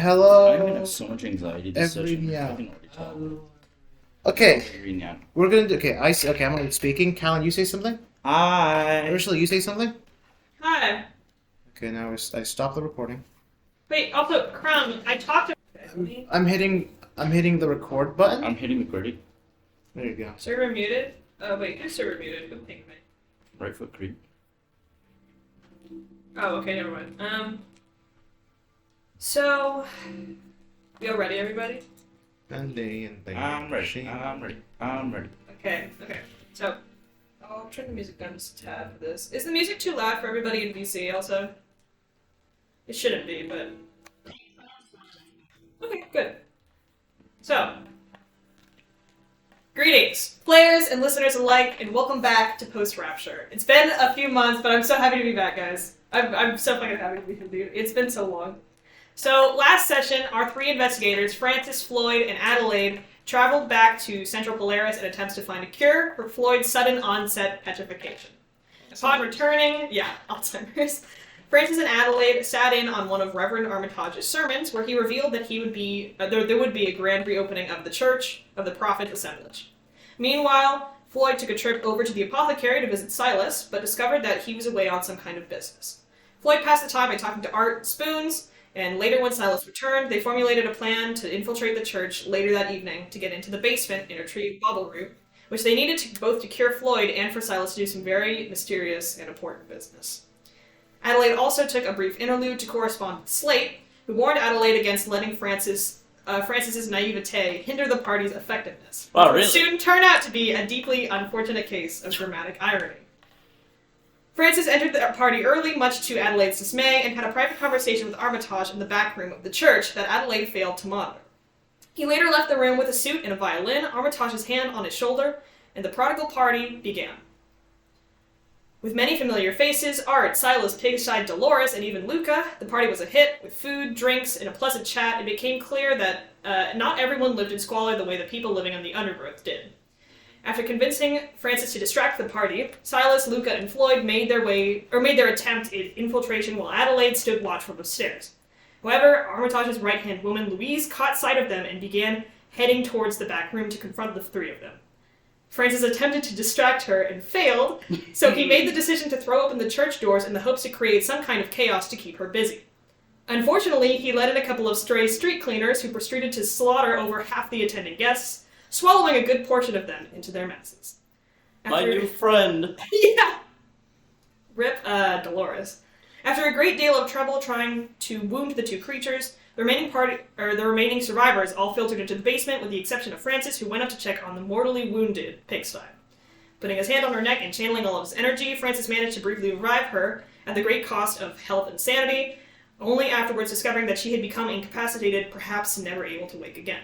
Hello. I'm gonna have so much anxiety this session. I can already tell. Okay, Reading we're gonna do. Okay, I see. Okay, I'm already speaking. Callan, you say something. Hi. Ursula, you say something. Hi. Okay, now I stop the recording. Wait, also, Crumb, I talked to... I'm hitting the record button. I'm hitting the QWERTY. There you go. Server muted? Oh, wait, who's server muted? Good thing, mate. Right foot creep. Oh, okay, never mind. So... We all ready, everybody? Bendy and thing. I'm ready. I'm ready. Okay. So, I'll turn the music down just a tad for this. Is the music too loud for everybody in VC also? It shouldn't be, but... Okay, good. So, greetings, players and listeners alike, and welcome back to Post-Rapture. It's been a few months, but I'm so happy to be back, guys. I'm so fucking happy to be here, dude. It's been so long. So, last session, our three investigators, Francis, Floyd, and Adelaide, traveled back to Central Polaris in attempts to find a cure for Floyd's sudden onset petrification. Upon returning, Alzheimer's, Francis and Adelaide sat in on one of Reverend Armitage's sermons, where he revealed that there would be a grand reopening of the Church of the Prophet assemblage. Meanwhile, Floyd took a trip over to the apothecary to visit Silas, but discovered that he was away on some kind of business. Floyd passed the time by talking to Art and Spoons, and later when Silas returned, they formulated a plan to infiltrate the church later that evening to get into the basement and retrieve bubble root, which they needed both to cure Floyd and for Silas to do some very mysterious and important business. Adelaide also took a brief interlude to correspond with Slate, who warned Adelaide against letting Francis's naivete hinder the party's effectiveness. Oh, really? It soon turned out to be a deeply unfortunate case of dramatic irony. Francis entered the party early, much to Adelaide's dismay, and had a private conversation with Armitage in the back room of the church that Adelaide failed to monitor. He later left the room with a suit and a violin, Armitage's hand on his shoulder, and the prodigal party began. With many familiar faces, Art, Silas, Pigside, Dolores, and even Luca, the party was a hit. With food, drinks, and a pleasant chat, it became clear that not everyone lived in squalor the way the people living in the undergrowth did. After convincing Francis to distract the party, Silas, Luca, and Floyd made their attempt at infiltration while Adelaide stood watch from upstairs. However, Armitage's right-hand woman, Louise, caught sight of them and began heading towards the back room to confront the three of them. Francis attempted to distract her and failed, so he made the decision to throw open the church doors in the hopes to create some kind of chaos to keep her busy. Unfortunately, he let in a couple of stray street cleaners who proceeded to slaughter over half the attending guests, swallowing a good portion of them into their masses. My new friend. Yeah! Rip, Dolores. After a great deal of trouble trying to wound the two creatures, the remaining survivors all filtered into the basement with the exception of Francis, who went up to check on the mortally wounded Pigsty. Putting his hand on her neck and channeling all of his energy, Francis managed to briefly revive her at the great cost of health and sanity, only afterwards discovering that she had become incapacitated, perhaps never able to wake again.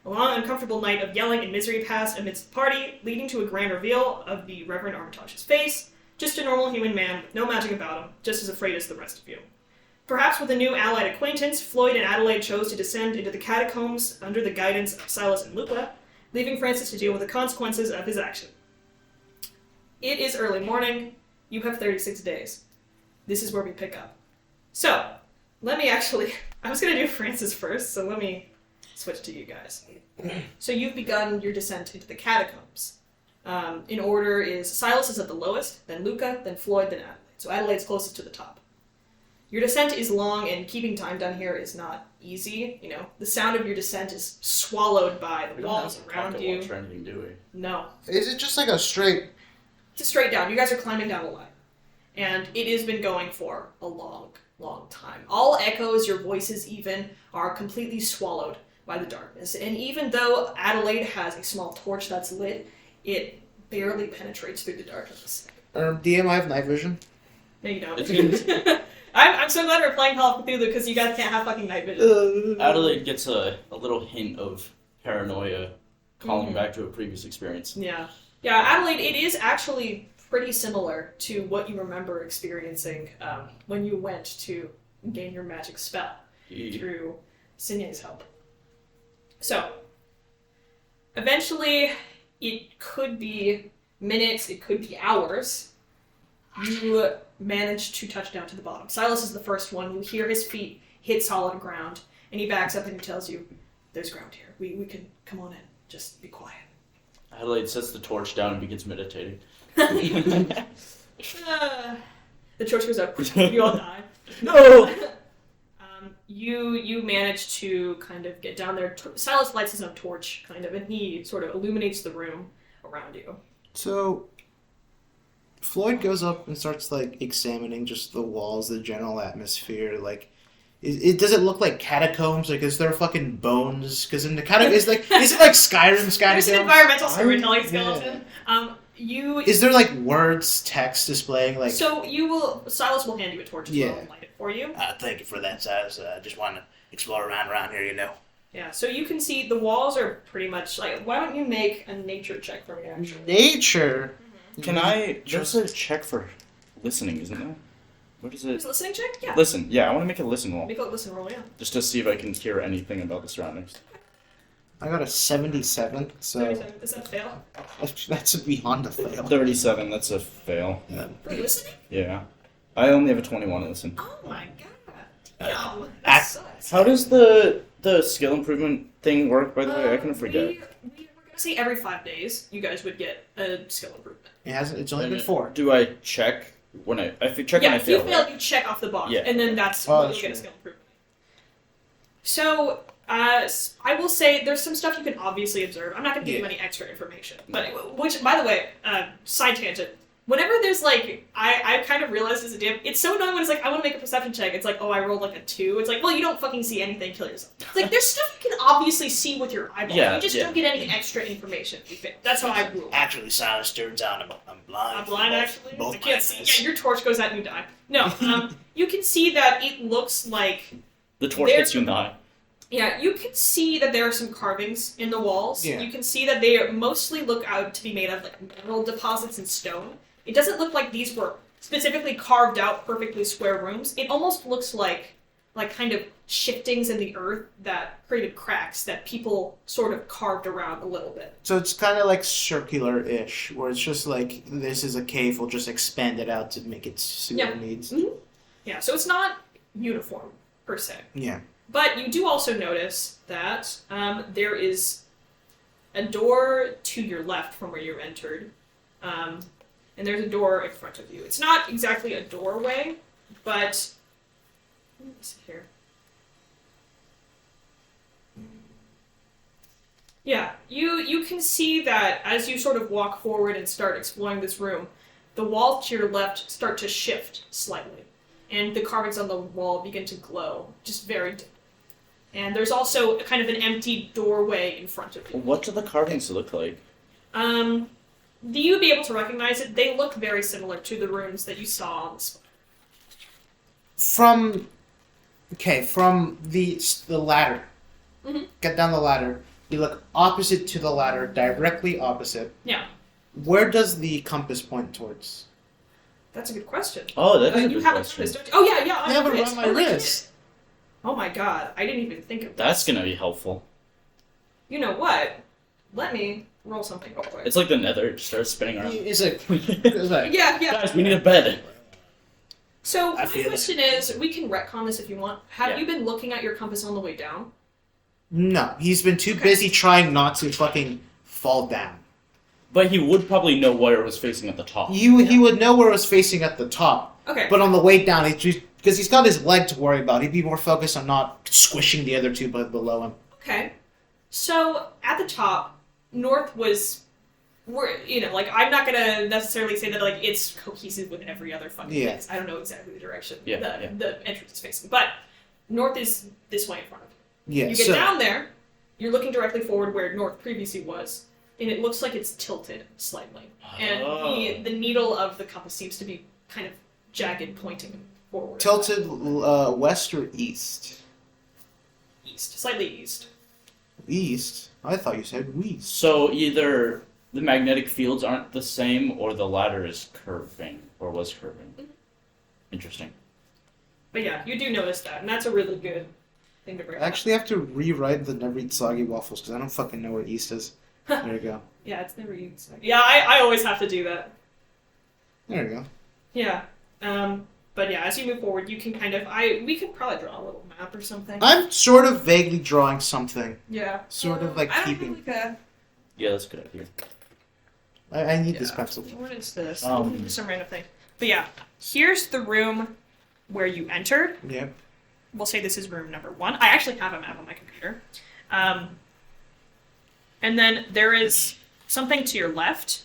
A long, uncomfortable night of yelling and misery passed amidst the party, leading to a grand reveal of the Reverend Armitage's face, just a normal human man with no magic about him, just as afraid as the rest of you. Perhaps with a new allied acquaintance, Floyd and Adelaide chose to descend into the catacombs under the guidance of Silas and Luca, leaving Francis to deal with the consequences of his action. It is early morning. You have 36 days. This is where we pick up. So, I was going to do Francis first, so let me switch to you guys. So you've begun your descent into the catacombs. In order is Silas is at the lowest, then Luca, then Floyd, then Adelaide. So Adelaide's closest to the top. Your descent is long, and keeping time down here is not easy. You know, the sound of your descent is swallowed by the walls around you. Watch or anything, do we? No. Is it just like a straight? It's a straight down. You guys are climbing down a line. And it has been going for a long, long time. All echoes, your voices even, are completely swallowed by the darkness. And even though Adelaide has a small torch that's lit, it barely penetrates through the darkness. DM, I have night vision. No, you don't. I'm so glad we're playing Call of Cthulhu because you guys can't have fucking night vision. Adelaide gets a little hint of paranoia, calling back to a previous experience. Yeah, Adelaide, it is actually pretty similar to what you remember experiencing when you went to gain your magic spell through Sinye's help. So, eventually, it could be minutes, it could be hours. You manage to touch down to the bottom. Silas is the first one. You hear his feet hit solid ground, And he backs up and he tells you, "There's ground here. We can come on in. Just be quiet." Adelaide sets the torch down and begins meditating. The torch goes up. You all die. No! You manage to kind of get down there. Silas lights his own torch, kind of, and he sort of illuminates the room around you. So, Floyd goes up and starts, like, examining just the walls, the general atmosphere, like... does it look like catacombs? Like, is there fucking bones? Because in the catacombs, is it like Skyrim There's an catacombs? environmental storytelling skeleton. Is there like words, text displaying like? So Silas will hand you a torch as well and light it for you. Thank you for that, Silas. I just want to explore around here, you know. Yeah, so you can see the walls are pretty much like. Why don't you make a nature check for me, actually? Nature. Can I? There's a check for listening, isn't there? What is it? Is it listening check? Yeah. Listen. Yeah, I want to make a listen roll. Make a listen roll, yeah. Just to see if I can hear anything about the surroundings. I got a 77, so 37. Is that a fail? that's beyond a fail. 37. That's a fail. For listening? Yeah. I only have a 21 to listen. Oh my god. No, that Act- sucks. How does the skill improvement thing work, by the way? I couldn't forget. We were gonna say every 5 days you guys would get a skill improvement. It's only been 4. Do I check when I check Yeah, when I if you fail? fail, Right? you check off the box, Yeah. and then that's Oh, when that's you get a true. skill improvement. So, I will say there's some stuff you can obviously observe. I'm not going to give you any extra information, but which, by the way, side tangent. Whenever there's like, I kind of realized as a DM, it's so annoying when it's like, I want to make a perception check. It's like, oh, I rolled like a 2. It's like, well, you don't fucking see anything, kill yourself. It's like, there's stuff you can obviously see with your eyeballs. Yeah, you just yeah. don't get any extra information. That's how I rule. Actually, Silas turns out I'm blind. I'm blind, actually. Both I can't see. eyes. Yeah, your torch goes out and you die. No, you can see that it looks like... The torch hits you in the eye. Yeah, you can see that there are some carvings in the walls. Yeah. You can see that they mostly look out to be made of like mineral deposits and stone. It doesn't look like these were specifically carved out perfectly square rooms. It almost looks like kind of shiftings in the earth that created cracks that people sort of carved around a little bit. So it's kind of like circular-ish, where it's just like, this is a cave, we'll just expand it out to make it suit our needs. Mm-hmm. Yeah, so it's not uniform, per se. Yeah. But you do also notice that there is a door to your left from where you entered, and there's a door in front of you. It's not exactly a doorway, but... Let me see here. Yeah, you can see that as you sort of walk forward and start exploring this room, the walls to your left start to shift slightly, and the carvings on the wall begin to glow, just very dim. And there's also kind of an empty doorway in front of you. What do the carvings look like? Do you be able to recognize it? They look very similar to the runes that you saw on the spot. From the ladder. Mm-hmm. Get down the ladder. You look opposite to the ladder, directly opposite. Yeah. Where does the compass point towards? That's a good question. Oh, that's a You good have question. a compass, don't you? Oh, yeah, I have it around my wrist. Oh my god, I didn't even think of That's this. gonna be helpful. You know what? Let me roll something real quick. It's like the nether, it just starts spinning around. Is it? Yeah. Guys, we need a bed. So, I my feel question is, we can retcon this if you want. Have Yeah. you been looking at your compass on the way down? No, he's been too busy trying not to fucking fall down. But he would probably know where it was facing at the top. He would know where it was facing at the top, Okay. but on the way down, because he's got his leg to worry about, he'd be more focused on not squishing the other two below him. Okay. So, at the top, north was... I'm not gonna necessarily say that, like, it's cohesive with every other fucking place. I don't know exactly the direction the entrance is facing. But, north is this way in front of you. Yeah, You get down there, you're looking directly forward where north previously was, and it looks like it's tilted slightly. And the needle of the compass seems to be kind of jagged, pointing forward. tilted west or east? East. Slightly east. East? I thought you said west. So either the magnetic fields aren't the same, or the ladder is curving, or was curving. Mhm. Interesting. But yeah, you do notice that, and that's a really good thing to bring I up. actually have to rewrite the Never Eat Soggy Waffles because I don't fucking know where east is. There you go. Yeah, it's never east. Yeah, I always have to do that. There you go. Yeah. But yeah, as you move forward, you can kind of we could probably draw a little map or something. I'm sort of vaguely drawing something. Yeah. Sort of like I don't keeping. have, like a... Yeah, that's a good idea. I need Yeah. this pencil. What is this? Um, Some random thing. But yeah, here's the room where you entered. Yep. We'll say this is room number 1. I actually have a map on my computer. And then there is something to your left.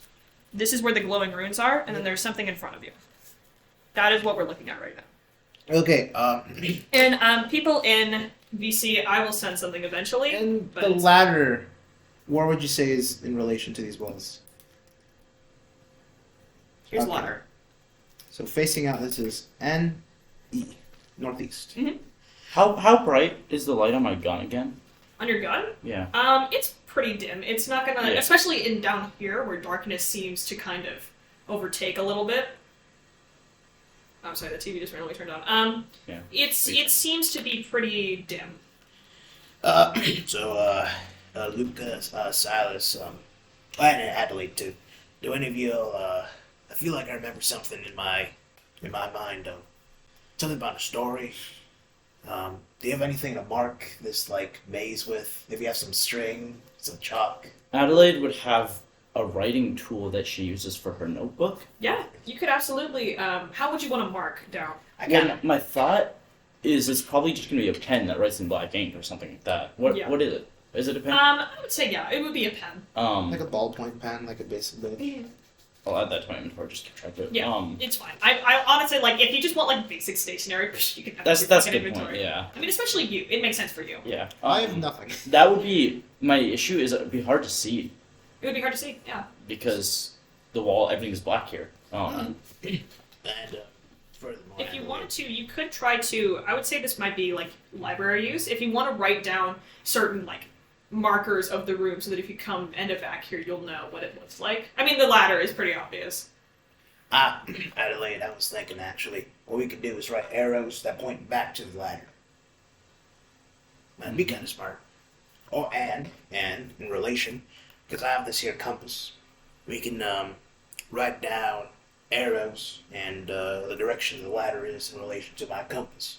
This is where the glowing runes are, and then there's something in front of you. That is what we're looking at right now. Okay. And people in VC, I will send something eventually. And but the it's- ladder, where would you say is in relation to these walls? Here's Okay. ladder. So facing out, this is N-E, northeast. How bright is the light on my gun again? On your gun? Yeah. It's pretty dim. It's not gonna, Yeah. especially in down here where darkness seems to kind of overtake a little bit. I'm sorry, the TV just randomly turned on. Yeah. It seems to be pretty dim. Lucas, Silas, and Adelaide too. Do any of you, I feel like I remember something in my mind, something about a story. Do you have anything to mark this, like, maze with? If you have some string, some chalk. Adelaide would have a writing tool that she uses for her notebook. Yeah, you could absolutely. How would you want to mark down? I got Well, my thought is it's probably just gonna be a pen that writes in black ink or something like that. What Yeah. What is it? Is it a pen? I would say yeah, it would be a pen. Like a ballpoint pen, like a basic bit. I'll add that to my inventory just to keep track of it. Yeah, it's fine. I honestly like if you just want like basic stationery, you can have That's your a fucking good inventory. point. Yeah. I mean, especially you. It makes sense for you. Yeah. I have nothing. That would be my issue. Is it would be hard to see It would be hard to see. Yeah. because the wall, everything is black here. and furthermore, If you Adelaide, wanted to, you could try to. I would say this might be like library use. If you want to write down certain like markers of the room, so that if you come end up back here, you'll know what it looks like. I mean, the ladder is pretty obvious. Adelaide, I was thinking actually, what we could do is write arrows that point back to the ladder. That'd be kind of smart. Or and in relation, because I have this here compass, we can write down arrows and the direction the ladder is in relation to my compass.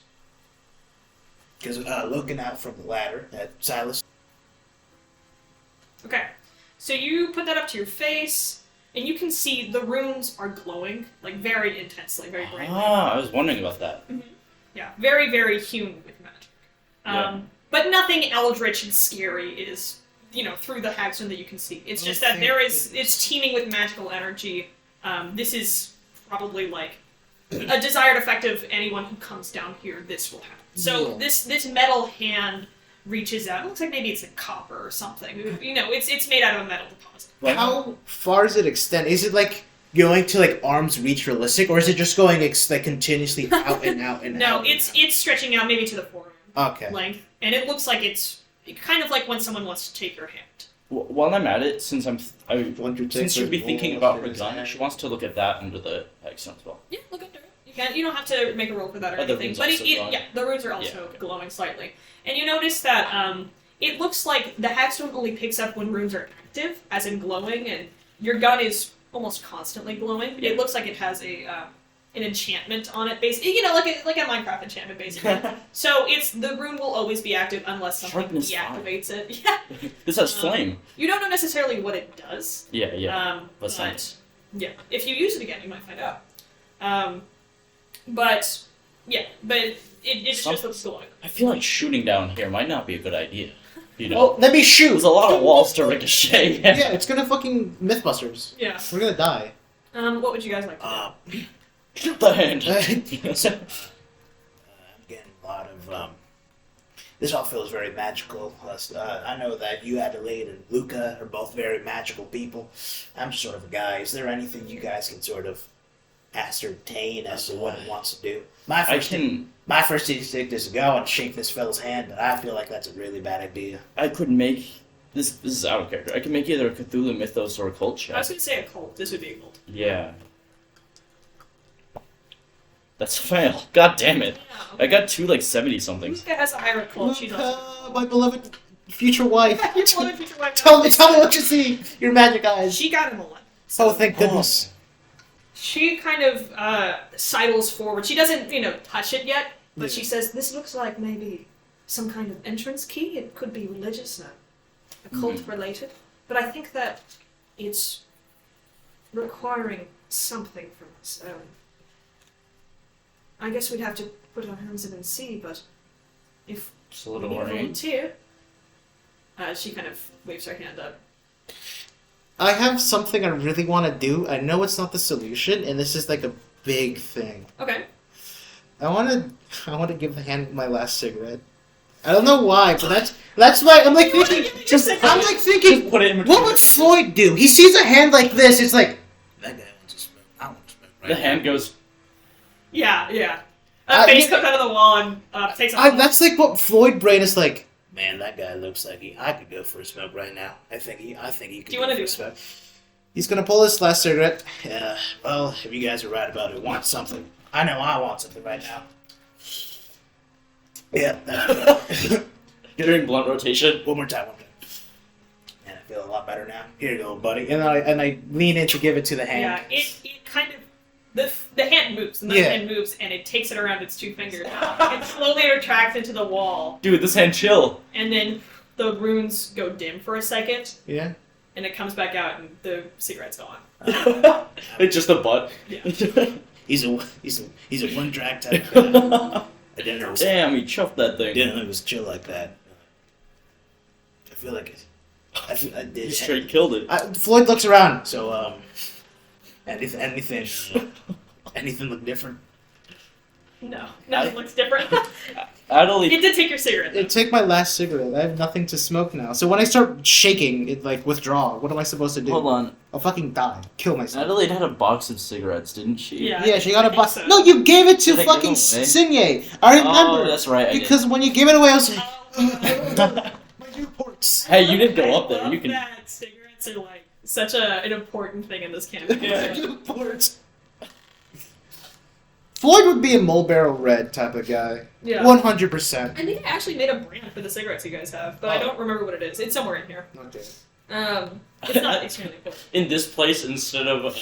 Because looking out from the ladder at Silas. Okay, so you put that up to your face, and you can see the runes are glowing like very intensely, very brightly. Ah, I was wondering about that. Yeah, very, very hewn with magic. Yeah. But nothing eldritch and scary is, through the hagstone that you can see. It's just that it's teeming with magical energy. This is probably like a desired effect of anyone who comes down here. This will happen. So Yeah. this metal hand reaches out. It looks like maybe it's a copper or something. It's made out of a metal deposit. How far does it extend? Is it like going to like arm's reach realistic, or is it just going like continuously out and out and No, out? it's stretching out maybe to the forearm Okay. length, and it looks like it's kind of like when someone wants to take your hand. While I'm at it, since Wonder since she'd be thinking about her gun, she wants to look at that under the hexstone as well. Yeah, look under it. You don't have to make a roll for that or Are the anything. runes But also glowing? the runes are also Yeah, okay. glowing slightly. And you notice that it looks like the hagstone only picks up when runes are active, as in glowing, and your gun is almost constantly glowing. It looks like it has an enchantment on it, basically. Like a Minecraft enchantment, basically. So the rune will always be active unless something Sharpness deactivates it. Yeah. This has flame. You don't know necessarily what it does. Yeah. But That's yeah, if you use it again, you might find out. But it Some- just looks glowing. I feel like shooting down here might not be a good idea. Well, let me shoot. There's a lot of walls to ricochet. Yeah, it's gonna fucking Mythbusters. Yeah. We're gonna die. What would you guys like to do? Shoot the hand. I'm getting a lot of. This all feels very magical. I know that you, Adelaide, and Luca are both very magical people. I'm sort of a guy. Is there anything you guys can sort of ascertain as to what it wants to do? My first instinct is to go and shake this fellow's hand, but I feel like that's a really bad idea. I could make this. This is out of character. I could make either a Cthulhu mythos or a cult check. I was going to say a cult. This would be a cult. Yeah. That's a fail. God damn it. Yeah. I got 2 like 70 somethings. Luca has a higher cult. She does. My beloved future wife. Your beloved future wife. Tell me what you see. Your magic eyes. She got an 11. Oh, thank goodness. She kind of sidles forward. She doesn't, touch it yet, but Yeah. she says, "This looks like maybe some kind of entrance key. It could be religious, occult related. But I think that it's requiring something from us. I guess we'd have to put our hands in and see, but if Just a we little need a worrying. volunteer..." She kind of waves her hand up. I have something I really want to do. I know it's not the solution, and this is like a big thing. Okay. I want to give the hand my last cigarette. I don't know why, but that's why I'm like thinking. I'm like thinking, Put it in between what would Floyd do? He sees a hand like this. It's like That guy wants to smoke. I want to smoke right The now. hand goes. Yeah. I Face mean- comes out of the wall and takes off. that's like what Floyd brain is like. Man, that guy looks like I could go for a smoke right now. I think he could. Do you wanna go do for a it? smoke. He's gonna pull his last cigarette. Yeah. Well, if you guys are right about it, want something. I know I want something right now. Yeah. During blunt rotation. One more time. Man, I feel a lot better now. Here you go, buddy. And I lean in to give it to the hand. Yeah, it kind of the hand moves and the Yeah. hand moves and it takes it around its two fingers. It slowly retracts into the wall, Dude, this hand chill. and then the runes go dim for a second, Yeah. and it comes back out, and the cigarette's gone. It's just a butt. Yeah. He's a one track type guy. I didn't know. Damn, he chuffed that I thing. didn't know it was chill like that. I feel like it. I did. He straight killed it. Floyd looks around. So anything look different? No, nothing looks different. I'd only. It did take your cigarette. Though. Take my last cigarette. I have nothing to smoke now. So when I start shaking, it like withdraw. What am I supposed to do? Hold on. I'll fucking die. Kill myself. Adelaide had a box of cigarettes, didn't she? Yeah. Yeah, she got a I box. think so. No, you gave it to Did I give fucking them away? Sinye. I remember. Oh, that's right. I did. Because when you gave it away, I was like, Oh, my Newports. Hey, you didn't go up there. I love You can- that cigarettes are like such an important thing in this campaign. Newports. Floyd would be a Mulberry Red type of guy. Yeah. 100%. I think I actually made a brand for the cigarettes you guys have, but I don't remember what it is. It's somewhere in here. Okay. It's not extremely important. In this place, instead of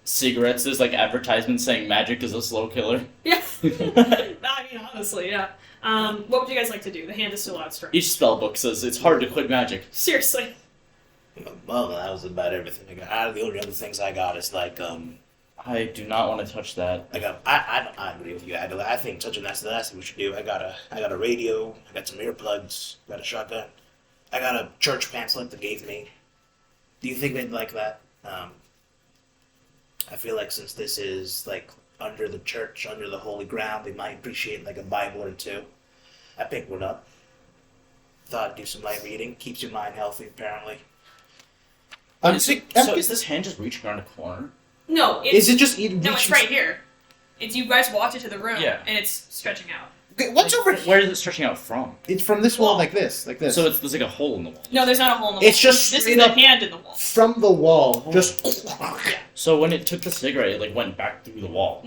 cigarettes, there's like advertisements saying magic is a slow killer. Yeah. I mean, honestly, yeah. What would you guys like to do? The hand is still outstretched. Each spellbook says it's hard to quit magic. Seriously. Well, that was about everything I got. The only other things I got is like I do not want to touch that. I agree with you, Adelaide. I think touching that's the last thing we should do. I got a radio. I got some earplugs. Got a shotgun. I got a church pamphlet that gave me. Do you think they'd like that? I feel like since this is like under the church, under the holy ground, they might appreciate like a Bible or two. I picked one up. Thought I'd do some light reading. Keeps your mind healthy, apparently. Is this hand just reaching around a corner? No, Is it's it just no, it's right here. It's you guys walked into the room, Yeah. and it's stretching out. Okay, what's Like, over here? Where is it stretching out from? It's from this wall like this. So there's like a hole in the wall. No, there's not a hole in the wall. It's just this is straight the up- hand in the wall. from the wall. Just. So when it took the cigarette, it like went back through the wall.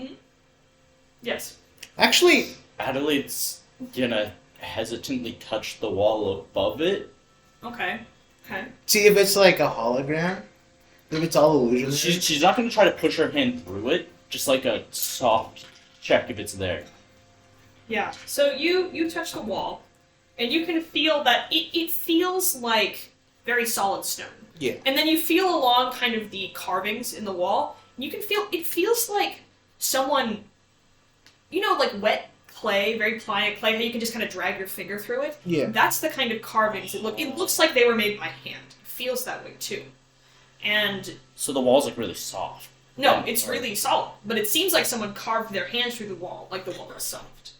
Yes. Actually, Adelaide's gonna hesitantly touch the wall above it. Okay. see if it's like a hologram. If it's all illusionary. She's not gonna try to push her hand through it. Just like a soft check if it's there. Yeah. So you touch the wall, and you can feel that it feels like very solid stone. Yeah. And then you feel along kind of the carvings in the wall. And you can feel it feels like someone, like wet clay, very pliant clay. How you can just kind of drag your finger through it. Yeah. That's the kind of carvings it looks like they were made by hand. It feels that way too. And So the wall's like really soft. no, it's really solid. But it seems like someone carved their hands through the wall, like the wall is soft.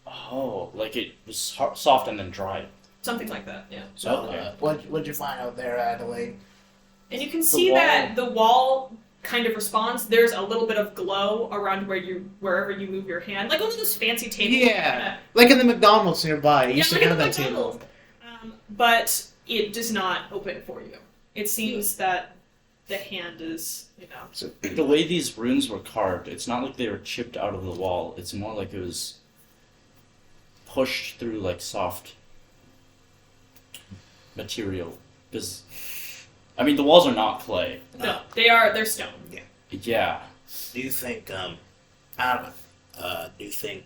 Oh, like it was soft and then dried. Something like that, yeah. So, Okay. what'd you find out there, Adelaide? And you can see wall- that the wall kind of responds. There's a little bit of glow around wherever you move your hand, like one of those fancy tables. Yeah. Like in the McDonald's nearby. You Yeah, used like to in have the that table. McDonald's. But it does not open for you. It seems that the hand is, So, The way these runes were carved, it's not like they were chipped out of the wall. It's more like it was pushed through like soft material. Because, I mean, the walls are not clay. no, they're stone. Yeah. Do you think, I don't know, do you think,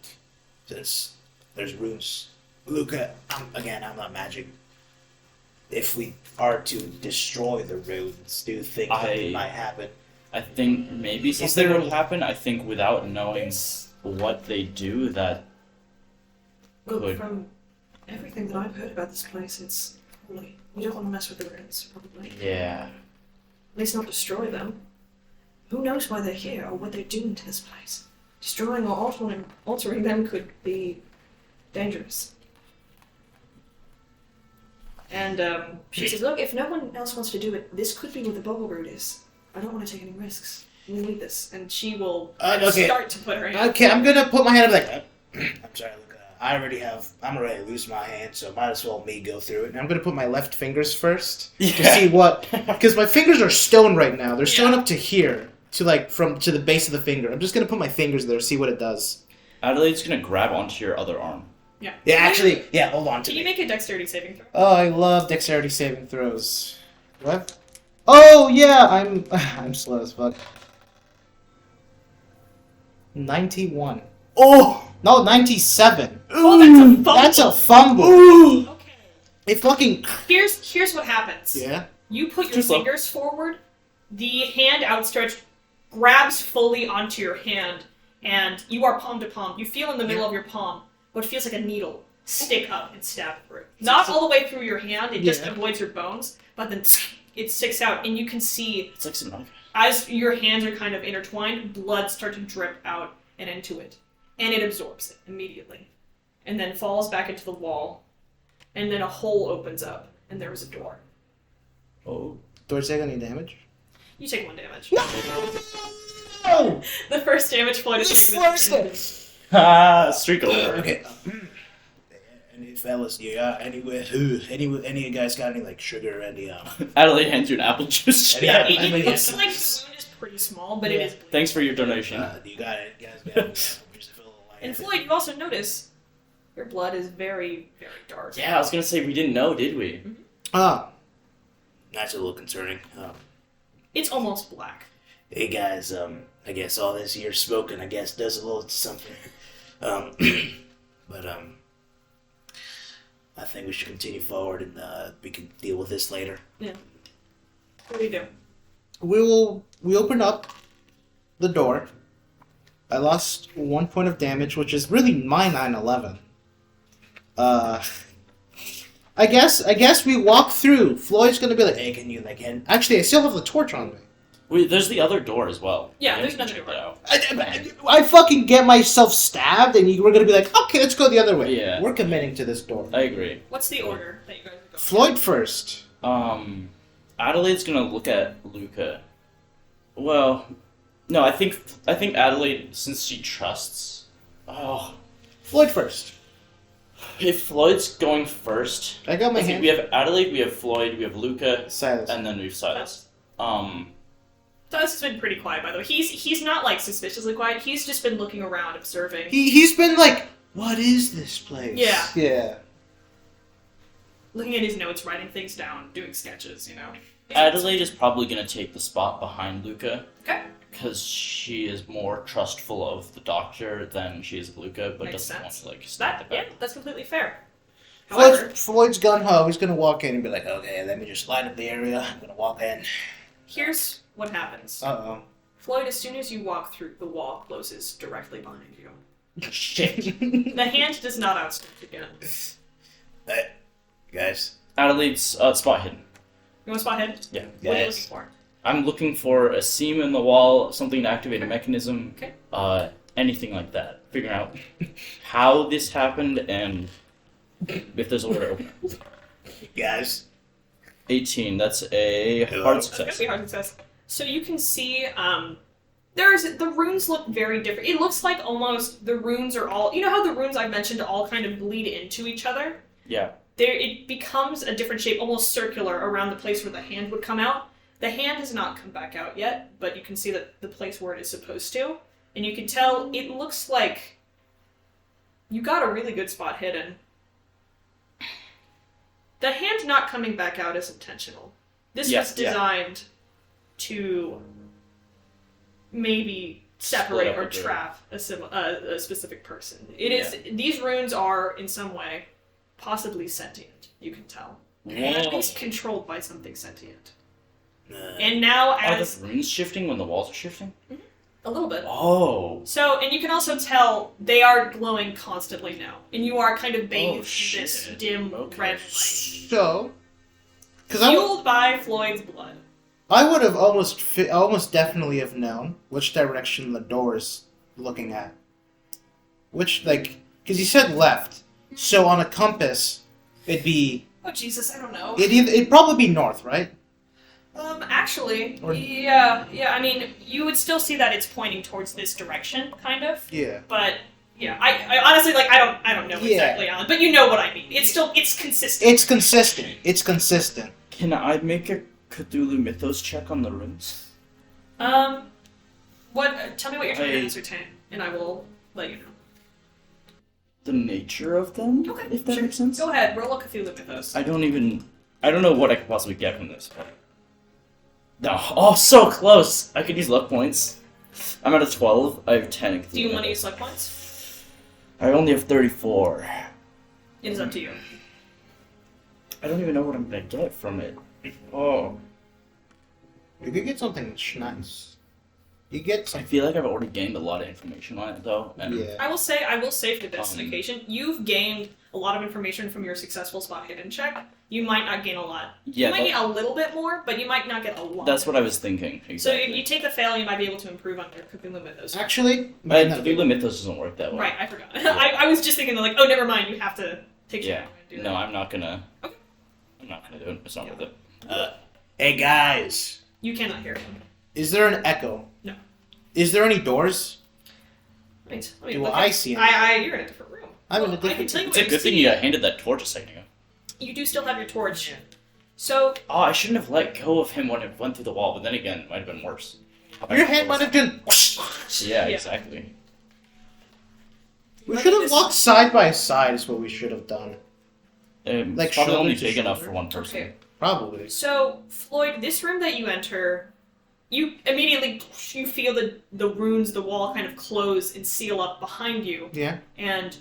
since there's runes, Luca, I'm not magic, if we are to destroy the runes, do you think something might happen? I think maybe something would happen. I think without knowing what they do, that Look, could. from everything that I've heard about this place, it's holy. We don't want to mess with the ruins, probably. Yeah. At least not destroy them. Who knows why they're here or what they're doing to this place? Destroying or altering them could be dangerous. And she says, look, if no one else wants to do it, this could be where the bubble root is. I don't want to take any risks. We need this. And she will Okay. start to put her hand. Okay, I'm gonna put my hand up like, I'm sorry, Luca. I'm already to lose my hand, so might as well me go through it. And I'm gonna put my left fingers first to Yeah. see what, because my fingers are stone right now. They're stone Yeah. up to here, to the base of the finger. I'm just gonna put my fingers there, see what it does. Adelaide's gonna grab onto your other arm. Yeah. Yeah, actually, yeah, hold on to Can me. you make a dexterity saving throw? Oh, I love dexterity saving throws. What? Oh yeah, I'm slow as fuck. 91. Oh! No, 97. Oh, that's a fumble. That's a fumble. Okay. It fucking. Here's what happens. Yeah. You put your Too slow. fingers forward, the hand outstretched grabs fully onto your hand, and you are palm to palm. You feel in the middle of your palm what feels like a needle stick up and stab through. Not all the way through your hand, it just Yeah. avoids your bones, but then it sticks out, and you can see, It's like some. as your hands are kind of intertwined, blood start to drip out and into it. And it absorbs it immediately. And then falls back into the wall, and then a hole opens up, and there is a door. Oh. Do I take any damage? You take 1 damage. Oh! The first damage Floyd is taking is Streak over. Okay. Any fellas, you got any of you guys got any like sugar or any Adelaide hands you an apple juice. Yeah. It I mean, looks it's- like the wound is pretty small, but it is bleeding. Thanks for your donation. do you got it? You guys got any apple juice to fill a light? And Floyd, you also notice your blood is very, very dark. Yeah, I was gonna say we didn't know, did we? Ah. That's a little concerning. It's almost black. Hey guys, I guess all this year smoking, I guess, does a little something. But I think we should continue forward and we can deal with this later. What do you do? We open up the door. I lost 1 point of damage, which is really my 9/11. I guess we walk through. Floyd's gonna be like, Hey, can you like hand? actually, I still have the torch on me. Wait, there's the other door as well. Yeah, We there's haven't another checked door. it out. I fucking get myself stabbed, and we're gonna be like, okay, let's go the other way. Yeah. We're committing to this door. I agree. What's the order that you guys are going? Floyd first. Adelaide's gonna look at Luca. Well, no, I think Adelaide, since she trusts. Oh, Floyd first. if Floyd's going first, I got my I think hand. we have Adelaide, we have Floyd, we have Luca, Silas. and then we have Silas. Silas has been pretty quiet, by the way. He's not like suspiciously quiet. He's just been looking around, observing. He's been like, what is this place? Yeah. Yeah. Looking at his notes, writing things down, doing sketches, you know. Adelaide is probably gonna take the spot behind Luca. Okay. Because she is more trustful of the doctor than she is of Luca, but Makes doesn't want sense. to like step That, back. yeah, that's completely fair. However, Floyd's gun ho. He's gonna walk in and be like, Okay, let me just light up the area. I'm gonna walk in. here's what happens. uh Floyd, as soon as you walk through, the wall closes directly behind you. oh. Shit. The hand does not outstretch again. Hey, guys. Adelaide's spot hidden. You want to spot head? Yeah. What are you Yes. looking for? I'm looking for a seam in the wall, something to activate a mechanism, Okay. anything like that. Figuring out how this happened and if there's a way to open it. Guys. 18, that's a Hello. hard That's gonna success. be a hard success. So you can see, the runes look very different. It looks like almost the runes are all, you know how the runes I've mentioned all kind of bleed into each other? Yeah. It becomes a different shape, almost circular, around the place where the hand would come out. The hand has not come back out yet, but you can see that the place where it is supposed to. And you can tell it looks like you got a really good spot hidden. The hand not coming back out is intentional. This Yeah, was designed to maybe Split separate up or a bit. trap a specific person. It is these runes are in some way possibly sentient. You can tell, at least controlled by something sentient. And now, Are as the runes shifting when the walls are shifting? a little bit. Oh. So, and you can also tell they are glowing constantly now, and you are kind of bathed in this shit. dim Okay. red light, So, because fueled by Floyd's blood. I would have almost definitely have known which direction the door is looking at. Which, like, because you said left, so on a compass, it'd be Oh Jesus, I don't know. it'd probably be north, right? Actually, Or- yeah. I mean, you would still see that it's pointing towards this direction, kind of. Yeah. But yeah, I honestly I don't know Yeah. exactly, Alan. But you know what I mean. It's consistent. It's consistent. It's consistent. Can I make a Cthulhu Mythos check on the runes? What? Tell me what you're trying to I- ascertain, and I will let you know. The nature of them? Okay, If that sure. makes sense? Go ahead, roll a Cthulhu Mythos. I don't know what I could possibly get from this, but... No. Oh, so close! I could use luck points. I'm at a 12. I have 10 Cthulhu Do you want to Mythos. use luck points? I only have 34. It is up to you. I don't even know what I'm gonna get from it. Oh. You could get something nice. You get I something. feel like I've already gained a lot of information on it, though. And Yeah. I will say for this Um, occasion, you've gained a lot of information from your successful spot hidden check. You might not gain a lot. Yeah, you might get a little bit more, but you might not get a lot. that's what I was thinking. So Exactly. if you take the fail, you might be able to improve on your Cthulhu Mythos. Actually, But no, Cthulhu Mythos doesn't work that way. Right, I forgot. I was just thinking, like, oh, never mind, you have to take Yeah. and do No, that. I'm not gonna. Okay. I'm not gonna do it. It's not worth it. Hey guys, You cannot hear him. is there an echo? No. Is there any doors? Wait, let me Do look I at- see you're in a different room. I'm in a I can different tell you It's what a you good thing see. you got handed that torch a second ago. You do still have your torch. So, Oh, I shouldn't have let go of him when it went through the wall, but then again, it might have been worse. Your hand might have been. Yeah, Yeah. exactly. We should have walked side by side. Is what we should have done. Like Like it's probably shoulder only to big enough shoulder? for one person. okay. Probably. So, Floyd, this room that you enter, you immediately you feel the runes, the wall kind of close and seal up behind you, Yeah. and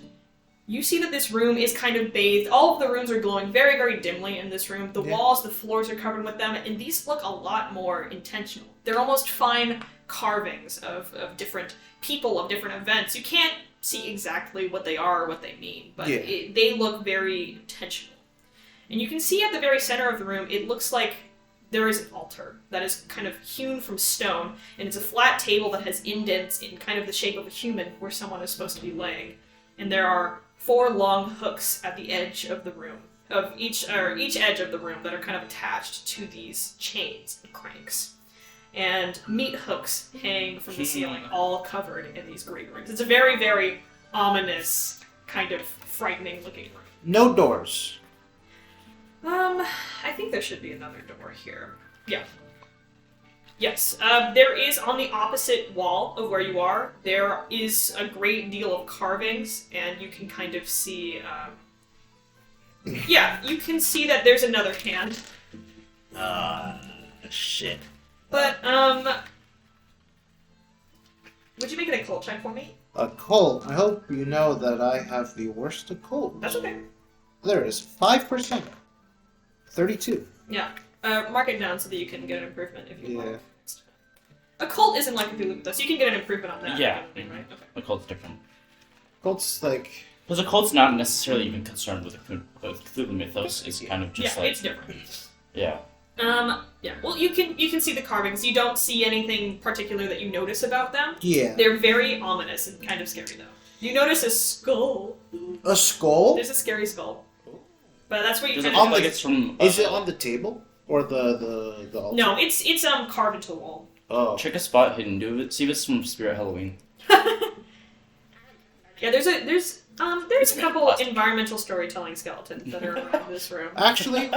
you see that this room is kind of bathed. All of the runes are glowing very, very dimly in this room. The Yeah. walls, the floors are covered with them, and these look a lot more intentional. They're almost fine carvings of different people, of different events. You can't see exactly what they are or what they mean, but Yeah. they look very intentional. And you can see at the very center of the room, it looks like there is an altar that is kind of hewn from stone, and it's a flat table that has indents in kind of the shape of a human where someone is supposed to be laying. And there are 4 long hooks at the edge of the room, of each edge of the room that are kind of attached to these chains and cranks. And meat hooks hang from the ceiling, all covered in these great rings. It's a very, very ominous, kind of frightening looking room. No doors. I think there should be another door here. Yeah. Yes, there is on the opposite wall of where you are, there is a great deal of carvings, and you can kind of see, yeah, you can see that there's another hand. shit. But, would you make an occult check for me? Occult. I hope you know that I have the worst occult. That's okay. There it is. 5%. 32. Yeah. Mark it down so that you can get an improvement if you Yeah. want. Occult isn't like Cthulhu Mythos, so you can get an improvement on that. Yeah. Right? Okay. The cult's different. Occult's like. Because the cult's not necessarily even concerned with Cthulhu Mythos. It's kind of just Yeah, like it's different. yeah. Yeah. Well, you can see the carvings. You don't see anything particular that you notice about them. Yeah. They're very ominous and kind of scary, though. You notice a skull. A skull? There's a scary skull. But that's where you Does it kind look of like it's from? Is it on the table? Or the altar? No, it's carved into the wall. Oh. Check a spot hidden. See if it's from Spirit Halloween. Yeah, there's a couple environmental storytelling skeletons that are around this room. Actually,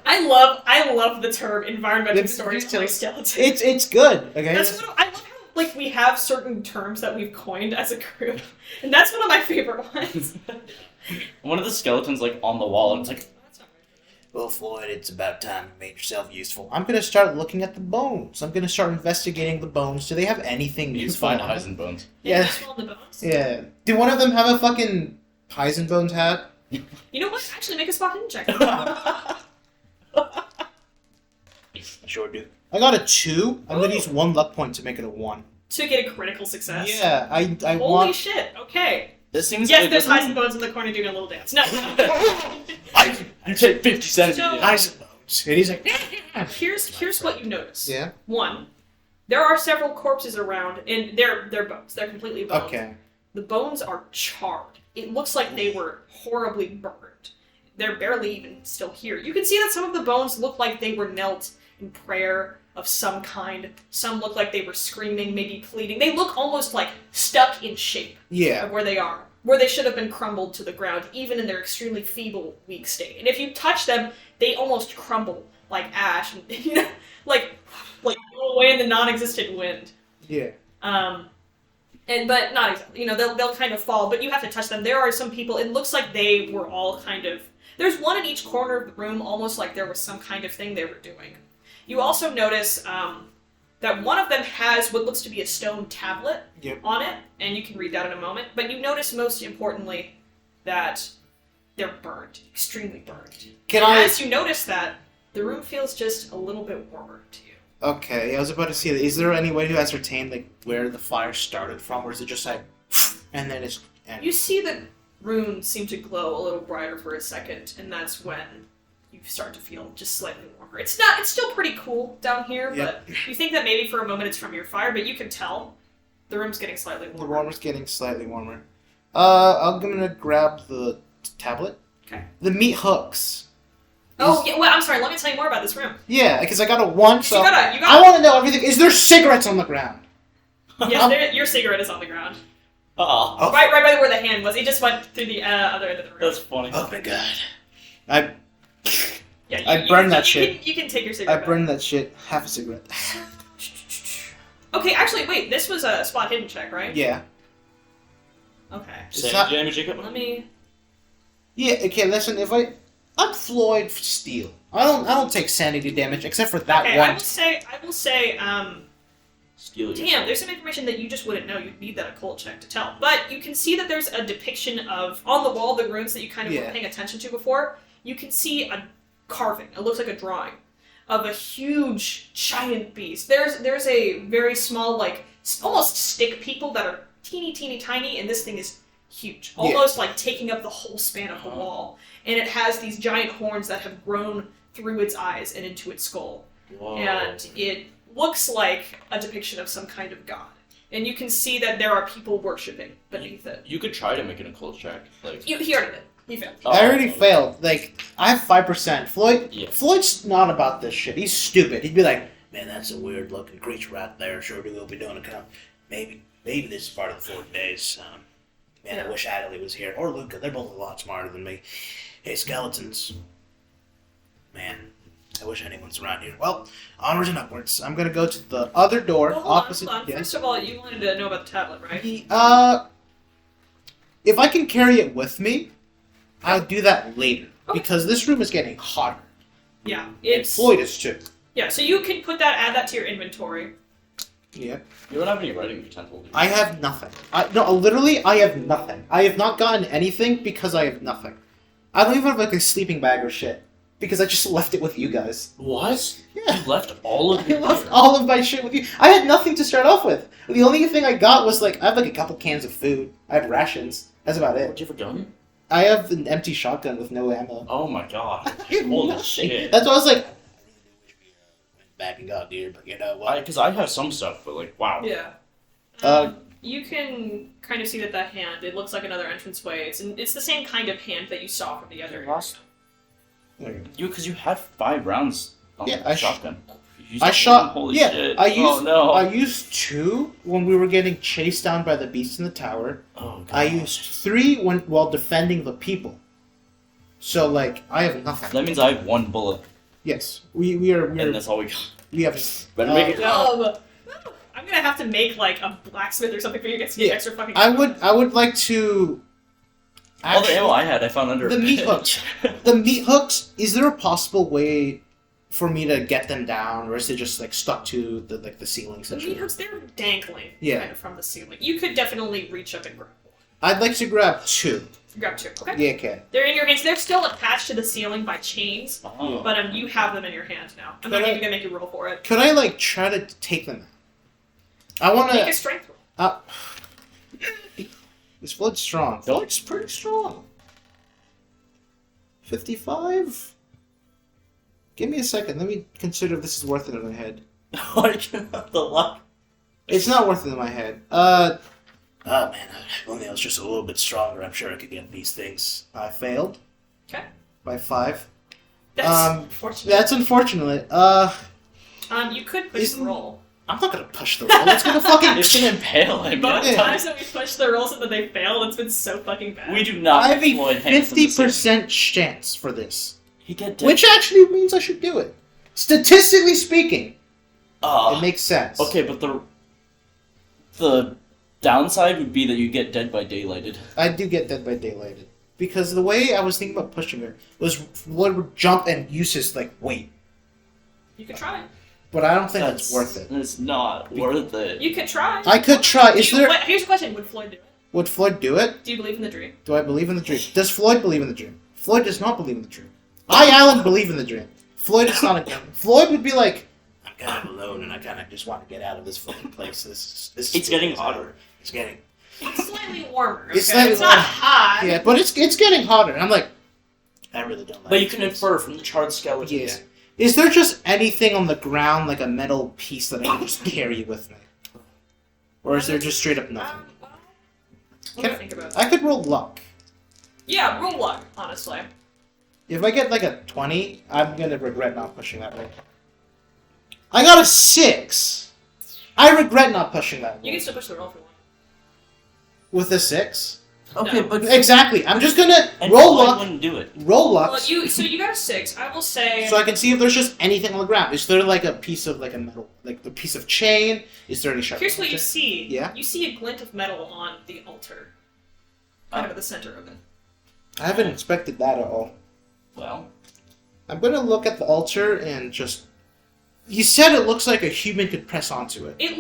I love the term environmental It's- storytelling skeleton. it's good. Okay. That's what I love how like we have certain terms that we've coined as a group, and that's one of my favorite ones. One of the skeletons like on the wall, and it's like Well, Floyd, it's about time you made yourself useful. I'm gonna start looking at the bones. I'm gonna start investigating the bones. Do they have anything You useful find on eyes them? and bones. Yeah, Yeah. you smell the bones. Yeah. Do one of them have a fucking Pisen bones hat? You know what? Actually, make a spot hidden check. I sure do. I got a 2. I'm gonna Ooh. use 1 luck point to make it a 1. To get a critical success. Yeah, I Holy want. shit. Okay. This seems Yes, like there's a eyes and bones in the corner doing a little dance. No. You take 50 cents. So- Pisen bones. And he's like, Here's what you notice. yeah. One, there are several corpses around, and they're bones. They're completely bones. Okay. The bones are charred. It looks like they were horribly burned. They're barely even still here. You can see that some of the bones look like they were knelt in prayer of some kind. Some look like they were screaming, maybe pleading. They look almost like stuck in shape Yeah. of where they are, where they should have been crumbled to the ground, even in their extremely feeble, weak state. And if you touch them, they almost crumble like ash, and like go away in the non-existent wind. Yeah. But not exactly. They'll kind of fall, but you have to touch them. There are some people. It looks like they were all kind of. There's one in each corner of the room, almost like there was some kind of thing they were doing. You also notice that one of them has what looks to be a stone tablet on it, and you can read that in a moment. But you notice, most importantly, that they're burned, extremely burned. As you notice that, the room feels just a little bit warmer to you. Okay, I was about to see that. Is there any way to ascertain like where the fire started from, or is it just like, and then it's? You see the runes seem to glow a little brighter for a second, and that's when you start to feel just slightly warmer. It's still pretty cool down here, Yep. but you think that maybe for a moment it's from your fire, but you can tell the room's getting slightly The warmer. warmer's getting slightly warmer. I'm gonna grab the tablet. Okay. The meat hooks. Oh, yeah, well, I'm sorry, let me tell you more about this room. Yeah, because I got a 1, so You I got want to know everything. Is there cigarettes on the ground? yes, your cigarette is on the ground. Oh, Oh. Right by where the hand was. It just went through the other end of the room. that's funny. Oh my god. I Yeah, I burned that shit. You can take your I cigarette back. burned that shit. Half a cigarette. Okay, actually, wait, this was a spot hidden check, right? Yeah. Okay. It's not- Sanity damage, Jacob? Let me... Yeah. Okay. Listen. I'm Floyd Steele. I don't take sanity damage except for that Okay, one. I will say, Steal it. damn, there's some information that you just wouldn't know. You'd need that occult check to tell. But you can see that there's a depiction of, on the wall, the runes that you kind of Yeah. were paying attention to before, you can see a carving. It looks like a drawing of a huge, giant beast. There's a very small, like, almost stick people that are teeny tiny, and this thing is huge. Almost like taking up the whole span of the wall. And it has these giant horns that have grown through its eyes and into its skull. Whoa. And it looks like a depiction of some kind of god. And you can see that there are people worshipping beneath it. You could try to make an occult check. Like, He already did. He failed. Oh. I already failed. Like I have 5%. Yeah. Floyd's not about this shit. He's stupid. He'd be like, Man, that's a weird looking creature right there. Sure do will be doing a count. Maybe this is part of the 40 days. Man, I wish Adley was here. Or Luca. They're both a lot smarter than me. Hey, skeletons. Man, I wish anyone's around here. Well, onwards and upwards. I'm gonna go to the other door Well, hold opposite. on. Yeah. First of all, you wanted to know about the tablet, right? If I can carry it with me, I'll do that later Okay. because this room is getting hotter. Yeah. And It's Floyd is too. Yeah, so you can add that to your inventory. Yeah. you don't have any writing utensils. do you? I have nothing. Literally, I have nothing. I have not gotten anything because I have nothing. I don't even have like a sleeping bag or shit because I just left it with you guys. What? Yeah. You left all of I your left all of my shit with you. I had nothing to start off with. The only thing I got was like I have like a couple cans of food. I have rations. That's about it. What, you have a gun? I have an empty shotgun with no ammo. Oh my god. I have Holy nothing. shit. That's why I was like, went back and got deer, but you know what? Because I have some stuff, but like, wow. Yeah. Uh, You can kind of see that hand, it looks like another entranceway. It's the same kind of hand that you saw from the other. Lost. Because you had 5 rounds on Yeah, the shotgun. You used I up shot. one? Holy Yeah, shit. I used. Oh no. I used 2 when we were getting chased down by the beast in the tower. Oh god. I used 3 while defending the people. So like, I have nothing. That means I have 1 bullet, Yes, we are. and that's all we got. We have. Better make it count. I'm gonna have to make like a blacksmith or something for you guys to get Yeah, extra fucking. I would like to. All the ammo I had, I found under the a meat bed. hooks. The meat hooks. Is there a possible way for me to get them down, or is it just like stuck to the ceiling? The Essentially? meat hooks, they're dangling Yeah. kind of from the ceiling. You could definitely reach up and grab one. I'd like to grab 2. Grab 2. Okay. Yeah, okay. They're in your hands. They're still attached to the ceiling by chains, Oh. but you have them in your hand now. I'm not Could I- even gonna make you roll for it. Could I like try to take them out? I want Make a to. strength roll. Is Floyd's strong? Nope. Floyd's pretty strong. 55. Give me a second. Let me consider if this is worth it in my head. The luck. It's not worth it in my head. Oh man, if only I was just a little bit stronger, I'm sure I could get these things. I failed. Okay. By 5. That's unfortunate. That's unfortunate. You could push the roll. I'm not gonna push the roll. It's gonna fucking. It's gonna impale him. Both Yeah. times that we pushed the rolls and that they failed, it's been so fucking bad. We do not I have get Floyd a hanging from the ceiling. 50% chance for this, He get dead. which actually means I should do it. Statistically speaking, it makes sense. Okay, but the downside would be that you get dead by daylighted. I do get dead by daylighted because the way I was thinking about pushing her was Floyd would jump and use his like weight, You could try. but I don't think it's worth it. It's not worth it. You could try. I could try. Here's a question: would Floyd do it? Would Floyd do it? Do you believe in the dream? Do I believe in the dream? Does Floyd believe in the dream? Floyd does not believe in the dream. I, Alan, believe in the dream. Floyd is not a dream. Floyd would be like, I'm kind of alone, and I kind of just want to get out of this fucking place. This is It's getting hotter. It's getting. It's slightly warmer. Okay? It's slightly It's not warmer. hot. yeah, but it's getting hotter. And I'm like, I really don't like. But you can infer from the charred skeletons. yeah. Is there just anything on the ground, like a metal piece that I can just carry with me? Or is there just straight up nothing? Well, what do Can I think about that? I could roll luck. Yeah, roll luck, honestly. If I get like a 20, I'm gonna regret not pushing that roll. I got a 6! I regret not pushing that You roll. can still push the roll if you want. With a 6? Okay, No. but Exactly. I'm just gonna and roll Floyd luck. wouldn't do it. Roll luck. Well, you got a 6. I will say. So I can see if there's just anything on the ground. Is there like a piece of like a metal, like a piece of chain? Is there any sharp? Here's what you object? see. Yeah? You see a glint of metal on the altar, kind of at the center of it. I haven't inspected that at all. Well, I'm gonna look at the altar and just. You said it looks like a human could press onto it. It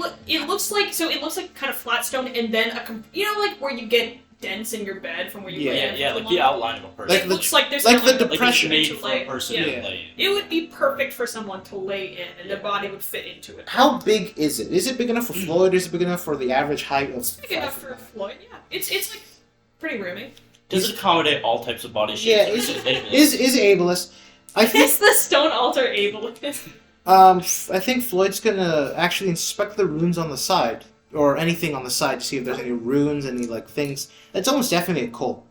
looks like kind of flat stone, and then like where you get dents in your bed from where you lay in yeah, for like too the long? outline of a person. Like It the looks like there's like kind of the like Like depression. it's made to for lay- a person yeah. to lay in. It would be perfect for someone to lay in, and their body would fit into it. How big is it? Is it big enough for Floyd? Is it big enough for the average height of? It's big enough for Floyd. Yeah, it's like pretty roomy. Does it accommodate all types of body shapes? Yeah, or is it ableist? is ableist. I think Is the stone altar ableist? I think Floyd's gonna actually inspect the runes on the side or anything on the side to see if there's any runes, any like things. It's almost definitely a cult.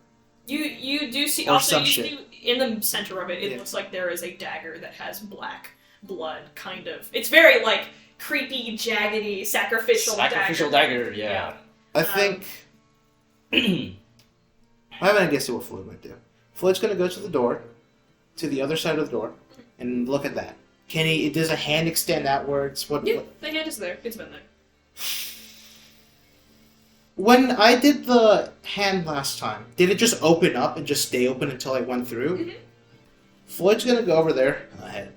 You do see Or also some you shit. see in the center of it. It Yeah. looks like there is a dagger that has black blood, kind of. It's very like creepy, jaggedy, sacrificial dagger, yeah. I think. I have an idea as to what Floyd might do. Floyd's gonna go to the door, to the other side of the door, and look at that. Can he? Does a hand extend outwards? Yeah, the hand is there. It's been there. When I did the hand last time, did it just open up and just stay open until I went through? Mhm. Floyd's gonna go over there.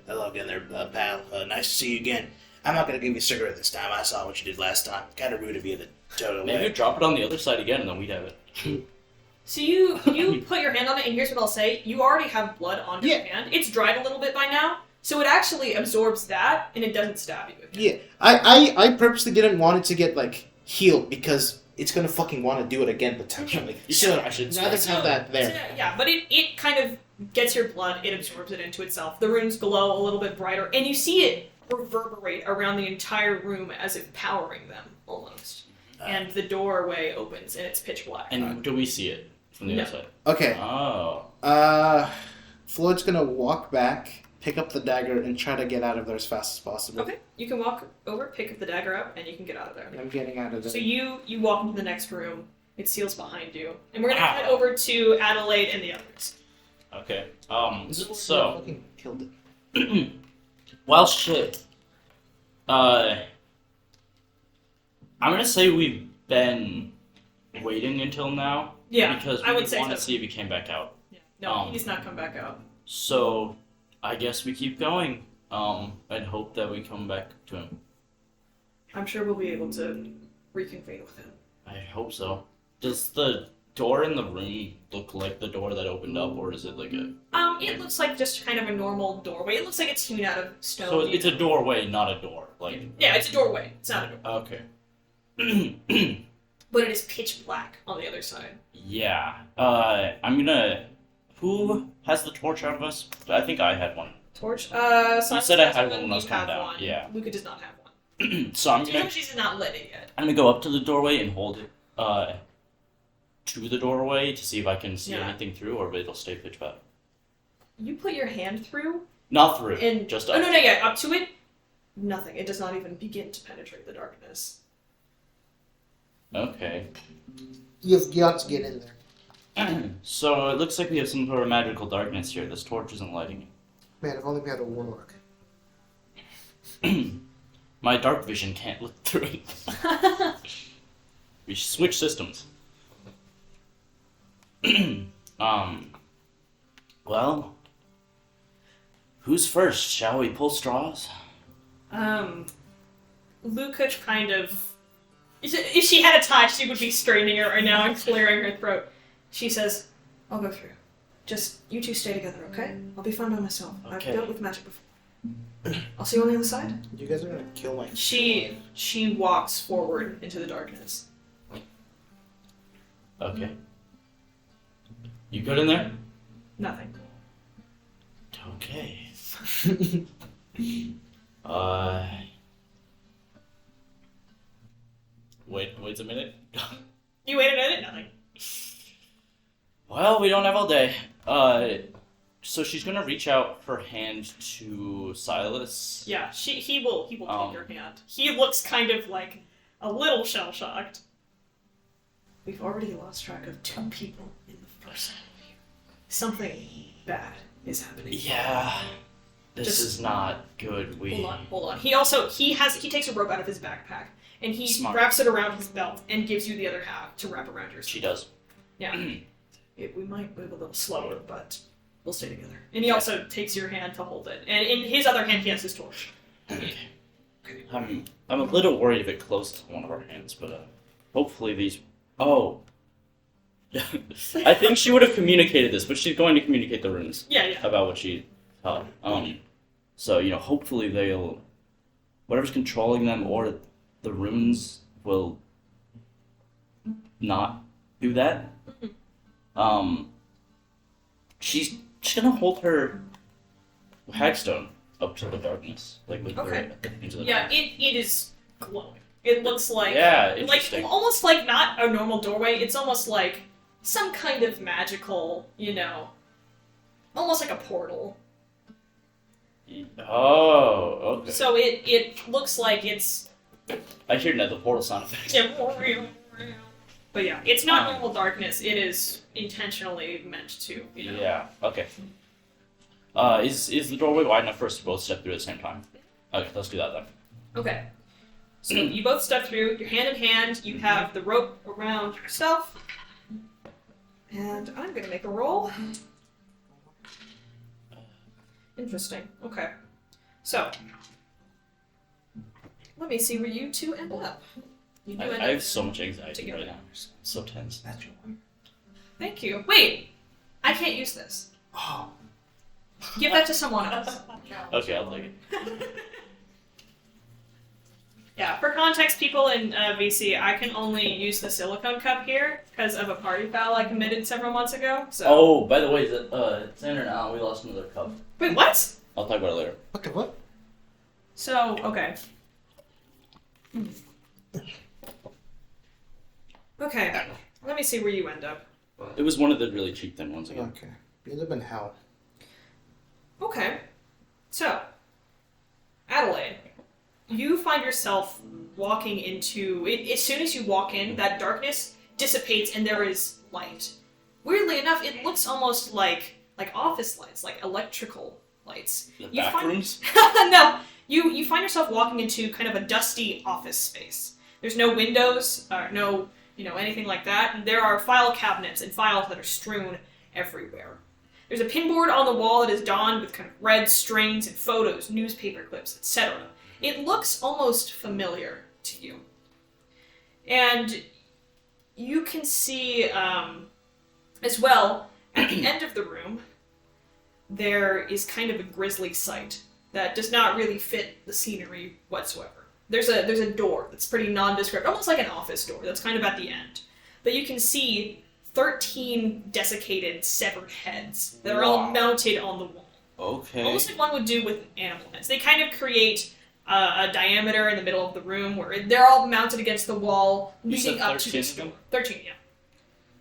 Hello again there, pal. Nice to see you again. I'm not gonna give you a cigarette this time. I saw what you did last time. Kind of rude of you to tow it Maybe away. drop it on the other side again and then we'd have it. So you put your hand on it, and here's what I'll say: you already have blood on your Yeah. hand. It's dried a little bit by now, so it actually absorbs that, and it doesn't stab you again. Yeah, I purposely didn't want it to get like healed because it's gonna fucking want to do it again potentially. You So I should rather have that there. So, yeah, but it kind of gets your blood, it absorbs it into itself. The runes glow a little bit brighter, and you see it reverberate around the entire room as if powering them, almost. And the doorway opens, and it's pitch black. And do we see it from the No. other side? Okay. Oh. Floyd's gonna walk back, pick up the dagger, and try to get out of there as fast as possible. Okay, you can walk over, pick up the dagger up, and you can get out of there. I'm getting out of there. So you walk into the next room, it seals behind you, and we're gonna Wow. head over to Adelaide and the others. Okay. So fucking killed it. Well, shit. I'm gonna say we've been waiting until now Yeah, Because I we would say want to so. see if he came back out. Yeah. No, he does not come back out. So, I guess we keep going. And hope that we come back to him. I'm sure we'll be able to reconvene with him. I hope so. Does the door in the room look like the door that opened up, or is it like a... It looks like just kind of a normal doorway. It looks like it's hewn out of stone. So it's a doorway, not a door. Like... Yeah, it's a doorway. It's not a door. Okay. But it is pitch black on the other side. Yeah. I'm gonna... Who has the torch out of us? I think I had one. Torch? You said I had one when I was coming down. One. Yeah. Luca does not have one. So I'm gonna... She's not lit it yet. I'm gonna go up to the doorway and hold it, to the doorway to see if I can see anything through, or if it'll stay pitch black. You put your hand through? Not through, And just up. Oh, no, yeah, up to it. Nothing. It does not even begin to penetrate the darkness. Okay. You have to get in there. So it looks like we have some sort of magical darkness here. This torch isn't lighting it. Man, if only we had a warlock. My dark vision can't look through it. We should switch systems. Well, who's first? Shall we pull straws? Luca kind of... If she had a touch, she would be straining her right now and clearing her throat. She says, I'll go through. Just, you two stay together, okay? I'll be fine by myself. Okay. I've dealt with magic before. I'll see you on the other side. You guys are gonna kill my... She walks forward into the darkness. Okay. You good in there? Nothing. Okay. Wait a minute. You wait a minute? Nothing. Well, we don't have all day. So she's gonna reach out her hand to Silas. Yeah, he will take Um, your hand. He looks kind of like a little shell-shocked. We've already lost track of 2 people in the first interview. Something bad is happening. Yeah. This Just- is not good. Hold on. He takes a rope out of his backpack and he Smart. wraps it around his belt and gives you the other half to wrap around yours. She does. Yeah. We might move a little slower, but we'll stay together. And he also takes your hand to hold it. And in his other hand, he has his torch. Okay. I'm a little worried if it closed to one of our hands, but hopefully these. Oh. I think she would have communicated this, but she's going to communicate the runes Yeah. about what she thought. So hopefully they'll, whatever's controlling them, or the runes will not do that. She's gonna hold her hagstone up to the darkness, like with Okay. her into the Yeah, darkness. it is glowing. It looks like Yeah, like interesting. almost like not a normal doorway. It's almost like some kind of magical, almost like a portal. Oh, okay. So it looks like it's I hear the portal sound effect. but yeah, it's not normal darkness. It is intentionally meant to. Yeah. Okay. Is the doorway wide enough for us to both step through at the same time? Okay, let's do that then. Okay. So you both step through. You're hand in hand. You have the rope around your stuff. And I'm gonna make a roll. Interesting. Okay. So let me see where you two end up. You do end I up have so much anxiety together. right now. So tense. That's your one. Thank you. Wait, I can't use this. Oh. Give that to someone else. Okay, I'll take it. Yeah, for context, people in VC, I can only use the silicone cup here because of a party foul I committed several months ago. So. Oh, by the way, it's in now. We lost another cup. Wait, what? I'll talk about it later. Okay, what? So, okay. Okay, let me see where you end up. It was one of the really cheap thin ones again. Okay. You live in hell. Okay, so, Adelaide, you find yourself walking into it. As soon as you walk in, that darkness dissipates and there is light. Weirdly enough, it looks almost like office lights, like electrical lights. The You back find- rooms? No, you find yourself walking into kind of a dusty office space. There's no windows, no anything like that. And there are file cabinets and files that are strewn everywhere. There's a pinboard on the wall that is donned with kind of red strings and photos, newspaper clips, etc. It looks almost familiar to you. And you can see, as well, at the end of the room, there is kind of a grisly sight that does not really fit the scenery whatsoever. There's a door that's pretty nondescript, almost like an office door that's kind of at the end. But you can see 13 desiccated, severed heads that are all mounted on the wall. Okay. Almost like one would do with animal heads. They kind of create a diameter in the middle of the room where they're all mounted against the wall, leading up to this door. 13, yeah.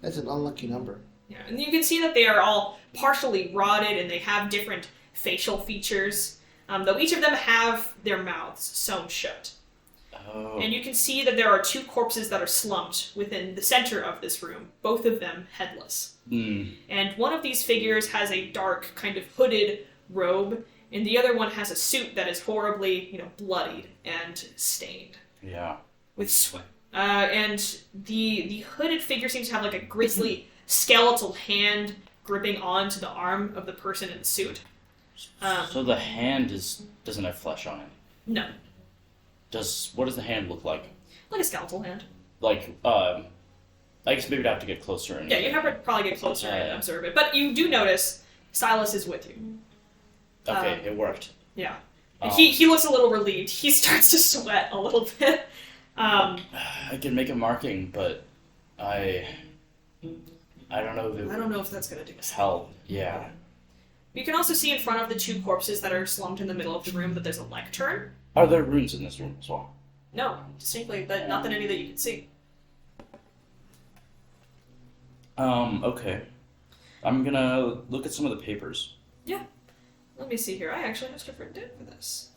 That's an unlucky number. Yeah, and you can see that they are all partially rotted and they have different facial features, though each of them have their mouths sewn shut. Oh. And you can see that there are 2 corpses that are slumped within the center of this room, both of them headless. And one of these figures has a dark, kind of hooded robe, and the other one has a suit that is horribly, bloodied and stained. Yeah. With sweat. And the hooded figure seems to have like a grisly skeletal hand gripping onto the arm of the person in the suit. So the hand doesn't have flesh on it. No. What does the hand look like? Like a skeletal hand. Like, I guess maybe I'd have to get closer. Yeah, you'd have to probably get closer and observe it. But you do notice Silas is with you. Okay, it worked. Yeah. And he looks a little relieved. He starts to sweat a little bit. I can make a marking, but I don't know if I don't know if that's going to do us. help. Yeah. You can also see in front of the 2 corpses that are slumped in the middle of the room that there's a lectern. Are there runes in this room as well? No, distinctly, not that any that you can see. Okay. I'm gonna look at some of the papers. Yeah. Let me see here. I actually have stuff written down for this.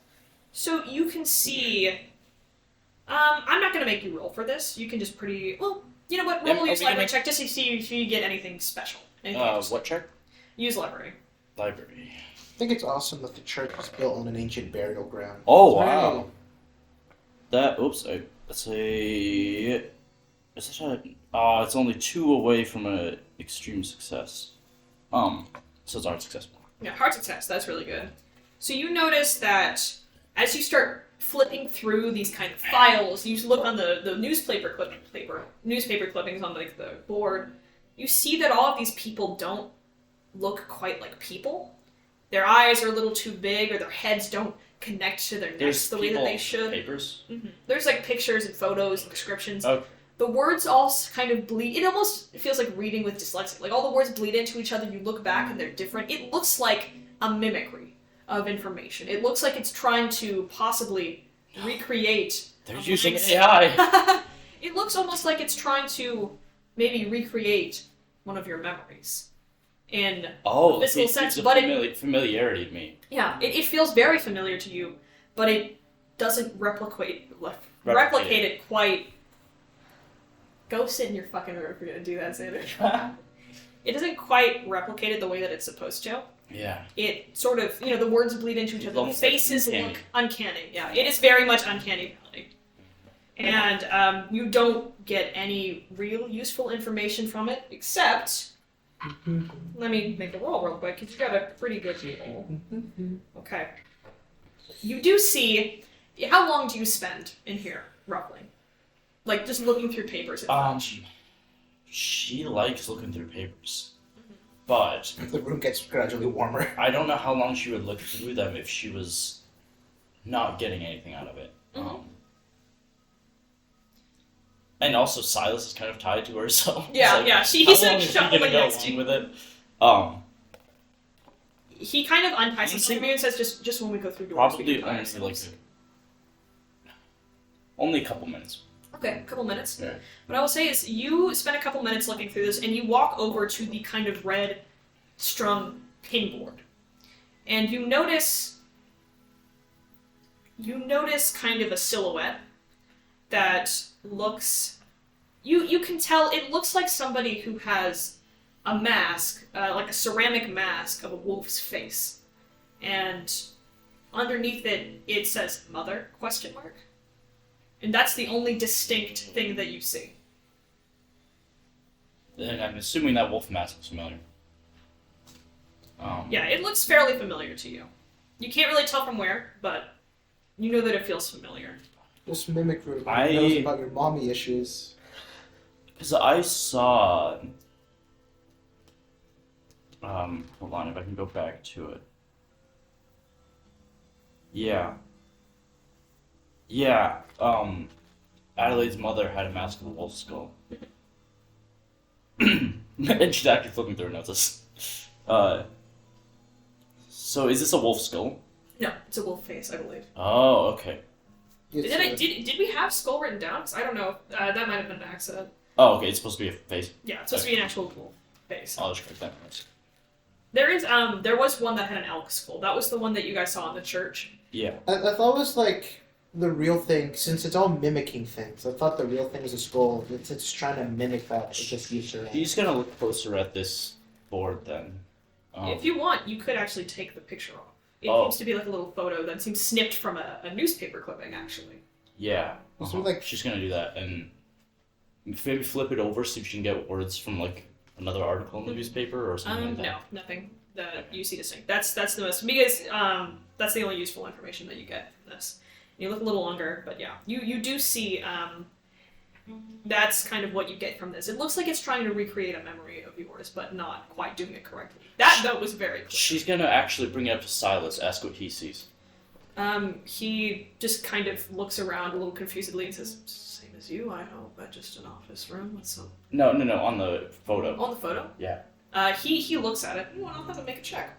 So you can see... I'm not going to make you roll for this. You can just pretty... Well, you know what? Roll use library check just to see if you get anything special. What check? Use library. Library. I think it's awesome that the church is built on an ancient burial ground. Oh, wow. Let's say... it's only 2 away from an extreme success. So it's hard successful. Yeah, hard success. That's really good. So you notice that as you start flipping through these kind of files, you look on the newspaper clippings on like the board, you see that all of these people don't look quite like people. Their eyes are a little too big, or their heads don't connect to their necks the way that they should. Papers? Mm-hmm. There's like pictures and photos and descriptions. Okay. The words all kind of bleed. It almost feels like reading with dyslexia. Like all the words bleed into each other. You look back and they're different. It looks like a mimicry of information. It looks like it's trying to possibly recreate. They're using AI. It looks almost like it's trying to maybe recreate one of your memories in a physical sense. It's but familiarity to me. Yeah, it feels very familiar to you, but it doesn't replicate it quite. Go sit in your fucking room if you're gonna do that, Xander. It doesn't quite replicate it the way that it's supposed to. Yeah. It sort of, the words bleed into each other. The faces like look uncanny. Yeah, it is very much uncanny valley. And you don't get any real useful information from it, except... Let me make a roll real quick, because you got a pretty good roll. Okay. You do see... How long do you spend in here, roughly? Like, just looking through papers and such. She likes looking through papers. But... The room gets gradually warmer. I don't know how long she would look through them if she was not getting anything out of it. And also, Silas is kind of tied to her, so... Yeah, yeah. He's shuffling next to you. With it. He kind of unties himself from you and says, just when we go through doors, probably only a couple minutes. Okay, a couple minutes. Yeah. What I will say is you spend a couple minutes looking through this, and you walk over to the kind of red strung pinboard. And you notice kind of a silhouette that looks... You can tell it looks like somebody who has a mask, like a ceramic mask of a wolf's face. And underneath it, it says, "Mother?" ? And that's the only distinct thing that you see. And I'm assuming that wolf mask is familiar. Yeah, it looks fairly familiar to you. You can't really tell from where, but you know that it feels familiar. This mimic room I- knows about your mommy issues. Because I saw... hold on, if I can go back to it. Yeah. Yeah, Adelaide's mother had a mask of a wolf skull. And she's actually flipping through her notes. So is this a wolf skull? No, it's a wolf face, I believe. Oh, okay. It's, Did we have skull written down? 'Cause I don't know. That might have been an accident. Oh, okay, it's supposed to be a face. Yeah, it's supposed to be an actual wolf face. I'll just correct that. There was one that had an elk skull. That was the one that you guys saw in the church. Yeah. I thought it was like the real thing, since it's all mimicking things. I thought the real thing was a skull. It's trying to mimic that. It just Easter egg. He's gonna look closer at this board then. If you want, you could actually take the picture off. It seems to be like a little photo that seems snipped from a newspaper clipping, actually. Yeah. So, like- She's gonna do that and maybe flip it over so she can get words from like another article in the newspaper or something like that. No, nothing that you see distinct. That's the most, because that's the only useful information that you get from this. You look a little longer, but yeah, you do see that's kind of what you get from this. It looks like it's trying to recreate a memory of yours, but not quite doing it correctly. That though was very clear. She's gonna actually bring it up to Silas, ask what he sees. He just kind of looks around a little confusedly and says, "Same as you, I hope, but just an office room with some." No, on the photo. On the photo. Yeah. He looks at it. Well, I'll have him make a check.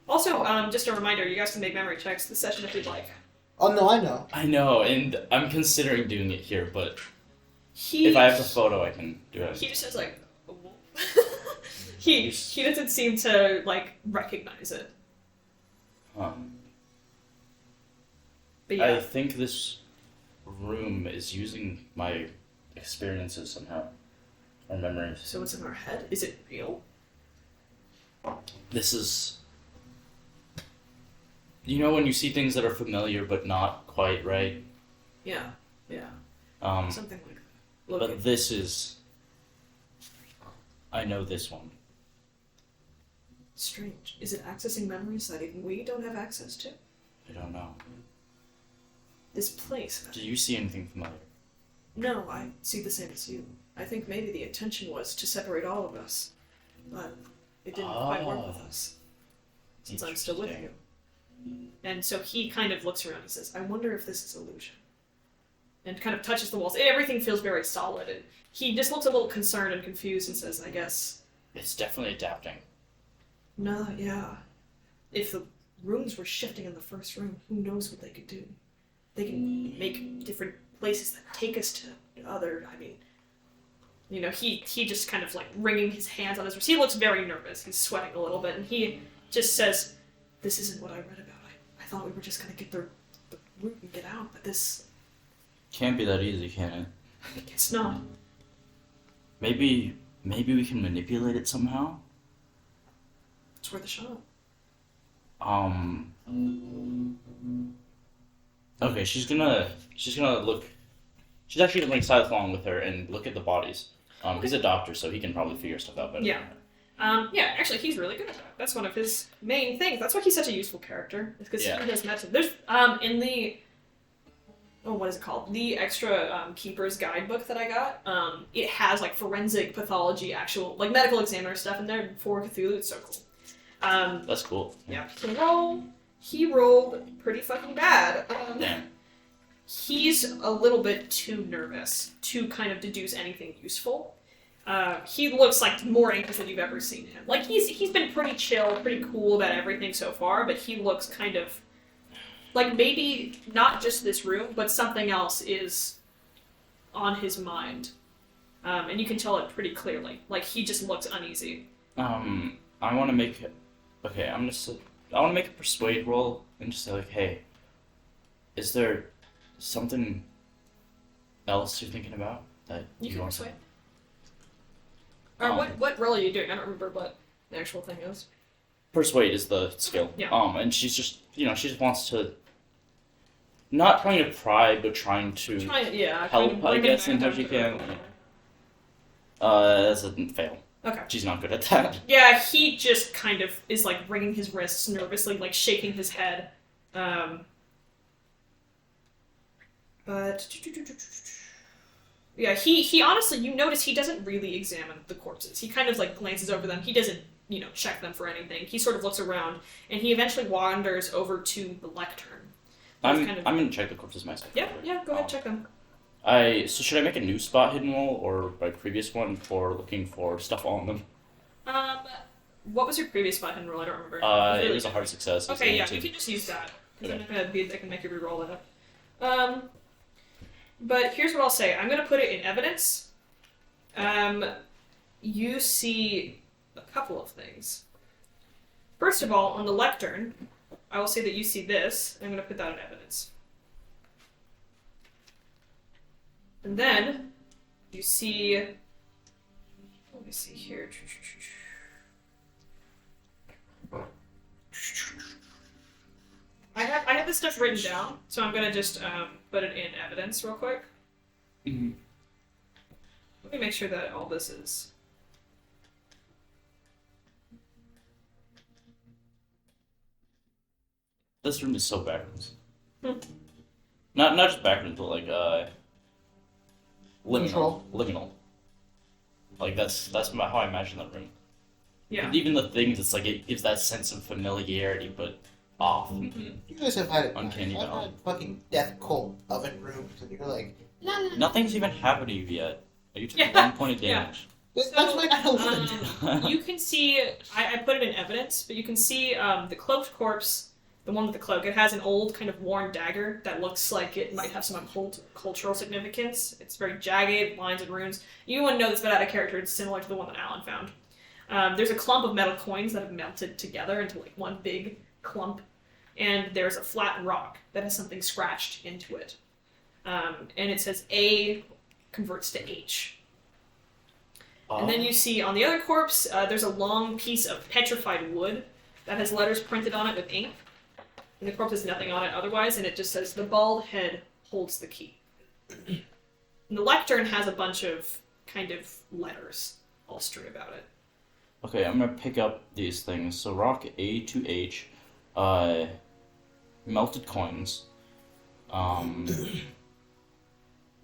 Also, just a reminder, you guys can make memory checks this session if you'd like. Oh no, I know. I know, and I'm considering doing it here, but He, if I have the photo, I can do it. he just says like, a wolf. he doesn't seem to like recognize it. But yeah, I think this room is using my experiences somehow, or memories. so it's in our head. Is it real? This is... You know when you see things that are familiar but not quite right? Yeah, something like that. Look, But this is... I know this one. strange. Is it accessing memories that even we don't have access to? I don't know. This place. Do you see anything familiar? No, I see the same as you. I think maybe the intention was to separate all of us, but it didn't quite work with us. Since I'm still with you. And so he kind of looks around and says, I wonder if this is illusion. And kind of touches the walls. Everything feels very solid, and he just looks a little concerned and confused and says, I guess... It's definitely adapting. No, yeah. If the rooms were shifting in the first room, who knows what they could do? They can make different places that take us to other, I mean... You know, he just kind of like wringing his hands on his wrist. He looks very nervous. He's sweating a little bit, and he just says, this isn't what I read about. I thought we were just going to get the route and get out, but this... Can't be that easy, can it? It's not. Maybe we can manipulate it somehow? It's worth a shot. Okay, she's gonna look. She's actually gonna bring Silas along with her and look at the bodies. He's a doctor, so he can probably figure stuff out better. Yeah. Yeah, actually, he's really good at that. That's one of his main things. That's why he's such a useful character. It's because he does medicine. There's, in the... Oh, what is it called? The extra Keeper's Guidebook that I got, it has, like, forensic pathology, actual, like, medical examiner stuff in there for Cthulhu. It's so cool. That's cool. Yeah. He rolled pretty fucking bad. Damn. He's a little bit too nervous to kind of deduce anything useful. He looks like more anxious than you've ever seen him. Like, he's been pretty chill, pretty cool about everything so far, but he looks kind of like maybe not just this room, but something else is on his mind. And you can tell it pretty clearly. Like, he just looks uneasy. I want to make I want to make a persuade roll and just say like, hey, is there something else you're thinking about that You can want to? persuade. Or what role are you doing? I don't remember what the actual thing is. Persuade is the skill. Yeah. And she's just, she just wants to, not trying to pry, but trying to Trying to help, I guess, in how she can. That's a fail. Okay. She's not good at that. Yeah, he just kind of is like wringing his wrists nervously, like shaking his head. But yeah, he honestly, you notice he doesn't really examine the corpses. He kind of like glances over them. He doesn't, check them for anything. He sort of looks around, and he eventually wanders over to the lectern. I'm gonna check the corpses myself. Yeah, go ahead, check them. So should I make a new spot hidden wall or my previous one for looking for stuff on them? What was your previous spot hidden roll? I don't remember. It was a hard success. Okay, yeah, you can just use that. Because I'm not gonna I can make you re-roll that. But here's what I'll say. I'm gonna put it in evidence. You see a couple of things. First of all, on the lectern, I will say that you see this. I'm gonna put that in evidence. And then you see. Let me see here. I have this stuff written down, so I'm gonna just put it in evidence real quick. Mm-hmm. Let me make sure that all this is. This room is so backwards. Hmm. Not just backwards, but like liminal. Like that's how I imagine that room. Yeah. And even the things, it's like it gives that sense of familiarity, but off. Mm-hmm. You guys have had it. Uncanny I've valley. had fucking death cult oven rooms, and you're like, Nothing's even happened to you yet. You took Yeah. 1 point of Yeah. damage. that's why I don't want You can see. I put it in evidence, but you can see the cloaked corpse. The one with the cloak. It has an old, kind of worn dagger that looks like it might have some cultural significance. It's very jagged, lines and runes. You wouldn't know this, but out of character, it's similar to the one that Alan found. There's a clump of metal coins that have melted together into like one big clump, and there's a flat rock that has something scratched into it. And it says A converts to H. And then you see on the other corpse, there's a long piece of petrified wood that has letters printed on it with ink. And the corpse has nothing on it otherwise, and it just says, "The bald head holds the key." And the lectern has a bunch of kind of letters all strewn about it. Okay, I'm gonna pick up these things. So rock A to H, melted coins,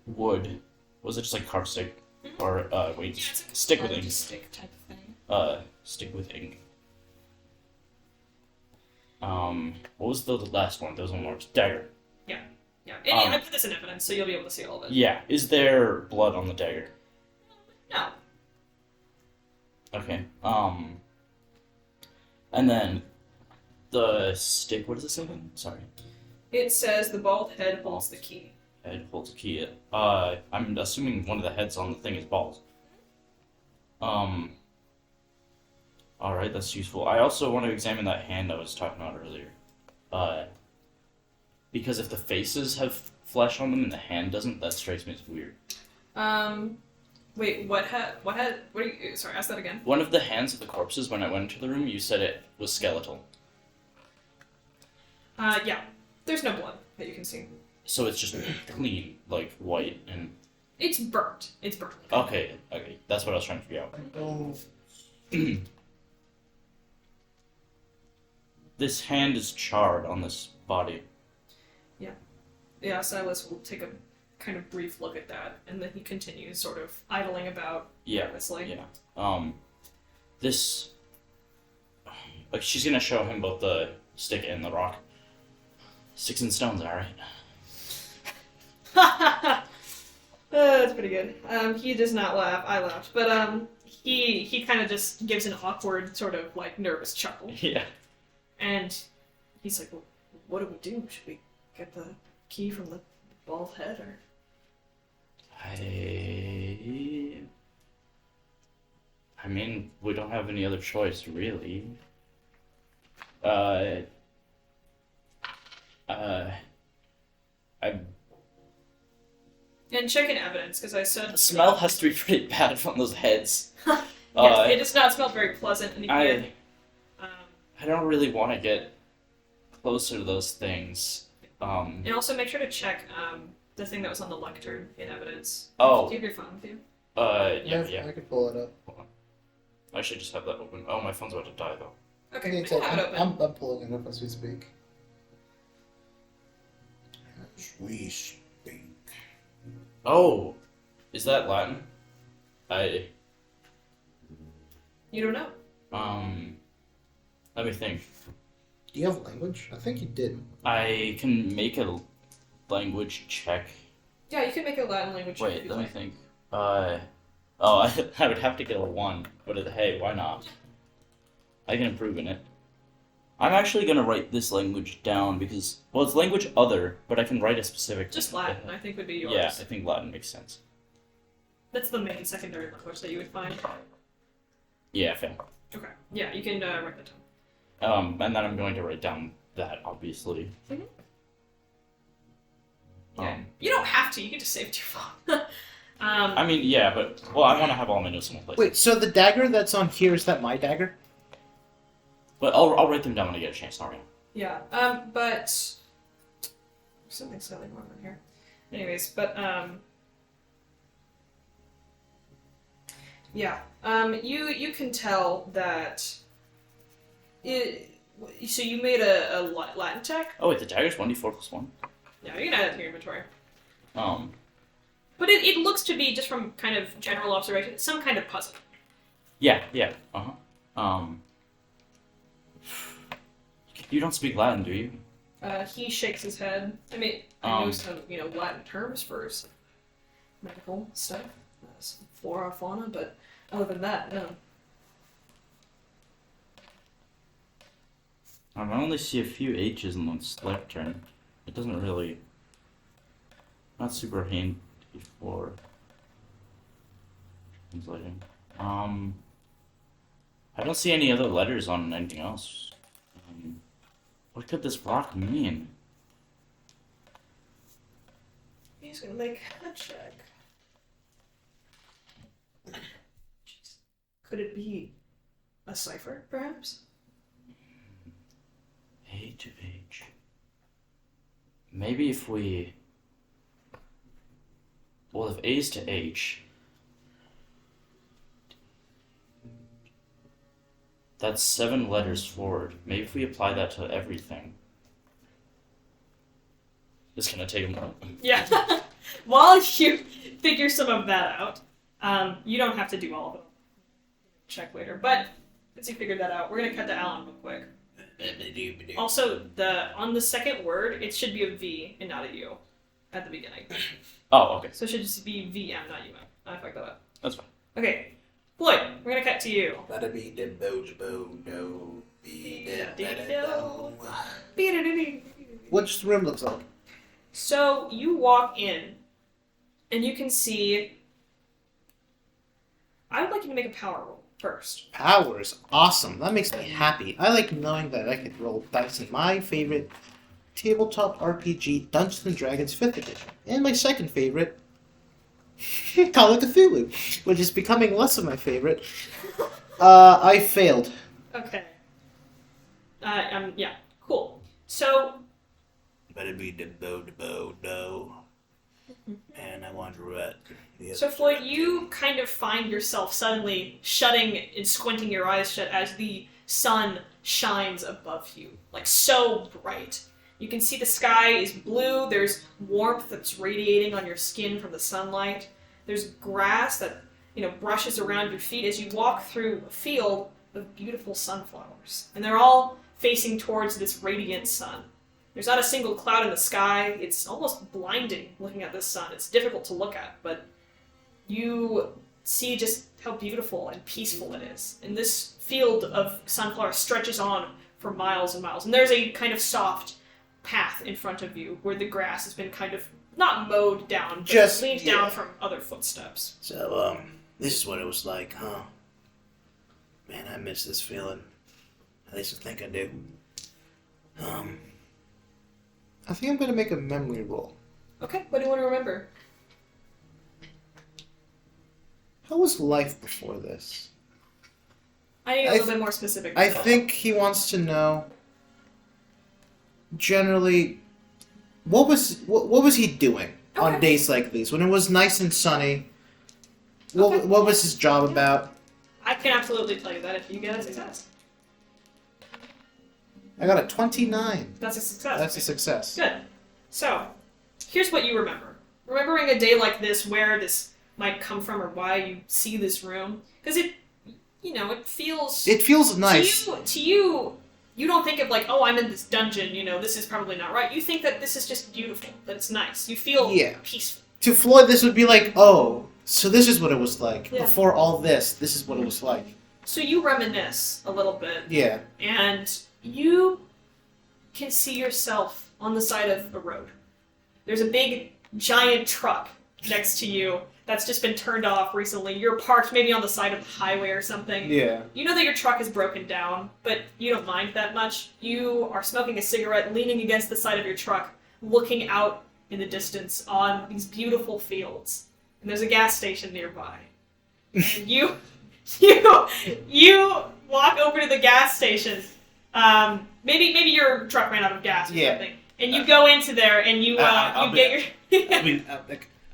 wood. Was it just like carved stick? Or wait, Yeah, it's like a stick with carved ink. stick type of thing. Stick with ink. What was the last one? There was one more. Dagger. Yeah. And I put this in evidence, so you'll be able to see all of it. Yeah. Is there blood on the dagger? No. Okay. And then the stick. What does it say again? Sorry. It says the bald head holds the key. Head holds a key. I'm assuming one of the heads on the thing is bald. Alright, that's useful. I also want to examine that hand I was talking about earlier. Because if the faces have flesh on them and the hand doesn't, that strikes me as weird. Wait, what are you, sorry, ask that again. One of the hands of the corpses, when I went into the room, you said it was skeletal. Yeah. There's no blood that you can see. So it's just clean, like white and... It's burnt. It's burnt. Okay, that's what I was trying to figure out. This hand is charred on this body. Yeah, Silas will take a kind of brief look at that, and then he continues sort of idling about nervously. Yeah. This... Like, she's gonna show him both the stick and the rock. Sticks and stones, alright. That's pretty good. He does not laugh. I laughed. But, he kind of just gives an awkward, sort of, like, nervous chuckle. Yeah. And he's like, well, what do we do? Should we get the key from the bald head, or...? I mean, we don't have any other choice, really. And check in evidence, because I said... The smell has to be pretty bad from those heads. Yes, it does not smell very pleasant. And I don't really want to get closer to those things. And also make sure to check the thing that was on the lectern in evidence. Oh. Do you have your phone with you? Yeah. I could pull it up. Hold on. I should just have that open. Oh, my phone's about to die though. Okay, Yeah, we can have it open. I'm pulling it up as we speak. As we speak. Oh, is that Latin? You don't know. Let me think. Do you have language? I think you did. I can make a language check. Yeah, you can make a Latin language. check if Wait, you'd let me like. think. I would have to get a 1, but hey, why not? I can improve in it. I'm actually gonna write this language down because, well, it's language other, but I can write a specific. Just Latin, I think, would be yours. Yeah, I think Latin makes sense. That's the main secondary language that you would find. Yeah, fair. Okay. Yeah, you can write that down. And then I'm going to write down that, obviously. Yeah. You don't have to. You can just save it to your phone. I mean, yeah, but, well, I want to have all my notes in one place. Wait, so the dagger that's on here, is that my dagger? But I'll write them down when I get a chance, sorry. Yeah. But something slightly wrong on here. Anyways, but yeah. You can tell that it. So you made a Latin check. Oh, wait, the dagger's 1d4 plus 1? Yeah, you can add it to your inventory. But But it looks to be, just from kind of general observation, some kind of puzzle. yeah, You don't speak Latin, do you? He shakes his head. I mean, I know some, Latin terms for some medical stuff, some flora, fauna, but other than that, no. I only see a few H's in this lectern. It doesn't really... Not super handy for translating. I don't see any other letters on anything else. What could this rock mean? He's gonna make a check. Jeez. Could it be a cipher, perhaps? A to H. Maybe if we... Well, if A's to H... That's 7 letters forward. Maybe if we apply that to everything. It's gonna take a moment. Yeah. While you figure some of that out, you don't have to do all of it. Check later. But since you figured that out, we're gonna cut to Alan real quick. Also, on the second word, it should be a V and not a U at the beginning. Oh, okay. So it should just be VM, not UM. I fucked that up. That's fine. Okay. Floyd, we're gonna cut to you. That'd be the bojo no be What's the room looks like? So you walk in, and you can see. I would like you to make a power roll first. Power is awesome. That makes me happy. I like knowing that I can roll dice in my favorite tabletop RPG, Dungeons and Dragons 5th edition. And my second favorite, Call of Cthulhu, which is becoming less of my favorite. I failed. Okay. Yeah. Cool. So. Better be the bo no. And I wonder what. So Floyd, you kind of find yourself suddenly shutting and squinting your eyes shut as the sun shines above you, like so bright. You can see the sky is blue, there's warmth that's radiating on your skin from the sunlight. There's grass that, brushes around your feet as you walk through a field of beautiful sunflowers. And they're all facing towards this radiant sun. There's not a single cloud in the sky. It's almost blinding looking at this sun. It's difficult to look at, but you see just how beautiful and peaceful it is. And this field of sunflowers stretches on for miles and miles. And there's a kind of soft path in front of you where the grass has been kind of not mowed down, but Just leaned down from other footsteps. So, this is what it was like, huh? Man, I miss this feeling. At least I think I do. I think I'm going to make a memory roll. Okay, what do you want to remember? How was life before this? I need a little bit more specific. I think he wants to know, generally, what was he doing on days like these when it was nice and sunny? Okay. What was his job about? I can absolutely tell you that if you get a success. I got a 29. That's a success. That's a success. Good. So, here's what you remember. Remembering a day like this, where this might come from or why you see this room. Because it feels... It feels nice. To you, you don't think of like, oh, I'm in this dungeon, this is probably not right. You think that this is just beautiful, that it's nice. You feel peaceful. To Floyd, this would be like, oh, so this is what it was like. Yeah. Before all this is what it was like. So you reminisce a little bit. Yeah. And you can see yourself on the side of a road. There's a big, giant truck next to you that's just been turned off recently. You're parked maybe on the side of the highway or something. Yeah. You know that your truck is broken down, but you don't mind that much. You are smoking a cigarette, leaning against the side of your truck, looking out in the distance on these beautiful fields. And there's a gas station nearby. And you walk over to the gas station. Maybe your truck ran out of gas or something. And you go into there and you get your...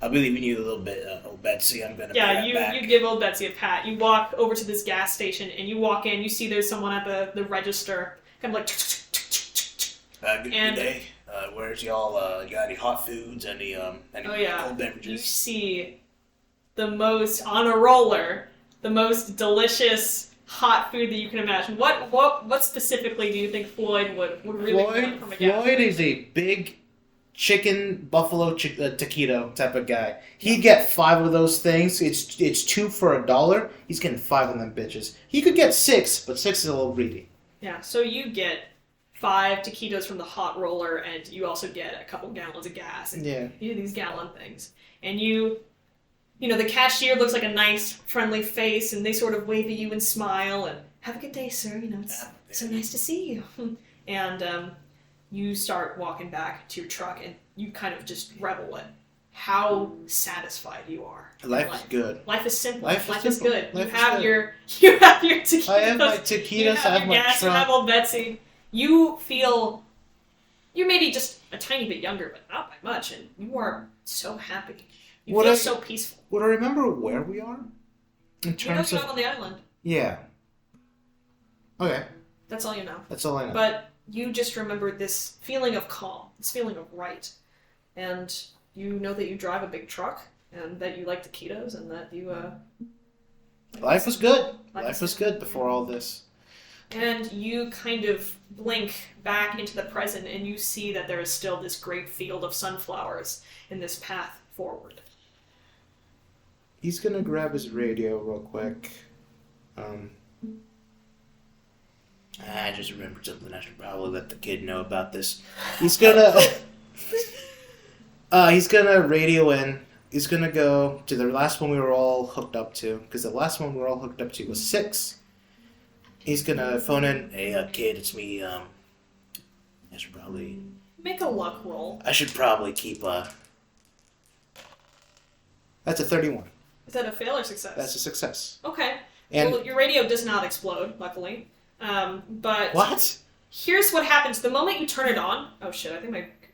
I'll be leaving you a little bit, old Betsy. I'm gonna. Yeah, be right back. you give old Betsy a pat. You walk over to this gas station and you walk in. You see there's someone at the register, kind of like. Good day. Where's y'all? You got any hot foods? Any cold beverages? You see the most on a roller, the most delicious hot food that you can imagine. What specifically do you think Floyd would really want from a gas Floyd is a big chicken buffalo taquito type of guy. He'd get 5 of those things. It's 2 for $1. He's getting 5 of them bitches. He could get 6, but 6 is a little greedy. Yeah, so you get 5 taquitos from the hot roller, and you also get a couple gallons of gas. And you do these gallon things. And the cashier looks like a nice, friendly face, and they sort of wave at you and smile, and have a good day, sir. It's so nice to see you. And you start walking back to your truck, and you kind of just revel in how satisfied you are. Life is good. Life is simple. Life is good. You have your taquitos. I have my taquitos. You have your gas. You have old Betsy. You feel you're maybe just a tiny bit younger, but not by much, and you are so happy. You feel so peaceful. Would I remember where we are? In terms you're not on the island. Yeah. Okay. That's all you know. That's all I know. But you just remember this feeling of calm, this feeling of right. And you know that you drive a big truck, and that you like taquitos, and that you, Life was good. Life was good before all this. And you kind of blink back into the present, and you see that there is still this great field of sunflowers in this path forward. He's gonna grab his radio real quick. I just remembered something. I should probably let the kid know about this. He's gonna he's gonna radio in. He's gonna go to the last one we were all hooked up to, because the last one we were all hooked up to was 6. He's gonna phone in. Hey, kid, it's me. I should probably make a luck roll. I should probably keep That's a 31. Is that a fail or success? That's a success. Okay. And well, your radio does not explode, luckily. But what? Here's what happens. The moment you turn it on... Oh, shit.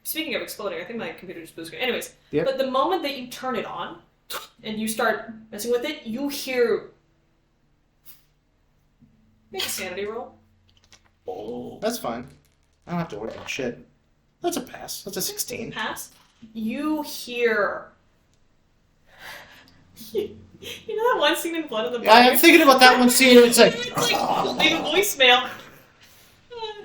Speaking of exploding, I think my computer just blew screen. Anyways. Yep. But the moment that you turn it on, and you start messing with it, you hear... Make a sanity roll. Oh. That's fine. I don't have to worry about shit. That's a pass. That's a 16. Pass. You hear... You know that one scene in Blood of the Brothers? Yeah, I'm thinking about that one scene. It's like... It's like leave a voicemail.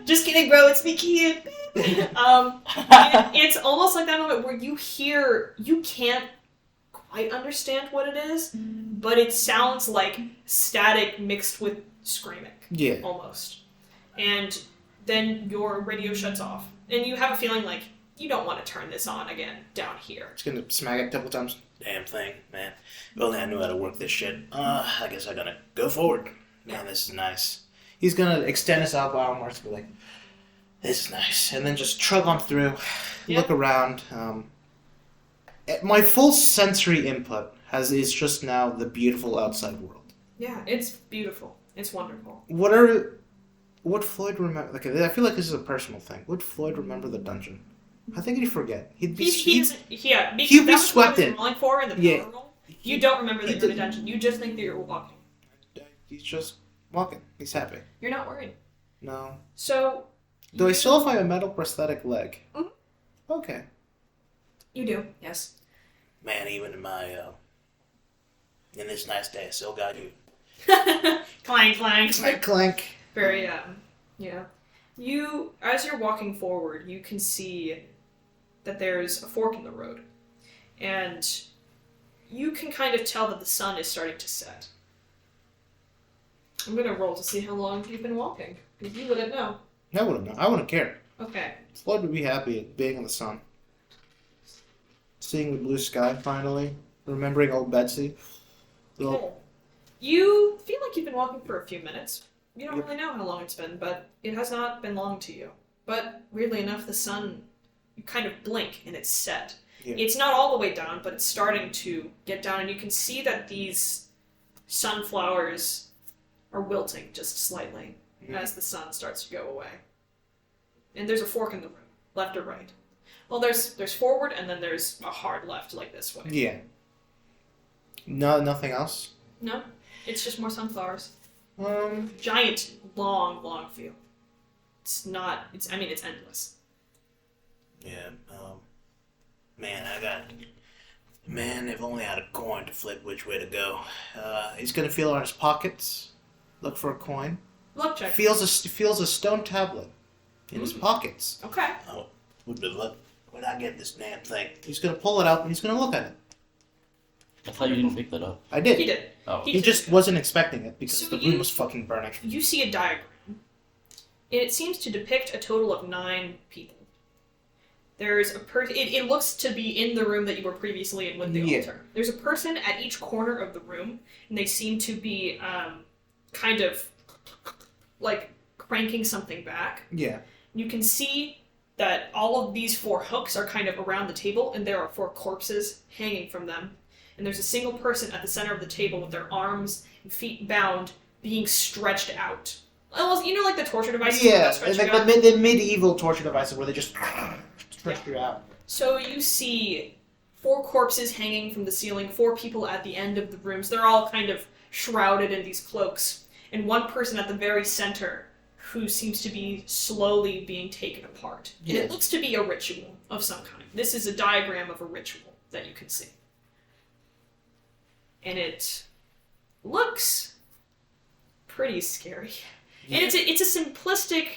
Just kidding, bro. It's me, kid. It's almost like that moment where you can't quite understand what it is, but it sounds like static mixed with screaming. Yeah. Almost. And then your radio shuts off, and you have a feeling like you don't want to turn this on again down here. Just gonna smack it a couple times. Damn thing, man. If only I knew how to work this shit. I guess I'm gonna go forward. Man, this is nice. He's gonna extend his elbow arms and be like, this is nice. And then just trug on through, look around. My full sensory input is just now the beautiful outside world. Yeah, it's beautiful. It's wonderful. Would Floyd remember... Okay, I feel like this is a personal thing. Would Floyd remember the dungeon? I think he'd forget. He'd be swept in. Rolling for in the power roll. You don't remember that he you're in a didn't- dungeon. You just think that you're walking. He's just walking. He's happy. You're not worried. No. So. Do I still have my metal prosthetic leg? Mhm. Okay. You do, yes. Man, even in my in this nice day, I still got you. Clank, clank. Clank, clank. Very, yeah. You, as you're walking forward, you can see that there's a fork in the road. And you can kind of tell that the sun is starting to set. I'm gonna roll to see how long you've been walking, because you wouldn't know. I wouldn't know. I wouldn't care. Okay. Floyd would be happy at being in the sun. Seeing the blue sky finally. Remembering old Betsy. Little, Cool. You feel like you've been walking for a few minutes. You don't Yep. really know how long it's been, but it has not been long to you. But weirdly enough, the sun, you kind of blink and it's set. Yeah. It's not all the way down, but it's starting to get down, and you can see that these sunflowers are wilting just slightly Mhm. as the sun starts to go away. And there's a fork in the room, left or right. Well, there's forward, and then there's a hard left, like this way. yeah. No, nothing else? No, it's just more sunflowers. Um, Giant, long field. It's endless. Yeah. Man, if only I had a coin to flip which way to go. he's gonna feel around his pockets. Look for a coin. Luck check. Feels a stone tablet in his pockets. Okay. When I get this damn thing. He's gonna pull it out and he's gonna look at it. I thought you didn't pick that up. I did. He did. Oh. He just wasn't expecting it because So the you- room was fucking burning. You see a diagram, and it seems to depict a total of 9 people. There's a it looks to be in the room that you were previously in with the Yeah. altar. There's a person at each corner of the room, and they seem to be kind of like cranking something back. Yeah. You can see that all of these 4 hooks are kind of around the table, and there are 4 corpses hanging from them. And there's a single person at the center of the table with their arms and feet bound, being stretched out. Almost, like the torture devices. Yeah, that stretch like you out? the medieval torture devices where they just stretch you out. So you see 4 corpses hanging from the ceiling, 4 people at the end of the rooms. They're all kind of shrouded in these cloaks, and one person at the very center who seems to be slowly being taken apart. And Yeah. it looks to be a ritual of some kind. This is a diagram of a ritual that you can see. And it looks pretty scary. Yeah. And it's a simplistic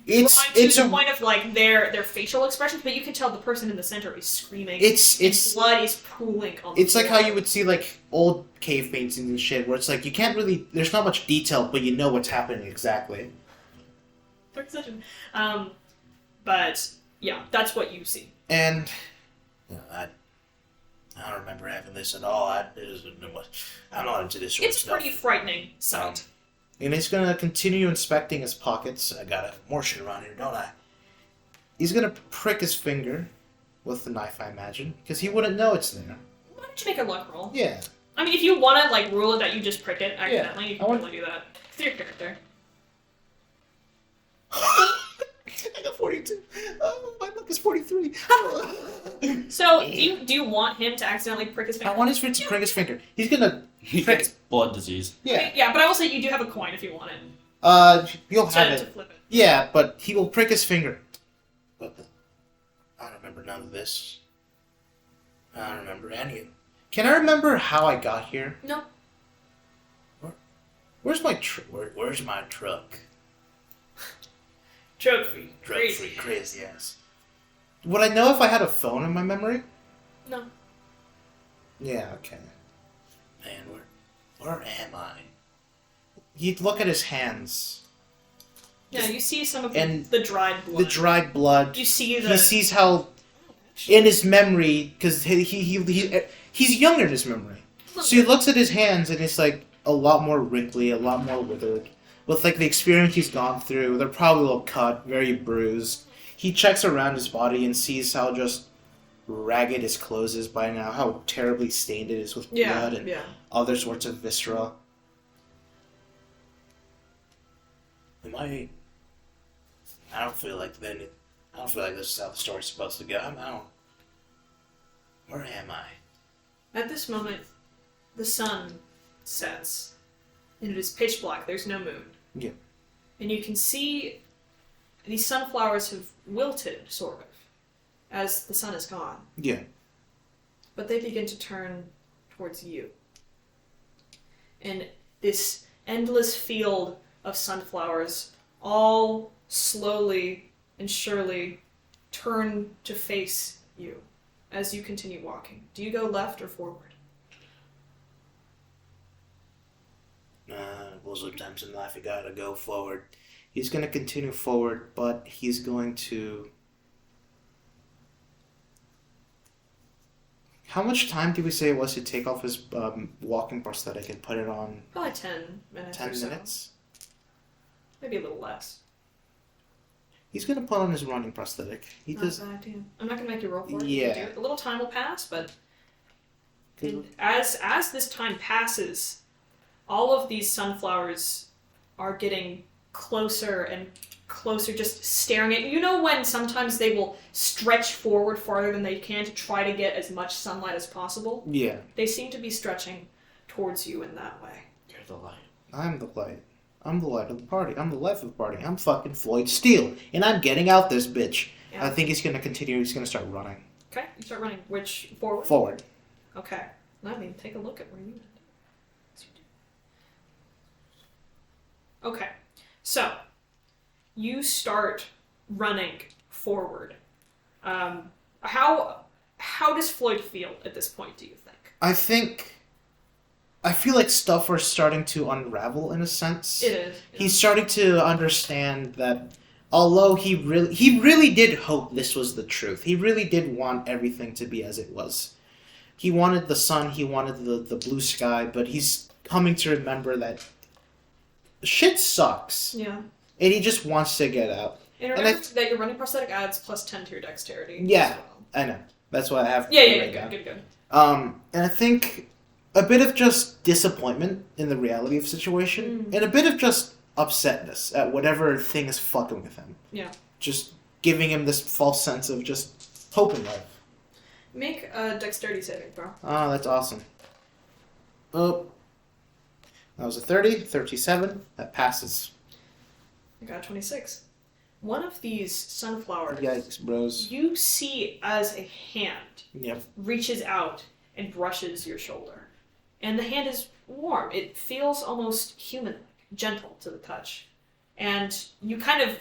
It's drawing to it's the a point of like their facial expressions, but you can tell the person in the center is screaming. it's and blood is pooling on the it's like floor. how you would see like old cave paintings and shit where it's like you can't really there's not much detail but you know what's happening exactly. Precision. But yeah, that's what you see. And I don't remember having this at all. I'm not into this sort It's of a pretty stuff. frightening sight. and he's gonna continue inspecting his pockets. I got more shit around here, don't I? He's gonna prick his finger with the knife, I imagine, because he wouldn't know it's there. Why don't you make a luck roll? Yeah. I mean, if you want to like rule it that you just prick it accidentally, you I can want- totally do that. It's your character. I got 42. Oh, my luck is 43. So do you want him to accidentally prick his finger? I want his friend to prick his finger. He's gonna He prick. gets blood disease. Yeah. Yeah, but I will say you do have a coin if you want it You'll have to it. flip it. Yeah, but he will prick his finger. But I don't remember none of this. I don't remember any of it. Can I remember how I got here? No. Where's my Where's my truck? Trophy. Drug-free crazy ass. Would I know if I had a phone in my memory? No. Yeah, okay. Man, where am I? He'd look at his hands. Yeah, you see some of And the dried blood. The dried blood. You see the. He sees how, in his memory, because he's younger in his memory. So he looks at his hands and it's like a lot more wrinkly, a lot more withered. With like the experience he's gone through, they're probably a little cut, very bruised. He checks around his body and sees how just ragged his clothes is by now, how terribly stained it is with blood and yeah. other sorts of viscera. I don't feel like I don't feel like this is how the story's supposed to go. I don't. Where am I? At this moment, the sun sets, and it is pitch black. There's no moon. Yeah. And you can see these sunflowers have wilted, sort of, as the sun is gone. Yeah. But they begin to turn towards you. And this endless field of sunflowers all slowly and surely turn to face you as you continue walking. Do you go left or forward? Well, sometimes in life you gotta go forward. He's gonna continue forward, but he's going to... How much time did we say it was to take off his walking prosthetic and put it on? Probably 10 minutes 10 or so. minutes? Maybe a little less. He's gonna put on his running prosthetic. He Not does... a bad idea. I'm not gonna make you roll for it. Yeah. You can do it. A little time will pass, but as this time passes, all of these sunflowers are getting closer and closer, just staring at you. You know when sometimes they will stretch forward farther than they can to try to get as much sunlight as possible? Yeah. They seem to be stretching towards you in that way. You're the light. I'm the light. I'm the light of the party. I'm the life of the party. I'm fucking Floyd Steele, and I'm getting out this bitch. Yeah. I think he's gonna continue. He's gonna start running Okay, you start running. Which forward? forward. Okay. I mean, take a look at where you went. Okay, so you start running forward. How does Floyd feel at this point? Do you think? I feel like stuff are starting to unravel in a sense. It is. He's starting to understand that although he really did hope this was the truth. He really did want everything to be as it was. He wanted the sun, he wanted the blue sky, but he's coming to remember that shit sucks. Yeah. And he just wants to get out. And remember that your running prosthetic adds plus 10 to your dexterity. Yeah. as well. I know. That's why I have Yeah, good. And I think a bit of just disappointment in the reality of the situation, and a bit of just upsetness at whatever thing is fucking with him. Yeah. Just giving him this false sense of just hope in life. Make a dexterity saving throw. Oh, that's awesome. Oh. That was a 30, 37. That passes. You got a 26. One of these sunflowers, Yikes, bros. you see as a hand Yep. reaches out and brushes your shoulder. And the hand is warm. It feels almost human-like, gentle to the touch. And you kind of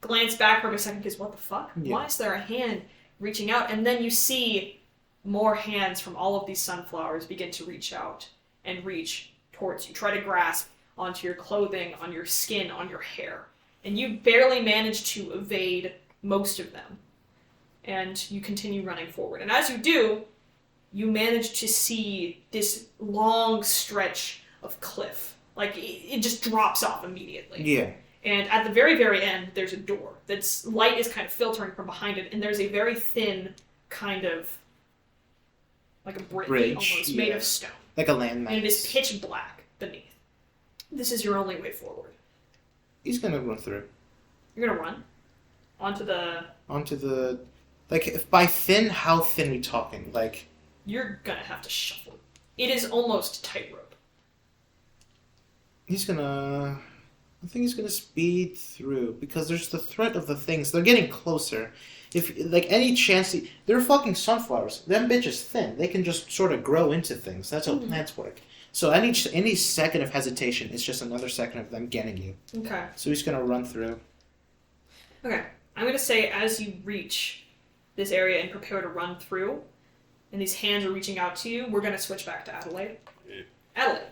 glance back for a second because what the fuck? Yeah. Why is there a hand reaching out? And then you see more hands from all of these sunflowers begin to reach out and reach towards you. Try to grasp onto your clothing, on your skin, on your hair. And you barely manage to evade most of them. And you continue running forward. And as you do, you manage to see this long stretch of cliff. Like, it just drops off immediately. Yeah. And at the very, very end, there's a door. That's light is kind of filtering from behind it, and there's a very thin kind of, like a bridge almost, made yeah. of stone. Like a landmass. And it is pitch black beneath. This is your only way forward. He's gonna run through. You're gonna run onto the... Like, if by thin, how thin we talking? Like... You're gonna have to shuffle. It is almost tightrope. I think he's gonna speed through because there's the threat of the things. They're getting closer. If like any chance, they're fucking sunflowers. Them bitches thin. They can just sort of grow into things. That's how plants work. So any second of hesitation is just another second of them getting you. Okay. So he's gonna run through. Okay. I'm gonna say as you reach this area and prepare to run through, and these hands are reaching out to you, we're gonna switch back to Adelaide. Adelaide.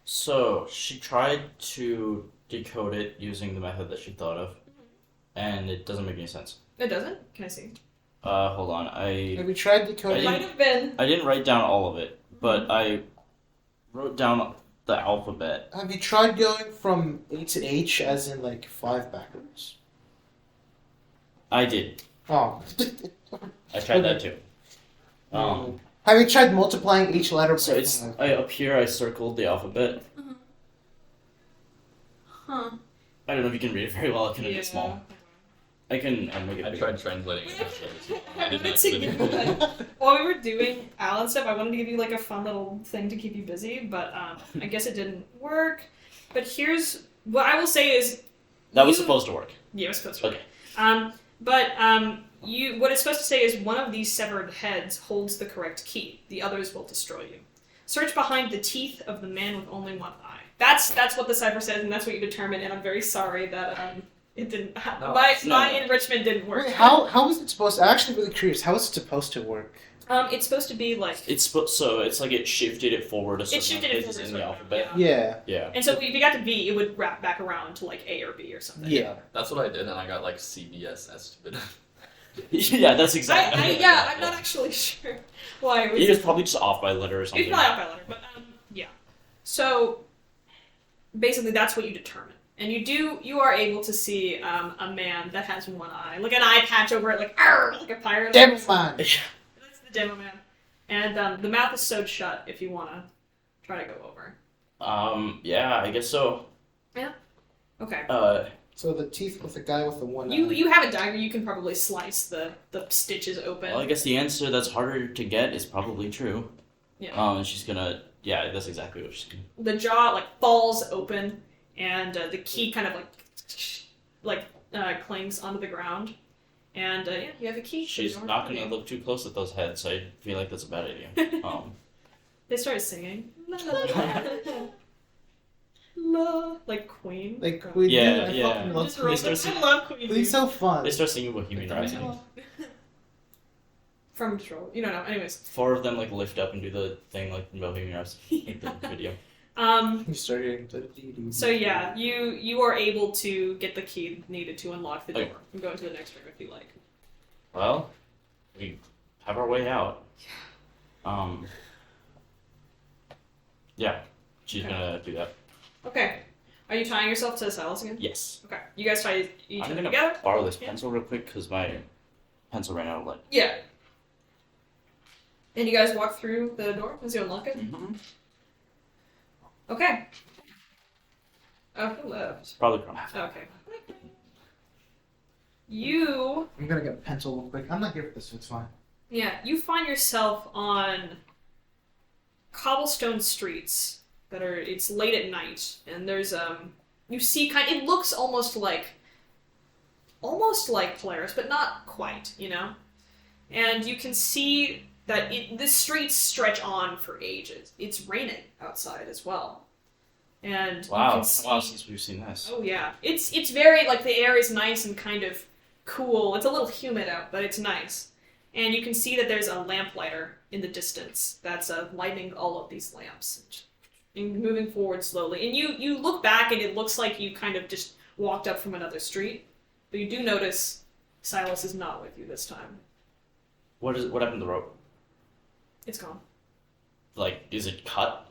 So she tried to decode it using the method that she thought of, and it doesn't make any sense. It doesn't? Can I see? Hold on. Have we tried decoding? It might have been. I didn't write down all of it, but I wrote down the alphabet. Have you tried going from A to H as in like 5 backwards? I did. Oh. I tried that too. Have you tried multiplying each letter by So it's 5? up here. I circled the alphabet. Huh. I don't know if you can read it very well. It can be small. I can make it I bigger. tried translating it. I did not It's a get good it. one. While we were doing Alan stuff, I wanted to give you like a fun little thing to keep you busy, but I guess it didn't work. But here's what I will say is That was you- supposed to work. Yeah, it was supposed to. Okay. What it's supposed to say is one of these severed heads holds the correct key. The others will destroy you. Search behind the teeth of the man with only one eye. That's what the cipher says, and that's what you determine. And I'm very sorry that it didn't. No, my no. enrichment didn't work. Wait, how is it supposed to? I'm actually really curious. How is it supposed to work? It's supposed to be like. It's like it shifted it forward a certain shifted it places forward, in the so- alphabet. Yeah. Yeah. And so if you got to B, it would wrap back around to like A or B or something. Yeah. That's what I did, and I got like CBS. That's stupid. Yeah, that's exactly. I'm not actually sure why it was. He was probably just off by a letter or It's something. probably off by letter, but yeah. So basically, that's what you determine, and you are able to see a man that has one eye, like an eye patch over it, like "Arr!" like a pirate. Damn fine. That's the demo man, and the mouth is sewed shut. If you want to try to go over. Yeah, I guess so. Okay. So the teeth with the guy with the one eye. You have a dagger. You can probably slice the stitches open. Well, I guess the answer that's harder to get is probably true. Yeah. And she's gonna. Yeah, that's exactly what she's gonna. The jaw like falls open, and the key kind of clings onto the ground, and yeah, you have a key. She's Your not gonna name. look too close at those heads. I feel like that's a bad idea. They started singing. La, la, la, la, like Queen. Like Queen. Yeah, I yeah. fucking love Just Queen. roll start it. singing- I love Queen. Queen's so fun. They start singing Bohemian Rhapsody. From Troll. You don't know. Anyways. 4 of them like lift up and do the thing like in Bohemian Rhapsody, like the video. You started. So yeah, you are able to get the key needed to unlock the door Okay. and go into the next room if you like. Well, we have our way out. Yeah, she's Okay. gonna do that. Okay. Are you tying yourself to Silas again? Yes. Okay. You guys tie each I'm other gonna together? borrow this Yeah. pencil real quick because my pencil ran out of lead. Yeah. And you guys walk through the door as you unlock it? Mm-hmm. Okay. Who left? Probably from. Okay. You I'm gonna get a pencil real quick. I'm not here for this, so it's fine. you find yourself on cobblestone streets that are it's late at night and there's you see it looks almost like Polaris, but not quite, you know? And you can see that the streets stretch on for ages. It's raining outside as well. And you Wow, can it's see, been a while since we've seen this. oh yeah. It's very like the air is nice and kind of cool. It's a little humid out, but it's nice. And you can see that there's a lamplighter in the distance that's lighting all of these lamps. And moving forward slowly. And you look back and it looks like you kind of just walked up from another street. But you do notice Silas is not with you this time. What happened to the rope? It's gone. Like, is it cut?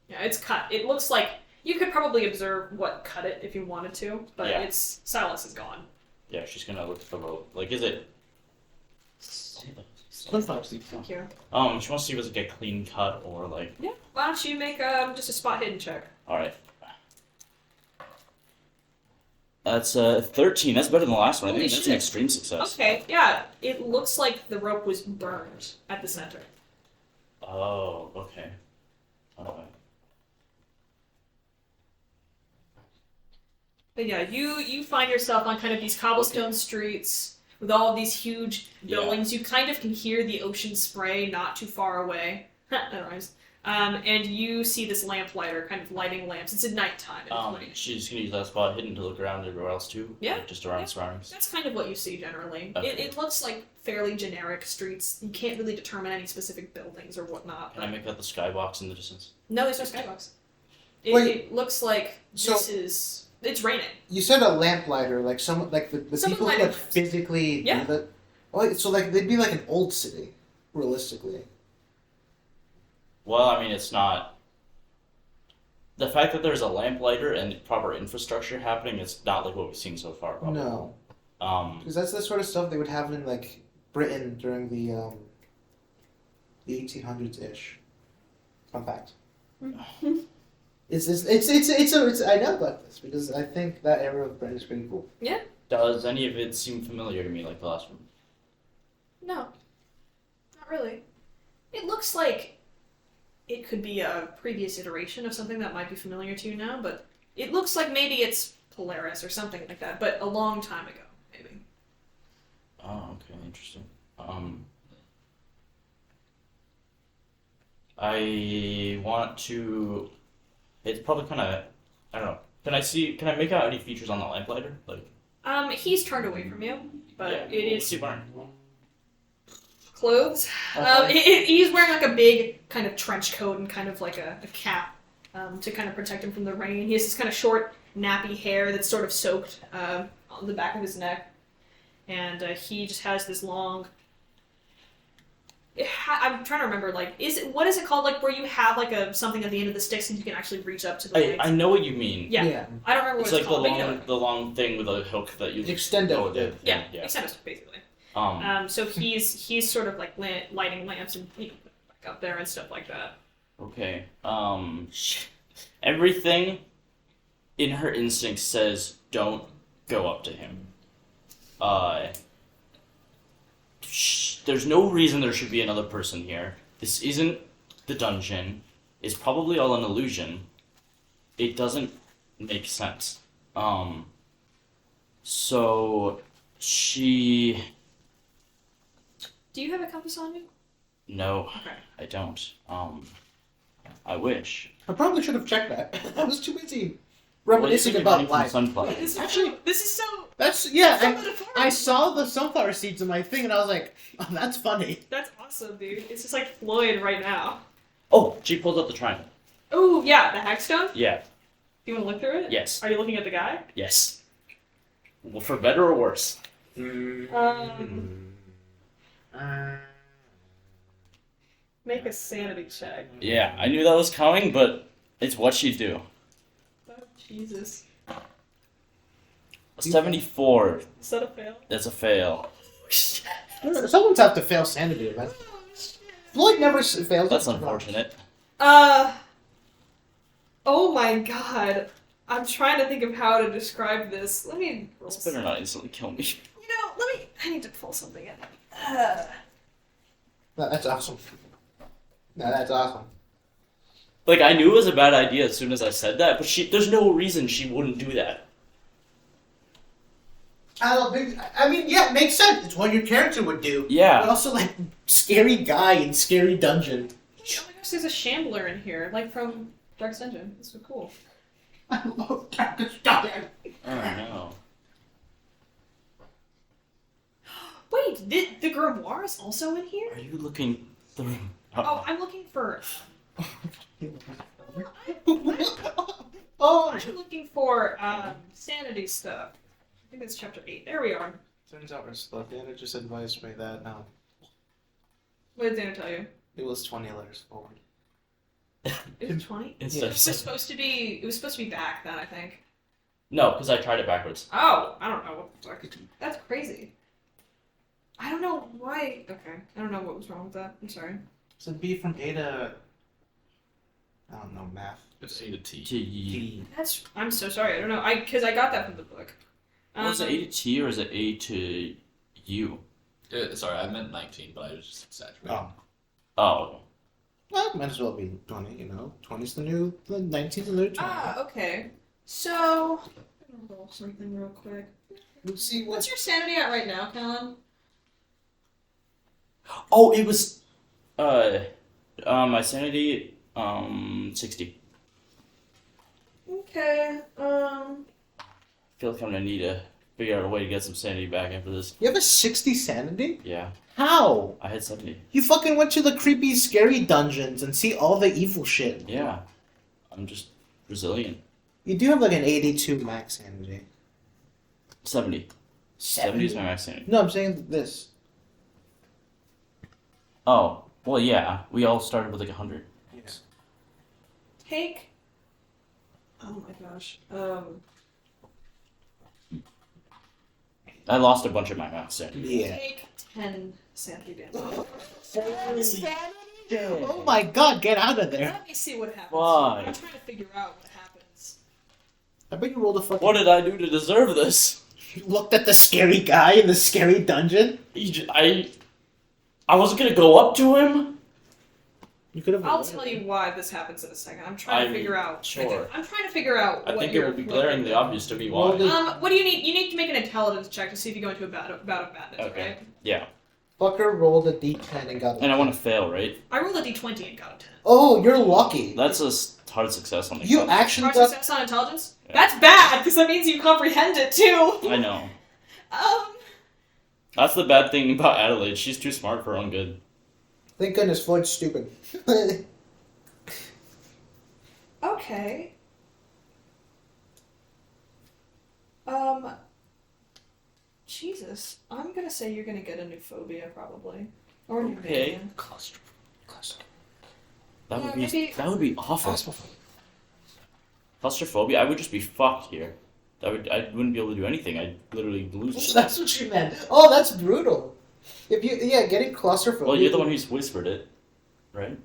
Yeah, it's cut. It looks like you could probably observe what cut it if you wanted to, but Yeah. Silas is gone. Yeah, she's gonna look at the rope. Like, is it? That's not sleep. Thank you. She wants to see if it's like a clean cut or like. Yeah. Why don't you make just a spot hidden check? All right. That's 13. That's better than the last one. I Holy think that's an shit. extreme success. Okay, yeah. It looks like the rope was burned at the center. Oh, okay. Alright. But yeah, you find yourself on kind of these cobblestone streets with all of these huge buildings. You kind of can hear the ocean spray not too far away. That rhymes. And you see this lamplighter kind of lighting lamps. It's at nighttime. And it's late. She's gonna use that spot hidden to look around everywhere else too. Yeah, Like, just around yeah. surroundings. That's kind of what you see generally. Okay. It looks like fairly generic streets. You can't really determine any specific buildings or whatnot. Can I But make out the skybox in the distance? no, there's no skybox. Wait. It looks like So- this is. It's raining. You said a lamplighter, like someone, like the Someone people who lighting like lamps. physically Yeah. do that. Well, so like they'd be like an old city, realistically. Well, I mean, it's not. The fact that there's a lamplighter and proper infrastructure happening is not like what we've seen so far. Probably. No, Um, because that's the sort of stuff they would have in like Britain during the 1800s ish. Fun fact. It's I know about this because I think that era of Britain is pretty cool. Does any of it seem familiar to me like the last one? No, not really. It looks like it could be a previous iteration of something that might be familiar to you now, but it looks like maybe it's Polaris or something like that, but a long time ago, maybe. Oh, okay, interesting. I want to. It's probably kind of. I don't know. Can I make out any features on the lamplighter? Like. He's turned away from you, but Yeah, it what's is he wearing? clothes. He's wearing like a big kind of trench coat and kind of like a cap to kind of protect him from the rain. He has this kind of short, nappy hair that's sort of soaked on the back of his neck, and he just has this long. I'm trying to remember. Like, what is it called? Like where you have like something at the end of the stick so you can actually reach up to the legs. I know what you mean. Yeah. I don't remember what It's it's like called. But you know the long thing with a hook that you Extended. go with it. yeah, Yeah. extended basically. So So he's sort of like lighting lamps and put back up there and stuff like that. okay. Everything in her instinct says don't go up to him. There's no reason there should be another person here. This isn't the dungeon. It's probably all an illusion. It doesn't make sense. So she. Do you have a compass on you? No, Okay. I don't. I wish. I probably should have checked that. I was too busy Well, you reminiscing said you're about running from life. sunflower. This is so. That's yeah. That's I saw the sunflower seeds in my thing, and I was like, oh, "That's funny." That's awesome, dude. It's just like Floyd right now. Oh, she pulls up the triangle. Oh yeah, the hexstone. Yeah. Do you want to look through it? Yes. Are you looking at the guy? Yes. Well, for better or worse. Make a sanity check. Yeah, I knew that was coming, but it's what she'd do. Oh, Jesus. 74. Is that a fail? That's a fail. Someone's have to fail sanity, man. Floyd never fails. That's unfortunate. Oh my god. I'm trying to think of how to describe this. Let me roll. This better not instantly kill me. You know, I need to pull something in. No, that's awesome. No, that's awesome. Like, I knew it was a bad idea as soon as I said that, but there's no reason she wouldn't do that. I mean, yeah, it makes sense. It's what your character would do. Yeah. But also, like, scary guy in scary dungeon. Oh my gosh, there's a shambler in here, like from Darkest Dungeon. That's so cool. I love Darkest Dungeon. Oh, no. Wait, the grimoire is also in here? Are you looking through? Oh, I'm looking for. Oh, I'm looking for sanity stuff. I think that's chapter 8. There we are. turns out we're stuck. Dana just advised me that What did Dana tell you? it was 20 letters forward. It was 20. It's Yeah. It was supposed to be. It was supposed to be back then, I think. No, because I tried it backwards. Oh, I don't know what the fuck. That's crazy. I don't know why. Okay, I don't know what was wrong with that. I'm sorry. So B from A to I don't know math. It's A to T. T. That's. I'm so sorry. I don't know. Because I got that from the book. Was it A to T or is it A to U? Sorry, I meant 19, but I was just exaggerating. Oh. Oh. Well, might as well be 20, you know. 20's the new, the 19's the new 20. Okay. So. I'm gonna roll something real quick. Let's see What's your sanity at right now, Callan? Oh, it was. My sanity, 60. Okay. I feel like I'm gonna need to figure out a way to get some sanity back after this. You have a 60 sanity? Yeah, How? I had 70. You fucking went to the creepy, scary dungeons and see all the evil shit. Yeah, I'm just resilient. You do have like an 82 max sanity. 70. 70 is my max sanity. No, I'm saying this. Oh, well, yeah. We all started with like 100. Yes. Take. Oh my gosh. I lost a bunch of my max sanity. Yeah. Take 10 sanity damage. Oh my god, get out of there. Let me see what happens. Why? I'm trying to figure out what happens. I bet you rolled a fucking... What did I do to deserve this? You looked at the scary guy in the scary dungeon? I wasn't gonna go up to him. You could have. I'll tell you why this happens in a second. I'm trying to figure out. Sure. I'm trying to figure out. I what think it you're would be looking glaringly for. obvious to me why. What do you need? You need to make an intelligence check to see if you go into a bout of madness. Okay. Right? Yeah. Fucker rolled a d10 and got. And I want to fail, right? I rolled a d20 and got a 10. Oh, you're lucky. That's a hard success on the You cut. actually Hard got. success on intelligence. Yeah. That's bad because that means you comprehend it too. I know. Um. That's the bad thing about Adelaide. She's too smart for her own good. Thank goodness Floyd's stupid. Okay. Jesus. I'm gonna say you're gonna get a new phobia probably, or a new Okay. mania. That would Yeah, be maybe- that would be awful. Claustrophobia, I would just be fucked here. I wouldn't be able to do anything. I'd literally lose. That's what you meant. Oh, that's brutal. If you getting claustrophobia. Well, you're the one who's whispered it, right?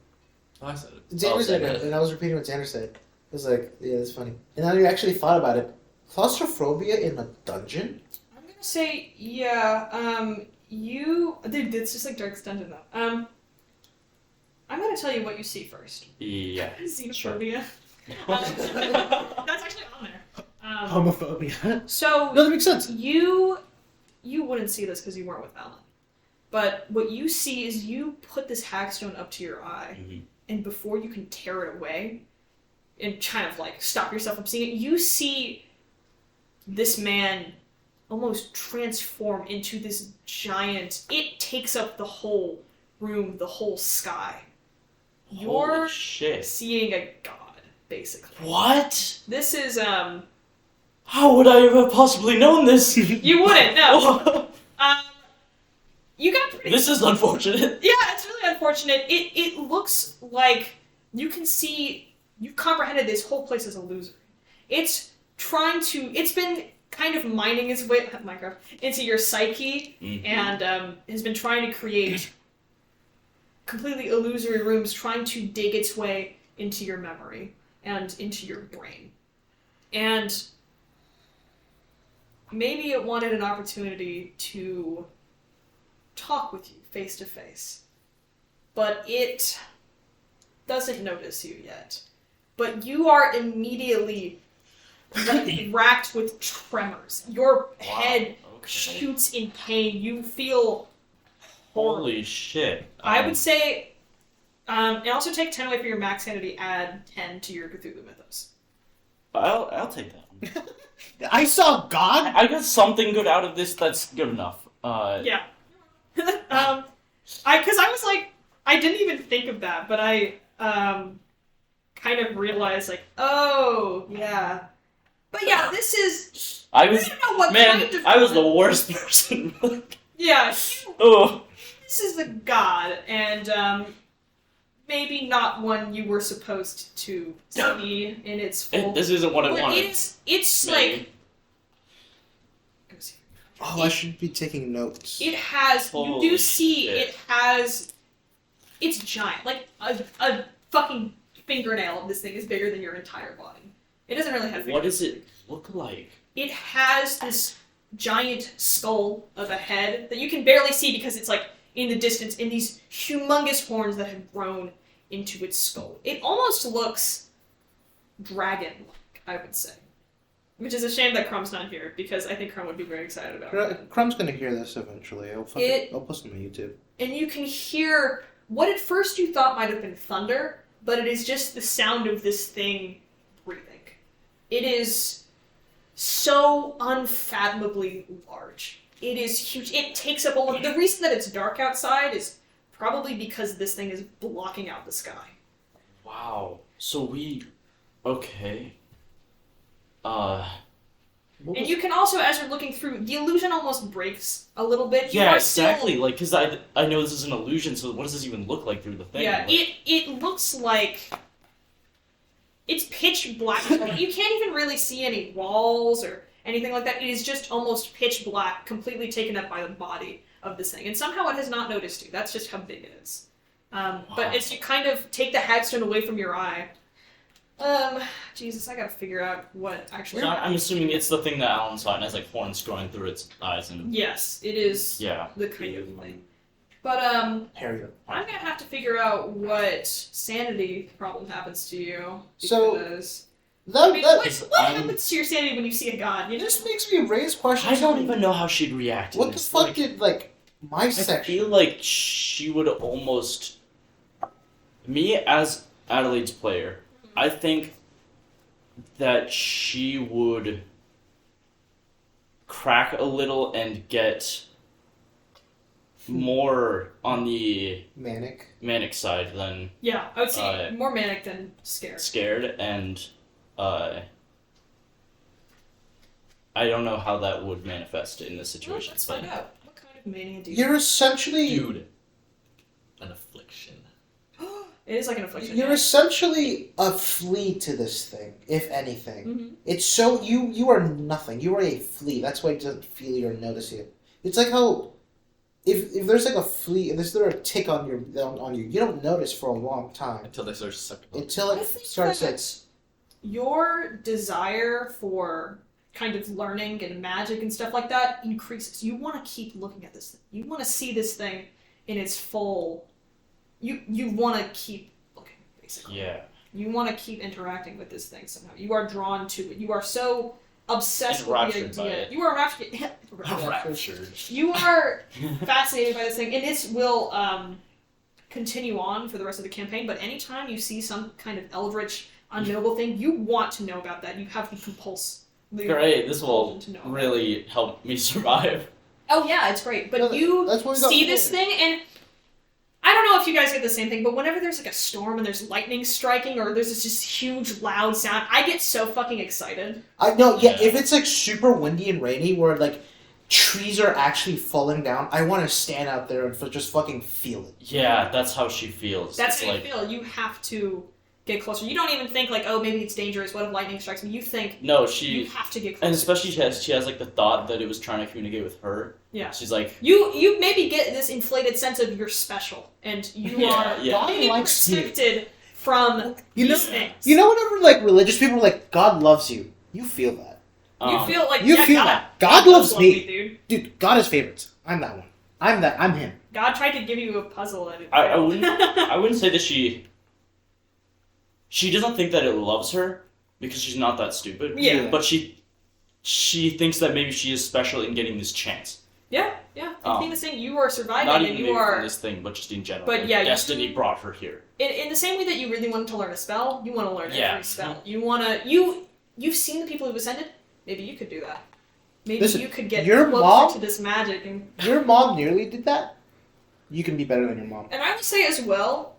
Oh, I said it. Xander said said it, it. and I was repeating what Xander said. I was like, yeah, that's funny. And then I actually thought about it. Claustrophobia in a dungeon? I'm gonna say yeah. Dude, it's just like Darkest Dungeon though. I'm gonna tell you what you see first. Yeah. Xenophobia. That's actually on there. Homophobia. So No, that makes sense. you wouldn't see this because you weren't with Alan. But what you see is you put this hagstone up to your eye, Mhm. and before you can tear it away and kind of like stop yourself from seeing it, you see this man almost transform into this giant. It takes up the whole room, the whole sky. You're Holy shit. seeing a god, basically. What? This is How would I have possibly known this? you wouldn't know. You got pretty. This is unfortunate. Yeah, it's really unfortunate. It looks like you can see you've comprehended this whole place as a loser. It's been kind of mining its way Minecraft into your psyche Mhm. and has been trying to create completely illusory rooms, trying to dig its way into your memory and into your brain. And maybe it wanted an opportunity to talk with you face to face. But it doesn't notice you yet. But you are immediately racked with tremors. Your head Okay. shoots in pain. You feel horrible. Holy shit. I would say, and also take 10 away for your max sanity, add 10 to your Cthulhu Mythos. I'll take that one. I saw God? I got something good out of this that's good enough. Yeah. Because I was like, I didn't even think of that, but I kind of realized, like, oh, yeah. But yeah, this is. I was don't know what man, kind of I was the worst person. Yeah, Oh. this is a god, and maybe not one you were supposed to see in its full. This isn't what I But wanted. it's Maybe. like. Go see. Oh, I should be taking notes. It has. You Holy do see shit. it has. It's giant. Like a fucking fingernail of this thing is bigger than your entire body. It doesn't really have. What fingers. does it look like? It has this giant skull of a head that you can barely see because it's like in the distance in these humongous horns that have grown into its skull. It almost looks dragon-like, I would say. Which is a shame that Crumb's not here because I think Crumb would be very excited about it. Crumb's gonna hear this eventually. I'll post it on YouTube. And you can hear what at first you thought might have been thunder, but it is just the sound of this thing breathing. It is so unfathomably large. It is huge. It takes up all of the reason that it's dark outside is probably because this thing is blocking out the sky. Wow. So okay. And you can also, as you're looking through, the illusion almost breaks a little bit. You Yeah, are exactly. Still, Like, because I know this is an illusion, so what does this even look like through the thing? yeah, Like, it looks like it's pitch black. You can't even really see any walls or anything like that. It is just almost pitch black, completely taken up by the body of this thing. And somehow it has not noticed you. That's just how big it is. But as you kind of take the hagstone away from your eye, Jesus, I gotta figure out what actually. So I'm assuming it's the thing that Alan saw and has like horns growing through its eyes and Yes, it is yeah. the kind of thing. But Harrier. I'm gonna have to figure out what sanity problem happens to you. So, Because That, I mean, that what happens to your sanity when you see a god? You it know? just makes me raise questions. I don't even know how she'd react to What the this. fuck Like, did my I section? feel like she would almost me as Adelaide's player, I think that she would crack a little and get more on the Manic. manic side than Yeah, I would say more manic than scared. scared, and I don't know how that would manifest in this Well, situation. let's find out. What kind of mania do you You're essentially Dude. An affliction. It is like an affliction. you're yeah. essentially a flea to this thing, if anything. Mhm. It's so you are nothing. You are a flea. That's why it doesn't feel you or notice you. It's like how if there's like a flea, if there's a tick on you, you don't notice for a long time Until they start sucking. until I it think starts that like your desire for kind of learning and magic and stuff like that increases. You want to keep looking at this thing. You want to see this thing in its full. You want to keep looking, basically. Yeah. You want to keep interacting with this thing somehow. You are drawn to it. You are so obsessed with the Enraptured by idea. it. You are raptured. Raptured. You are fascinated by this thing, and it will continue on for the rest of the campaign. But anytime you see some kind of eldritch, unknowable thing, you want to know about that. You have the Great, this will compulsion to know about really help me survive. Oh yeah, it's great. But No, you that's what we got see this going. thing, and I don't know if you guys get the same thing, but whenever there's like a storm and there's lightning striking, or there's this just huge loud sound, I get so fucking excited. I know, yeah, Yeah. if it's like super windy and rainy where like trees are actually falling down, I want to stand out there and just fucking feel it. Yeah, that's how she feels. That's It's how like you feel. You have to get closer. You don't even think like, oh, maybe it's dangerous. What if lightning strikes me? You think no, you she have to get closer. and especially she has like the thought that it was trying to communicate with her. Yeah. She's like You maybe get this inflated sense of you're special and you Yeah, are yeah. God maybe likes you. protected from You know, these things. you know whenever like religious people are like, God loves you, you feel that. You feel like You yeah, feel God, that. God loves love me. dude. Dude, God is favorites. I'm that one. I'm him. God tried to give you a puzzle and it I failed. wouldn't say that she doesn't think that it loves her because she's not that stupid. Yeah. But she thinks that maybe she is special in getting this chance. Yeah. I think the same. You are surviving Not and even you maybe are from this thing, but just in general. But Like, yeah, you- destiny brought her here. in the same way that you really wanted to learn a spell. You want to learn Yeah. every spell. You want to you've seen the people who've ascended. Maybe you could do that. Maybe Listen, you could get your closer mom- to this magic and Your mom nearly did that. You can be better than your mom. And I would say as well,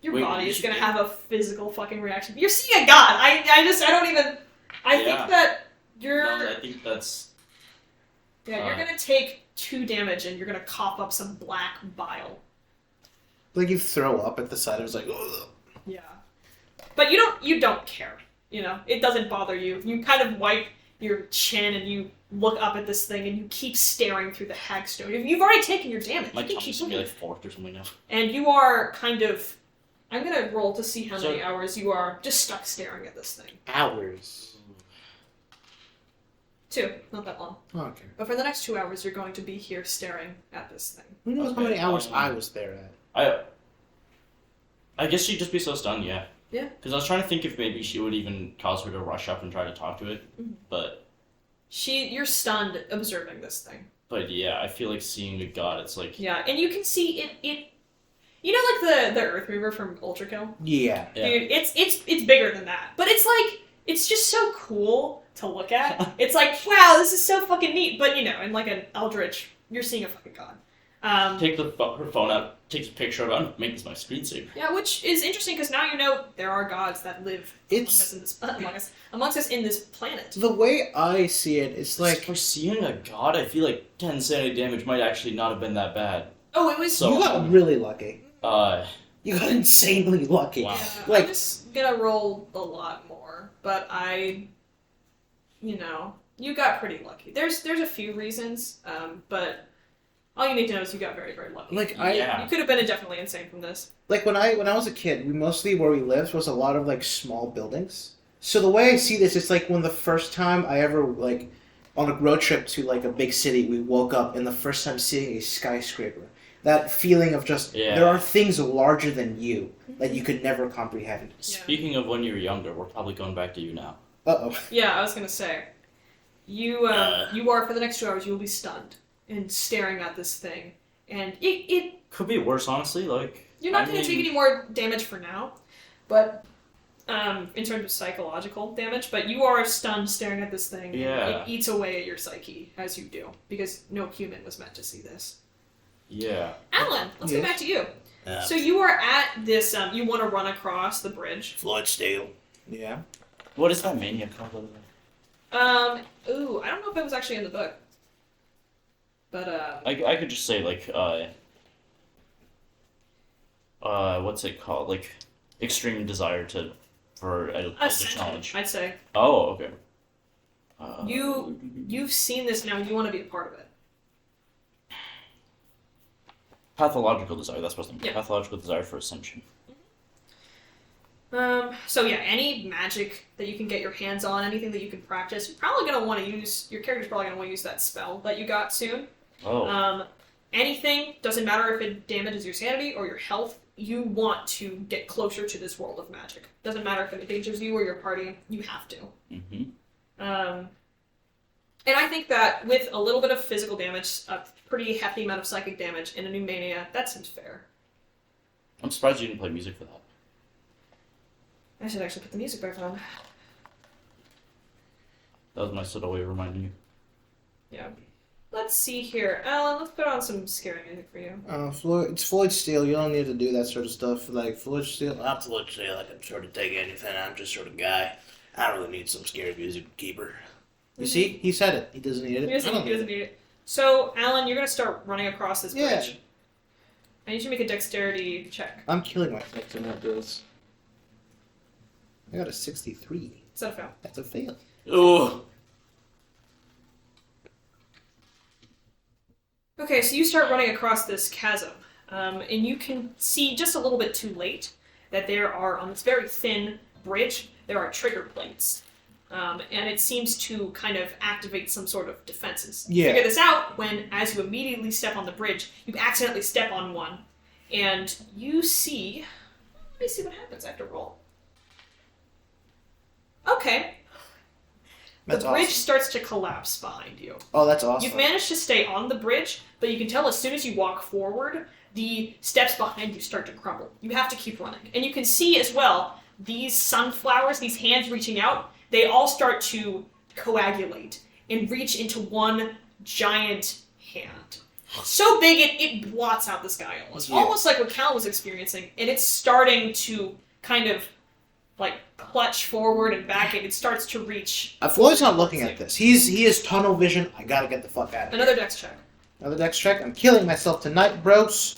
your Wait, body you is should gonna be- have a physical fucking reaction. You're seeing a god. I don't even. I Yeah. think that you're No, I think that's you're gonna take 2 damage and you're gonna cough up some black bile. Like you throw up at the side. It was like, ugh. Yeah, but you don't care. You know, it doesn't bother you. You kind of wipe your chin and you look up at this thing and you keep staring through the hagstone. You've already taken your damage. my You can tummy's keep gonna be looking. like forked or something now. And you are kind of. I'm gonna roll to see how So- many hours you are just stuck staring at this thing. hours. 2, not that long. Oh, okay. But for the next 2 hours, you're going to be here staring at this thing. Who knows how Okay, many hours um, I was there at? I guess she'd just be so stunned, yeah. Yeah. Because I was trying to think if maybe she would even cause her to rush up and try to talk to it, Mhm. but You're stunned observing this thing. yeah, I feel like seeing a god. It's like Yeah, and you can see it. You know, like the Earth Mover from Ultrakill, Yeah. Yeah. dude. It's bigger than that, but it's like it's just so cool to look at. It's like, wow, this is so fucking neat. But you know, in like an Eldritch, you're seeing a fucking god. take her phone out, takes a picture of it, make this my screensaver. Yeah, which is interesting because now you know there are gods that live amongst us in this planet. The way I see it, it's like For seeing a god, I feel like 10 sanity damage might actually not have been that bad. Oh, it was. So- you got really lucky. Uh, You got insanely lucky. Wow. Yeah, Like- I was gonna roll a lot more, but you got pretty lucky. There's a few reasons, but All you need to know is you got very, very lucky. Like Yeah. You could have been indefinitely insane from this. like when I was a kid, we mostly where we lived was a lot of like small buildings. So the way I see this, it's like when the first time I ever like on a road trip to like a big city, we woke up and the first time seeing a skyscraper. That feeling of just there are things larger than you that you could never comprehend. Speaking of when you were younger, we're probably going back to you now. Uh-oh. Yeah, I was gonna say, you are for the next 2 hours. You will be stunned and staring at this thing, and it Could be worse, honestly. Like you're not gonna take any more damage for now, but in terms of psychological damage, but you are stunned staring at this thing. Yeah. It eats away at your psyche as you do because no human was meant to see this. Yeah. Alan, let's get Yes? back to you. So you are at this. You want to run across the bridge. Floyd Steele. Yeah. What is that mania called? By the way? Ooh, I don't know if it was actually in the book, but I could just say like what's it called? Like extreme desire for a challenge. I'd say Oh, okay. you've seen this now. You want to be a part of it. Pathological desire. That's what's the Yeah. pathological desire for ascension. So yeah, any magic that you can get your hands on, anything that you can practice, you're probably gonna want to use. Your character's probably gonna want to use that spell that you got soon. Oh. Anything doesn't matter if it damages your sanity or your health. You want to get closer to this world of magic. Doesn't matter if it endangers you or your party. You have to. Mm-hmm. And I think that with a little bit of physical damage, a pretty hefty amount of psychic damage, and a new mania, that seems fair. I'm surprised you didn't play music for that. I should actually put the music back on. That was my subtle way of reminding you. Yeah. Let's see here. Alan, let's put on some scary music for you. It's Floyd Steele. You don't need to do that sort of stuff. Like Floyd Steele. I'm Floyd Steele. I can sort of take anything. I'm just sort of guy. I don't really need some scary music to keep her. You see, he said it. He doesn't need it. He doesn't need it. So, Alan, you're going to start running across this Yeah. bridge. I need you to make a dexterity check. I'm killing myself doing that, girls. I got a 63. Is that a fail? That's a fail. Oh. Okay, so you start running across this chasm, and you can see just a little bit too late that there are, on this very thin bridge, there are trigger plates. And it seems to kind of activate some sort of defenses. You Yeah. figure this out when, as you immediately step on the bridge, you accidentally step on one, and you see... Let me see what happens after roll. Okay. That's The bridge awesome. starts to collapse behind you. Oh, that's awesome. You've managed to stay on the bridge, but you can tell as soon as you walk forward, the steps behind you start to crumble. You have to keep running. And you can see as well, these sunflowers, these hands reaching out, they all start to coagulate and reach into one giant hand. So big it blots out the sky almost. Yeah. Almost like what Cal was experiencing. And it's starting to kind of like clutch forward and back, and it starts to reach. Floyd's not looking at this. He is tunnel vision. I gotta get the fuck out of here. Another dex check. Another dex check. I'm killing myself tonight, bros.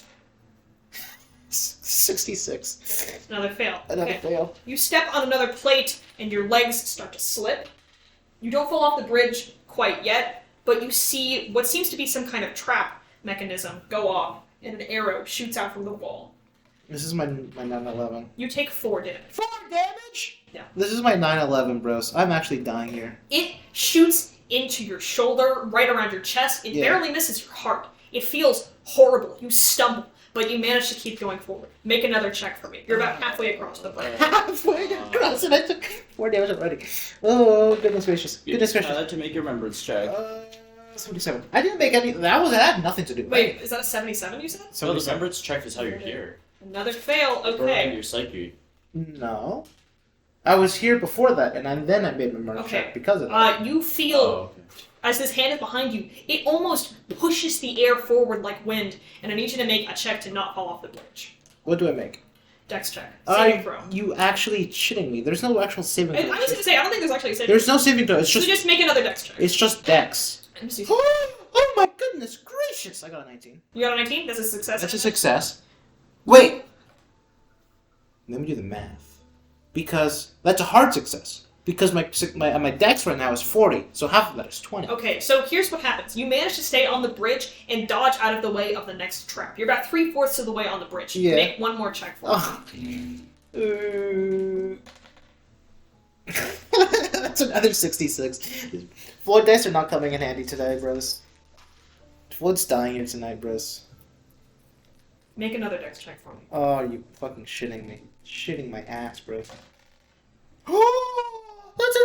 66. Another fail. Another Okay. fail. You step on another plate and your legs start to slip. You don't fall off the bridge quite yet, but you see what seems to be some kind of trap mechanism go off, and an arrow shoots out from the wall. This is my 9/11. You take 4 damage. 4 damage? Yeah. This is my 9/11, bros. I'm actually dying here. It shoots into your shoulder, right around your chest. It Yeah. barely misses your heart. It feels horrible. You stumble, but you manage to keep going forward. Make another check for me. You're about halfway across the bridge. Halfway across, and I took 4 damage already. Oh, goodness gracious. Goodness gracious. To make your remembrance check. 77. I didn't make any. That had nothing to do. Wait, is that a 77 you said? So the remembrance check is how you're here. Another fail. Burning Okay. your psyche. No. I was here before that, and then I made my murder Okay. check because of that. You feel Oh, okay. as this hand is behind you, it almost pushes the air forward like wind, and I need you to make a check to not fall off the bridge. What do I make? Dex check. Saving throw. You actually shitting me. There's no actual saving I throw. was going to say, I don't think there's actually a saving There's no saving throw. It's So just just make another dex check. it's just dex. Let me see. Oh my goodness gracious! I got a 19. You got a 19? That's a success. That's a success. Wait. Let me do the math. Because that's a hard success. Because my dex right now is 40, so half of that is 20. Okay, so here's what happens. You manage to stay on the bridge and dodge out of the way of the next trap. You're about 3/4 of the way on the bridge. Yeah. Make one more check for me. Oh. That's another 66. Floyd dice are not coming in handy today, bros. Floyd's dying here tonight, bros. Make another dex check for me. Oh, are you fucking shitting me? Shitting my ass, bro. Oh, that's an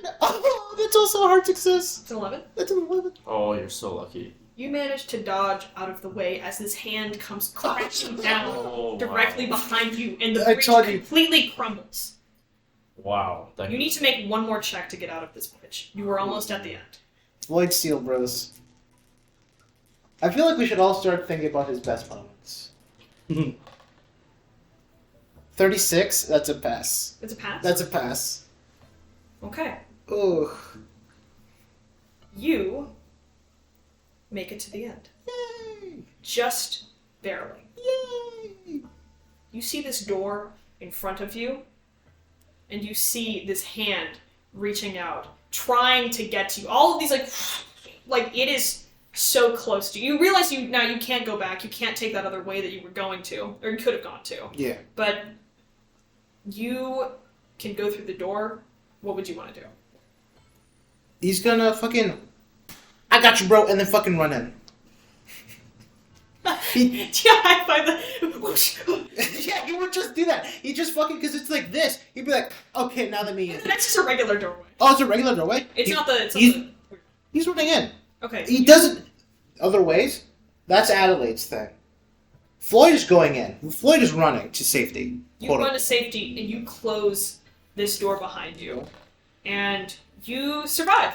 11! Oh, that's also a hard success. It's an 11. That's an 11. Oh, you're so lucky. You manage to dodge out of the way as this hand comes crashing down Oh, directly wow. behind you, and the I bridge told you. completely crumbles. Wow. That You need to make one more check to get out of this bridge. You were almost at the end. Floyd Steele, bros. I feel like we should all start thinking about his best moments. 36, that's a pass. It's a pass? That's a pass. Okay. Ugh. You make it to the end. Yay! Just barely. Yay! You see this door in front of you, and you see this hand reaching out, trying to get to you. All of these, like it is so close to you. You realize you can't go back. You can't take that other way that you were going to, or you could have gone to. Yeah. But you can go through the door. What would you want to do? He's gonna fucking... I got you, bro, and then fucking run in. Yeah, I find that. Yeah, he would just do that. He just fucking... Because it's like this. He'd be like, okay, now let me in. That's just a regular doorway. Oh, it's a regular doorway? It's not the. He's running in. Okay. He doesn't... Other ways? That's Adelaide's thing. Floyd is going in. Floyd is running to safety. You run to safety and you close this door behind you, and you survive.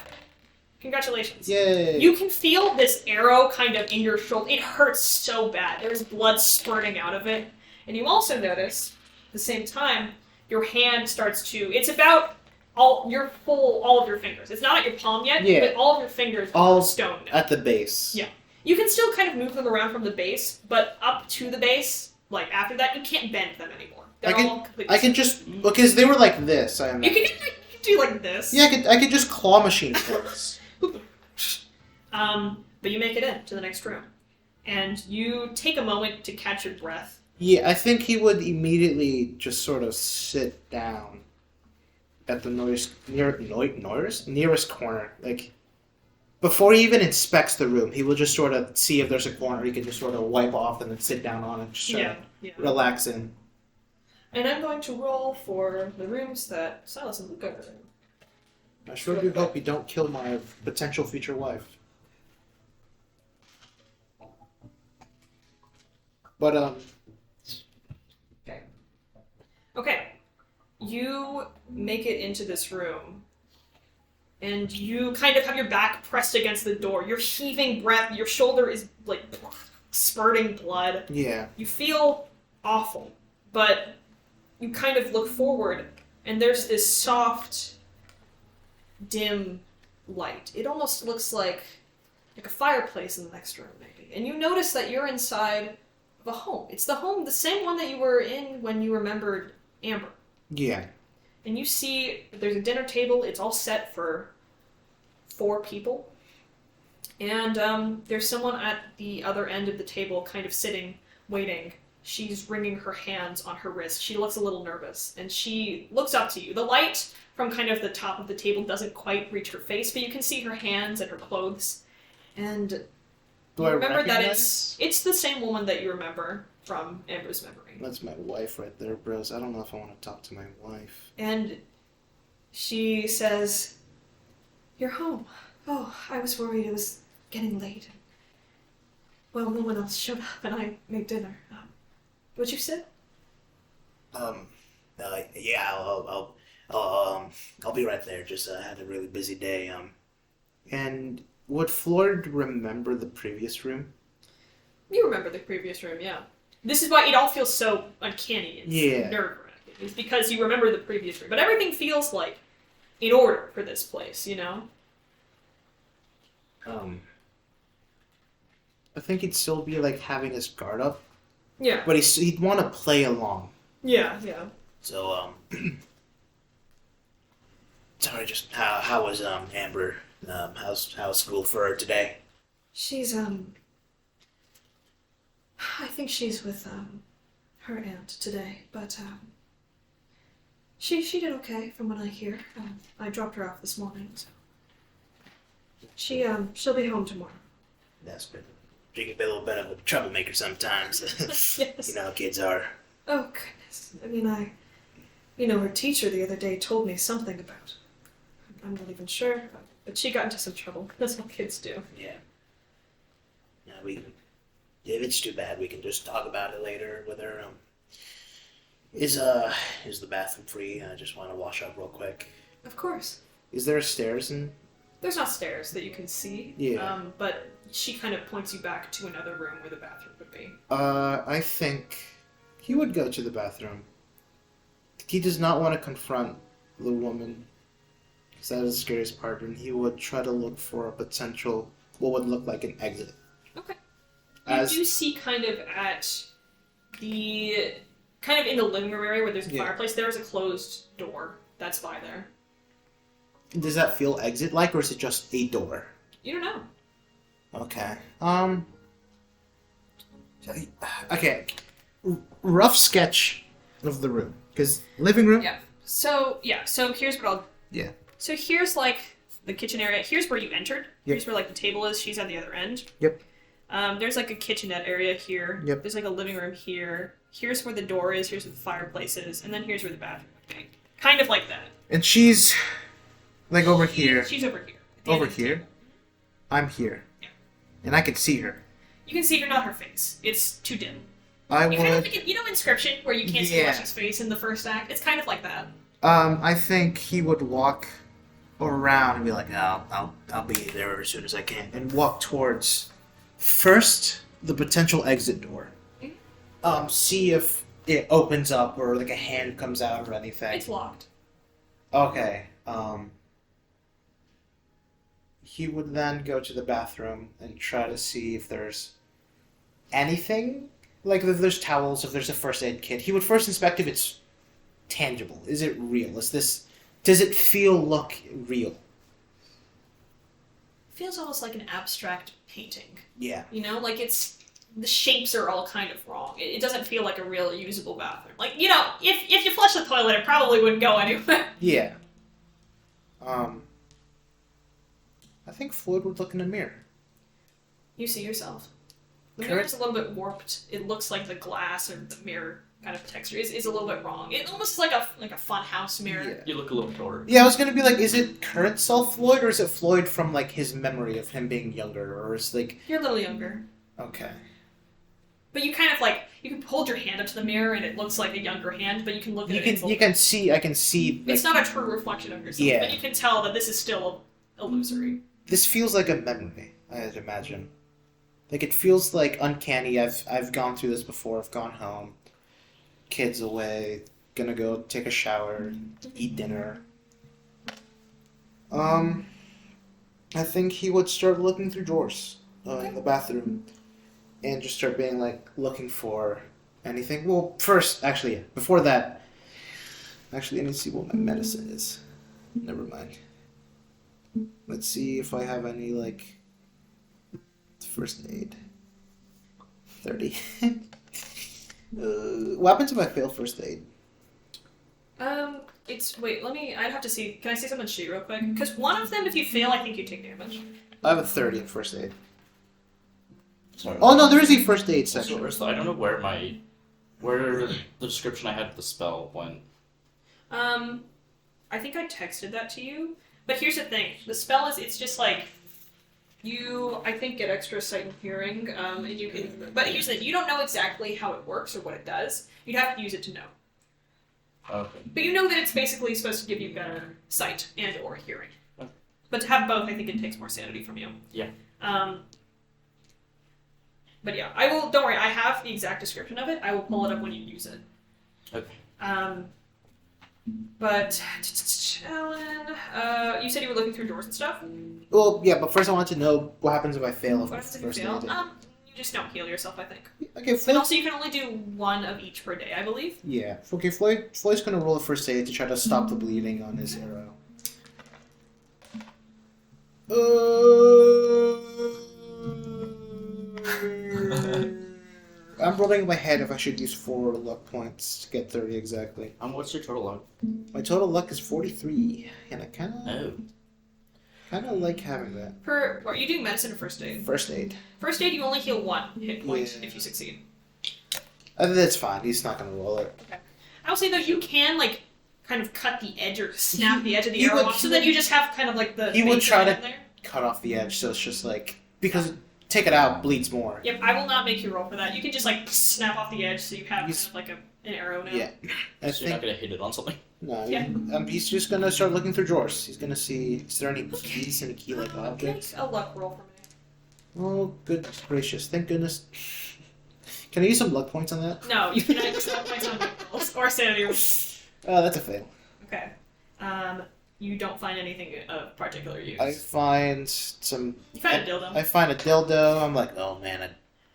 Congratulations. Yay. You can feel this arrow kind of in your shoulder. It hurts so bad. There's blood spurting out of it. And you also notice, at the same time, your hand starts to... It's about all of your fingers. It's not at your palm yet, Yeah. but all of your fingers All are stone now. at the base. Yeah. You can still kind of move them around from the base, but up to the base, like after that, you can't bend them anymore. They're all completely I can just... Because they were like this, I You imagine. can do like this. Yeah, I could just claw machine close. But you make it in to the next room. And you take a moment to catch your breath. Yeah, I think he would immediately just sort of sit down at the nearest corner. Like, before he even inspects the room, he will just sort of see if there's a corner he can just sort of wipe off and then sit down on and just sort of relax in. And I'm going to roll for the rooms that Silas and Luca are in. I sure do hope you don't kill my potential future wife. But, Okay. You make it into this room. And you kind of have your back pressed against the door. You're heaving breath. Your shoulder is, like, spurting blood. yeah. You feel awful. But you kind of look forward, and there's this soft, dim light. It almost looks like a fireplace in the next room, maybe. And you notice that you're inside of a home. It's the home, the same one that you were in when you remembered Amber. Yeah. And you see there's a dinner table. It's all set for 4 people. And there's someone at the other end of the table kind of sitting, waiting. She's wringing her hands on her wrist. She looks a little nervous. And she looks up to you. The light from kind of the top of the table doesn't quite reach her face, but you can see her hands and her clothes. And Do you I remember that recognize? it's the same woman that you remember from Amber's memory. That's my wife right there, bros. I don't know if I want to talk to my wife. And she says, "You're home. Oh, I was worried it was getting late. Well, no one else showed up, and I made dinner. Would you sit?" Yeah, I'll be right there. Just had a really busy day. And would Floyd remember the previous room? You remember the previous room, yeah. This is why it all feels so uncanny and nerve-wracking. It's because you remember the previous room. But everything feels like in order for this place, you know? I think he'd still be like having his guard up, Yeah. but he'd want to play along. Yeah, yeah. So Sorry, just how was Amber? How's school for her today? She's, I think she's with, her aunt today, but, she did okay from what I hear. I dropped her off this morning, so. She'll be home tomorrow. That's good. She can be a little bit of a troublemaker sometimes. Yes. You know how kids are. Oh, goodness. I mean, her teacher the other day told me something about. I'm not even sure, but she got into some trouble. That's what kids do. Yeah. Yeah, if it's too bad, we can just talk about it later with her. Is the bathroom free? I just want to wash up real quick. Of course. Is there stairs in? There's not stairs that you can see. Yeah. But she kind of points you back to another room where the bathroom would be. I think he would go to the bathroom. He does not want to confront the woman, because that is the scariest part, and he would try to look for a potential, what would look like an exit. Okay. As You do see kind of in the living room area where there's a Yeah. fireplace, there is a closed door that's by there. does that feel exit-like, or is it just a door? You don't know. Okay. Okay. Rough sketch of the room, because living room. Yeah. So here's what I'll. Yeah. So here's like the kitchen area. Here's where you entered. Yep. Here's where like the table is. She's at the other end. Yep. There's like a kitchenette area here. Yep. There's like a living room here. Here's where the door is. Here's where the fireplace is, and then here's where the bathroom would be. Kind of like that. And she's like over here. She's over here. at the Over end of the here. table. I'm here. Yeah. And I can see her. You can see her, not her face. It's too dim. I You kind of would. think, Inscription, where you can't see Yeah. Lush's face in the first act. It's kind of like that. I think he would walk around and be like, I'll be there as soon as I can. and walk towards first the potential exit door. See if it opens up or like a hand comes out or anything. It's locked. Okay. He would then go to the bathroom and try to see if there's anything. Like if there's towels, if there's a first aid kit. He would first inspect if it's tangible. Is it real? Does it look real? Feels almost like an abstract painting. Yeah. Like the shapes are all kind of wrong. It doesn't feel like a real usable bathroom. Like, if you flush the toilet, it probably wouldn't go anywhere. Yeah. I think Floyd would look in a mirror. You see yourself. The Correct. mirror's a little bit warped. It looks like the glass or the mirror kind of texture is a little bit wrong. It almost is like a fun house mirror. Yeah. You look a little shorter. Yeah, I was gonna be like, is it current self Floyd or is it Floyd from like his memory of him being younger, or is like You're a little younger. okay. But you kind of you can hold your hand up to the mirror and it looks like a younger hand, but you can look at You it. can it's a you can see I can see like, It's not a true reflection of yourself, Yeah. but you can tell that this is still illusory. this feels like a memory, I'd imagine. Like it feels like uncanny. I've gone through this before. I've gone home, kids away, gonna go take a shower, eat dinner. I think he would start looking through drawers in the bathroom, and just start being like looking for anything. Well, first, actually, yeah, before that, actually, let me see what my medicine is. Never mind. Let's see if I have any like first aid. 30. What happens if I fail first aid? I'd have to see. Can I see someone's sheet real quick? Because one of them, if you fail, I think you take damage. I have a 30 in first aid. Sorry. Oh no, there is a first aid section. Also, I don't know where the description I had of the spell went. I think I texted that to you. But here's the thing: the spell it's just like you. I think get extra sight and hearing, and you can. But here's the thing: you don't know exactly how it works or what it does. You'd have to use it to know. Okay. But you know that it's basically supposed to give you better sight and or hearing. Okay. But to have both, I think it takes more sanity from you. Yeah. But yeah, I will. Don't worry, I have the exact description of it. I will pull it up when you use it. Okay. But Ellen, you said you were looking through doors and stuff. Well, yeah, but first I want to know what happens if I fail What happens if you first fail? aid. You just don't heal yourself, I think. Okay, And Floyd. also, you can only do one of each per day, I believe. Yeah. Okay, Floyd's gonna roll a first aid to try to stop the bleeding on his arrow. rolling in my head if I should use 4 luck points to get 30 exactly. What's your total luck? My total luck is 43, and I kind Oh. of like having that. Are you doing medicine or first aid? First aid. First aid, you only heal 1 hit point Yeah. if you succeed. I think that's fine. He's not gonna roll it. I will say though, you can like kind of cut the edge or snap the edge of the He arrow would- off, so that you just have kind of like the. He would base try line to- there. Cut off the edge, so it's just like because take it out bleeds more. Yep, I will not make you roll for that. You can just like snap off the edge, so you have kind He's- of like an arrow now. Yeah, I So you're not think gonna hit it on something. no. Yeah. He's just gonna start looking through drawers. He's gonna see is there any keys and key-like objects. Make a luck roll for me. Oh, goodness gracious! Thank goodness. Can I use some luck points on that? No, you cannot use luck points on luck rolls or sanity rolls. Oh, that's a fail. Okay. You don't find anything of particular use. I find some. You find a dildo. I find a dildo. I'm like, Oh man, I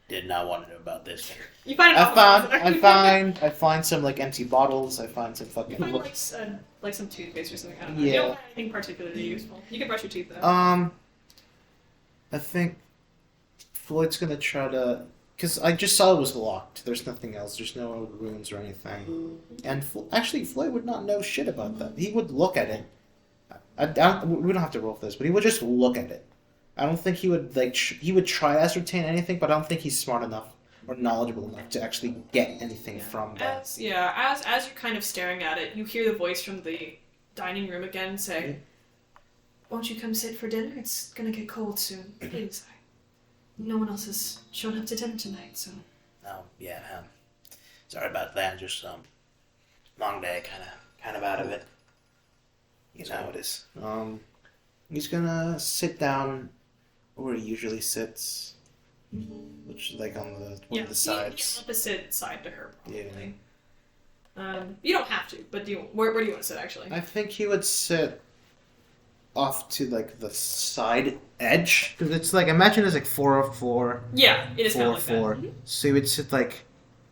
did not want to know about this. You find an I find some like empty bottles. I find some fucking. You find like some toothpaste or something. I don't know. Yeah. You don't find anything particularly useful. You can brush your teeth though. I think Floyd's gonna try to, because I just saw it was locked. There's nothing else. There's no runes or anything. And actually, Floyd would not know shit about that. He would look at it. We don't have to roll for this, but he would just look at it. I don't think he would he would try to ascertain anything, but I don't think he's smart enough or knowledgeable enough to actually get anything from that. As you're kind of staring at it, you hear the voice from the dining room again say, "Won't you come sit for dinner? It's gonna get cold soon. Please. No one else has shown up to dinner tonight, so." Oh yeah, sorry about that. Just long day, kind of out of it. You know how it is. He's gonna sit down where he usually sits, which is like on one of the sides. The opposite side to her, probably. Yeah. You don't have to, but where do you want to sit actually? I think he would sit off to like the side edge because it's like imagine it's like 404, Yeah, it is kind of like 404. that. So he would sit like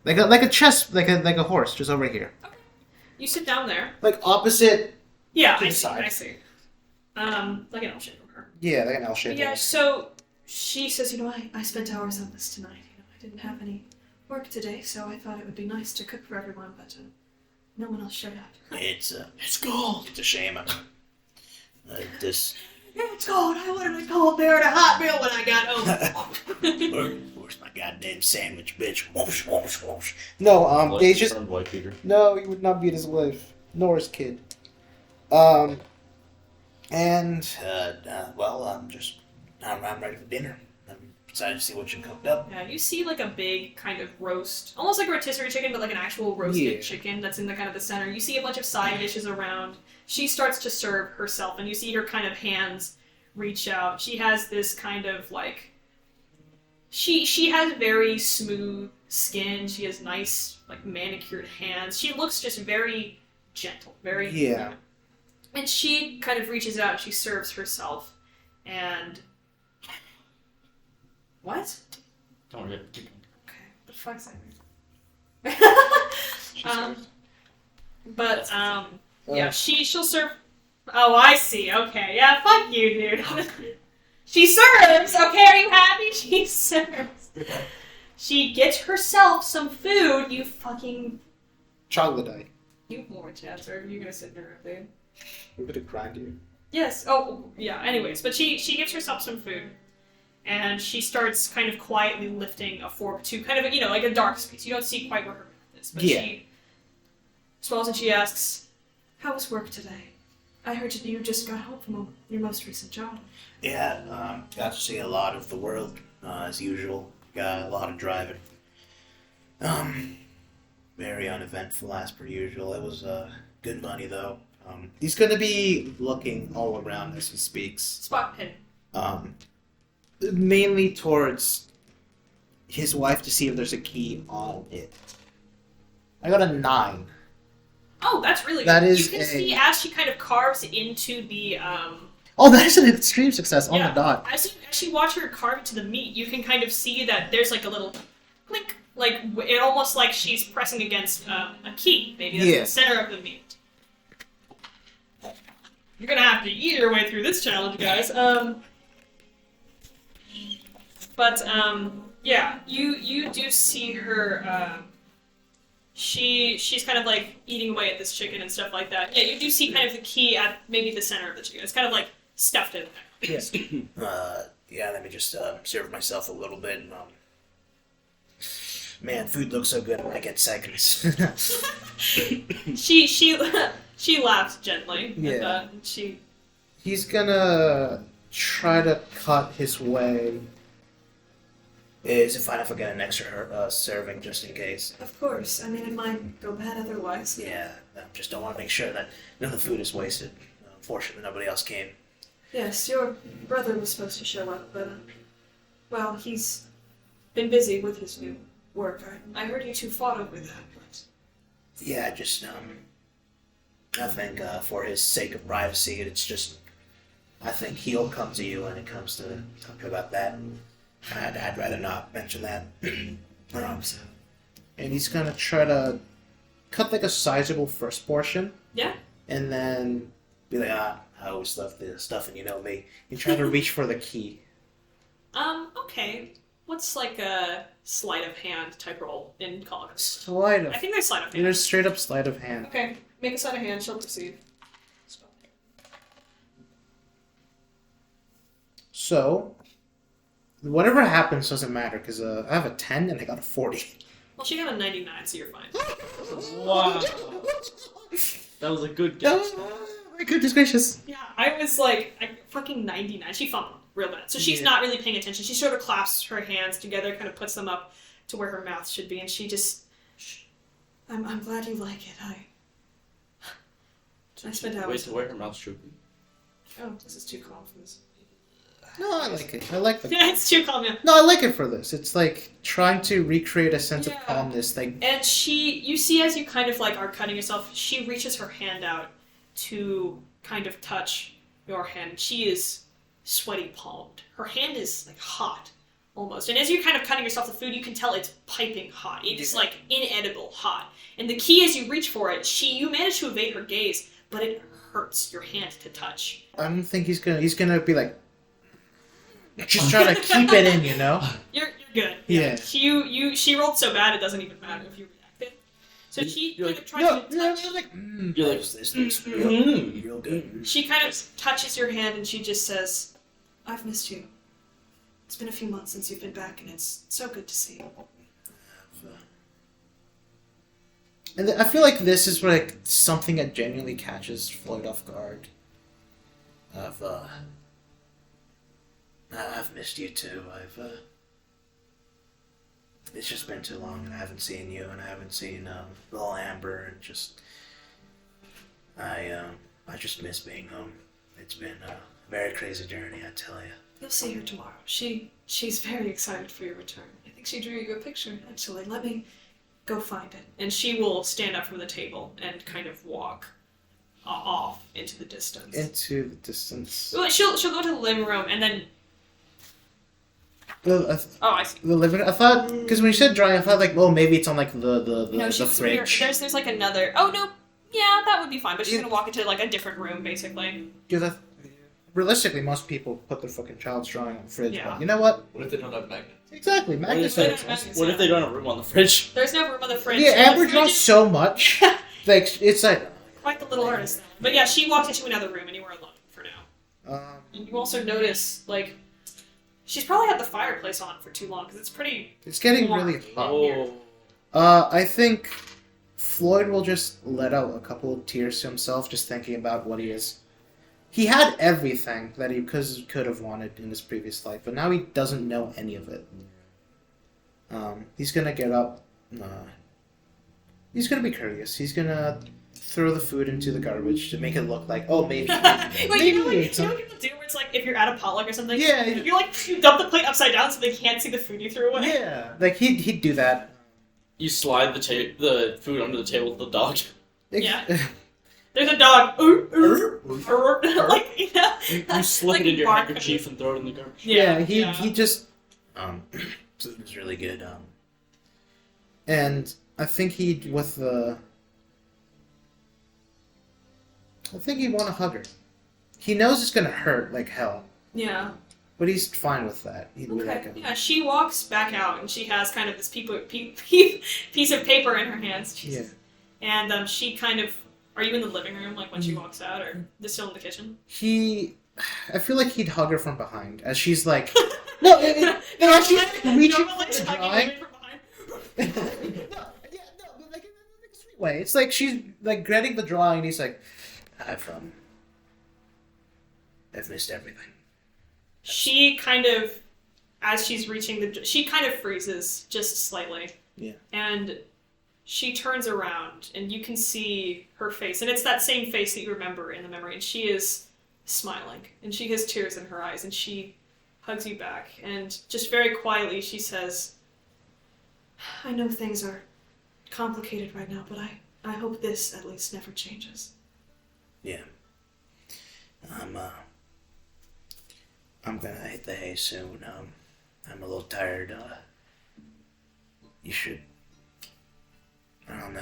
a chess, like a horse, just over here, You sit down there. like opposite. Yeah, To the I see. side. I see. Like an L shape from her. Yeah, like an L shape. Yeah, so she says, I spent hours on this tonight. I didn't have any work today, so I thought it would be nice to cook for everyone, but no one else showed up. It's cold. It's a shame. This. Yeah, it's cold. I wanted a cold beer and a hot meal when I got home. Where's my goddamn sandwich, bitch? Whoosh, whoosh, whoosh. No, they just White Peter. no. He would not beat his wife nor his kid. And Well, I'm ready for dinner. I'm excited to see what you cooked up. Yeah, you see like a big kind of roast, almost like a rotisserie chicken, but like an actual roasted Yeah. chicken that's in the kind of the center. You see a bunch of side dishes around. She starts to serve herself, and you see her kind of hands reach out. She has this kind of like she has very smooth skin. She has nice like manicured hands. She looks just very gentle, very Yeah. And she kind of reaches out and she serves herself, and what? Don't worry. Okay, the fuck's that? Yeah, she'll serve. Oh, I see. Okay, yeah, fuck you, dude. She serves. Okay, are you happy? She serves. She gets herself some food. You fucking. troglodyte. You more chats, or are you gonna sit in her food? I'm gonna grind you. Yes. Oh, yeah. Anyways, but she gives herself some food, and she starts kind of quietly lifting a fork to kind of like a dark space. You don't see quite where her mouth is, but Yeah. she swallows and she asks, "How was work today? I heard you just got home from your most recent job." Yeah, got to see a lot of the world, as usual. Got a lot of driving. Very uneventful as per usual. It was, good money though. He's gonna be looking all around as he speaks. Spot hidden. Mainly towards his wife to see if there's a key on it. I got a 9. Oh, that's really That good. is You can a- see as she kind of carves into the Oh, that is an extreme success on yeah. the dot. As you watch her carve into the meat, you can kind of see that there's like a little clink, like it almost like she's pressing against a key. Maybe that's in Yeah. the center of the meat. You're gonna have to eat your way through this challenge, guys. Yeah, you do see her. She's kind of like eating away at this chicken and stuff like that. Yeah, you do see kind of the key at maybe the center of the chicken. It's kind of like stuffed in there. Yeah, let me just serve myself a little bit. And, man, food looks so good. I get seconds. She laughs gently. Yeah. At that, and she. He's gonna try to cut his way. Is it fine if I get an extra serving just in case? Of course. I mean, it might go bad otherwise. Yeah, I just don't want to make sure that none of the food is wasted. Unfortunately, nobody else came. Yes, your brother was supposed to show up, but well, he's been busy with his new work. I heard you two fought over that, but Yeah, just I think for his sake of privacy, it's just I think he'll come to you when it comes to talking about that. I'd rather not mention that. So. And he's gonna try to cut like a sizable first portion. yeah. And then Be like, I always love the stuff, and you know me. you try to reach for the key. Okay. What's like a sleight of hand type roll in Call? Sleight of I think there's sleight of hand. There's straight up sleight of hand. Okay, make a sleight of hand. She'll proceed. So, whatever happens doesn't matter because I have a 10 and I got a 40. Well, she got a 99, so you're fine. Wow. That was a good guess. My goodness gracious. Yeah, I was like, fucking 99. She fumbled real bad. So she's Yeah. not really paying attention. She sort of clasps her hands together, kind of puts them up to where her mouth should be, and she just. I'm glad you like it. I spent hours. Wait to where her mouth should be. Oh, this is too calm for this. No, I like it. I like the. Yeah, it's too calm, yeah. No, I like it for this. It's like trying to recreate a sense Yeah. of calmness. Like, And you see as you kind of like are cutting yourself, she reaches her hand out to kind of touch your hand. She is sweaty palmed. Her hand is like hot almost. And as you're kind of cutting yourself the food, you can tell it's piping hot. It's like inedible hot. And the key as you reach for it, you manage to evade her gaze, but it hurts your hand to touch. I don't think he's gonna be like. Just try to keep it in, you know? You're good. Yeah. She rolled so bad it doesn't even matter if you reacted. So she You're kind like, of tries No, to no, touch. no, like. You're like, This looks real, real good. She kind of touches your hand and she just says, I've missed you. It's been a few months since you've been back and it's so good to see you. And I feel like this is like something that genuinely catches Floyd off guard. I've missed you too. It's just been too long, and I haven't seen you, and I haven't seen little Amber, and just I just miss being home. It's been a very crazy journey, I tell you. You'll see her tomorrow. She's very excited for your return. I think she drew you a picture, actually. Let me go find it. And she will stand up from the table and kind of walk off into the distance. Into the distance. Well, she'll go to the living room and then. The Oh, I see. living. I thought because when you said dry, I thought like, well, maybe it's on like the No, she the was near, fridge. there's like another. Oh no, yeah, that would be fine. But she's gonna walk into like a different room, basically. Because realistically, most people put their fucking child's drawing on the fridge. Yeah. But you know what? What if they don't have magnets? Exactly, What if, magnets they are don't expensive. have what if they don't have room on the fridge? There's no room on the fridge. Yeah, The Amber fridge draws is so much. Like it's like. quite the little artist. But yeah, she walked into another room and you were alone for now. And you also notice like she's probably had the fireplace on for too long because it's pretty. It's getting warm. really hot. Oh. I think Floyd will just let out a couple of tears to himself, just thinking about what he is. He had everything that he could have wanted in his previous life, but now he doesn't know any of it. He's gonna get up. He's gonna be courteous. He's gonna throw the food into the garbage to make it look like, oh, maybe. Like maybe you know, he ate you know some. what people do where it's like if you're at a potluck or something. Yeah. You like you dump the plate upside down so they can't see the food you threw away. Yeah, like he'd do that. You slide the food under the table to the dog. Yeah. There's a dog. Like you know. You slip Like it in your bark. handkerchief and throw it in the garbage. Yeah, he just. Food was really good. And I think he'd want to hug her. He knows it's gonna hurt like hell. Yeah. But he's fine with that. He'd be like, Okay. Yeah, she walks back out and she has kind of this piece of paper in her hands. Jesus. yeah. And she kind of. Are you in the living room like when she walks out, or just still in the kitchen? I feel like he'd hug her from behind as she's like, no, no, she's reaching for the drawing. No, but like in a sweet way. It's like she's like getting the drawing, and he's like, I've missed everything. She kind of, as she's reaching she kind of freezes just slightly. Yeah. And she turns around, and you can see her face, and it's that same face that you remember in the memory, and she is smiling, and she has tears in her eyes, and she hugs you back, and just very quietly she says, I know things are complicated right now, but I hope this at least never changes. Yeah. I'm gonna hit the hay soon. I'm a little tired. You should. I don't know.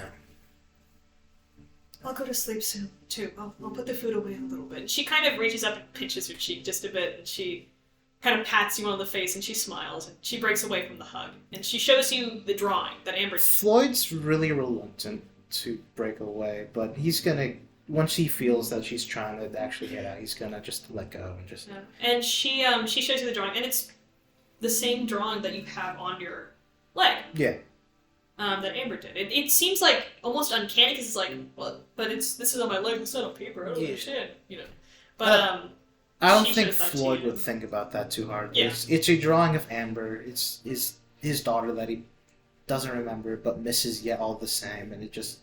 I'll go to sleep soon, too. I'll put the food away a little bit. And she kind of reaches up and pinches your cheek just a bit, and she kind of pats you on the face, and she smiles, and she breaks away from the hug. And she shows you the drawing that Amber did. Floyd's really reluctant to break away, but he's gonna, once he feels that she's trying to actually get out, he's gonna just let go and just... Yeah. And she shows you the drawing, and it's the same drawing that you have on your leg. Yeah. That Amber did. It seems like almost uncanny because it's like, well, but this is on my leg. It's not on paper. I don't understand, you know. But I don't she think shows that to Floyd you. would think about that too hard. Yeah. It's a drawing of Amber. It's his daughter that he doesn't remember but misses yet all the same, and it just...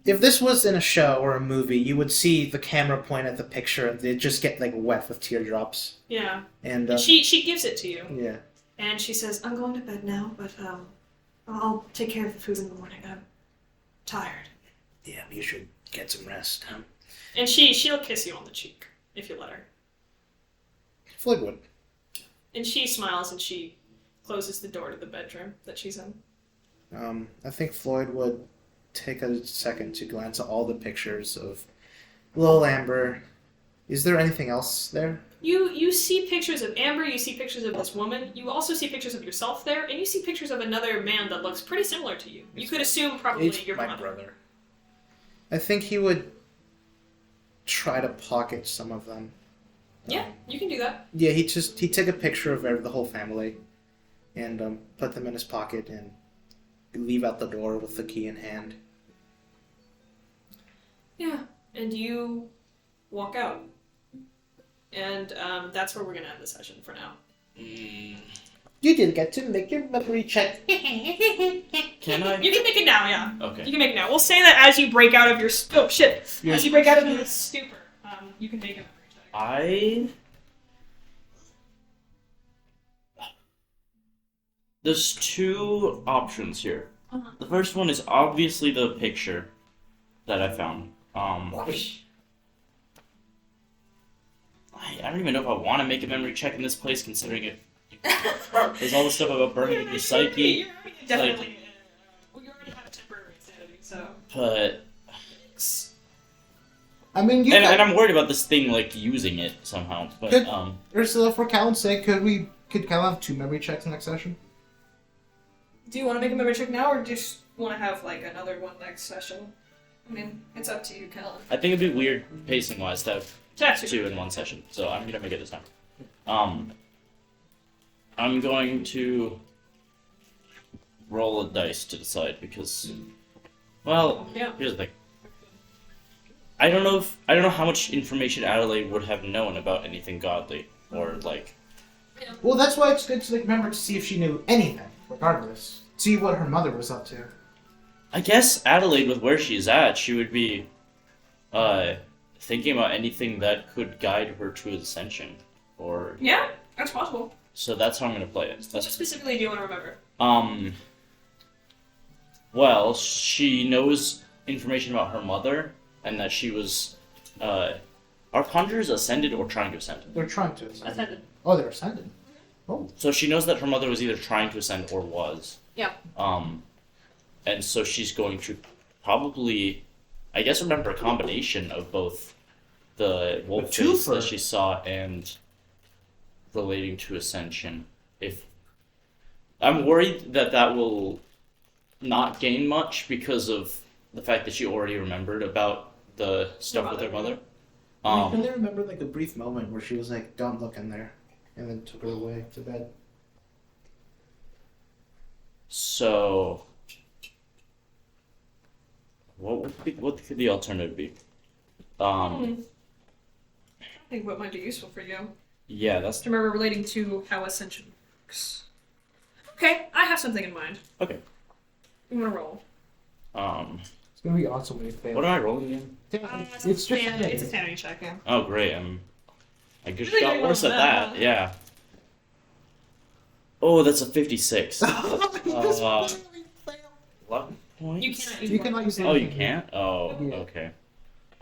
If this was in a show or a movie, you would see the camera point at the picture and they'd just get like wet with teardrops. Yeah. And She gives it to you. yeah. And she says, I'm going to bed now, but I'll take care of the food in the morning. I'm tired. Yeah, you should get some rest. And she'll kiss you on the cheek if you let her. Floyd would. And she smiles and she closes the door to the bedroom that she's in. I think Floyd would take a second to glance at all the pictures of little Amber. Is there anything else there? You see pictures of Amber, you see pictures of this woman, you also see pictures of yourself there, and you see pictures of another man that looks pretty similar to you. You could assume probably It's your my brother. I think he would try to pocket some of them. Yeah, you can do that. Yeah, he took a picture of the whole family and put them in his pocket and leave out the door with the key in hand. Yeah, and you walk out. And that's where we're going to end the session for now. You didn't get to make your memory check. Can I? You can make it now, yeah. Okay. You can make it now. We'll say that as you break out of your... Oh, shit. As you break out of your stupor, you can make a memory check. There's two options here. Uh-huh. The first one is obviously the picture that I found. I don't even know if I want to make a memory check in this place, considering it. There's all the stuff about burning in your psyche. You're definitely... Well, you already have a temporary insanity, so... But... I mean, And I'm worried about this thing, like, using it somehow. But, Could- Ursula, for Callan's sake, could Callan have 2 memory checks next session? Do you want to make a memory check now, or do you just want to have, like, another one next session? I mean, it's up to you, Callan. I think it'd be weird, pacing-wise, to have That's 2 in one session. So I'm gonna make it this time. I'm going to roll a dice to decide, because... Well, Yeah. here's the thing. I don't know how much information Adelaide would have known about anything godly, or like. Well, that's why it's good to remember to see if she knew anything, regardless. See what her mother was up to. I guess Adelaide, with where she's at, she would be, thinking about anything that could guide her to ascension, or. Yeah, that's possible. So that's how I'm gonna play it. What specifically do you want to remember? Well, she knows information about her mother, and that she was, are conjurers ascended or trying to ascend? They're trying to ascend. Ascended. Oh, they're ascended. Oh. So she knows that her mother was either trying to ascend or was. Yeah. And so she's going to probably, I guess, remember a combination of both the wolf face twofer. that she saw and relating to ascension. If I'm worried that will not gain much because of the fact that she already remembered about the stuff with her mother. I only remember like a brief moment where she was like, "Don't look in there," and then took her away to bed. So, what could the alternative be? I think what might be useful for you. Yeah, that's To remember relating to how ascension works. Okay, I have something in mind. okay. You want to roll? It's gonna be awesome when you fail. What am I rolling in? It's just it's a sanity check, yeah. Oh, great! I just Really got doing worse well at with that. that, huh? Yeah. Oh, that's a 56. Luck points. You cannot use You one. cannot use Oh, you anything. can't? Oh, Yeah. okay.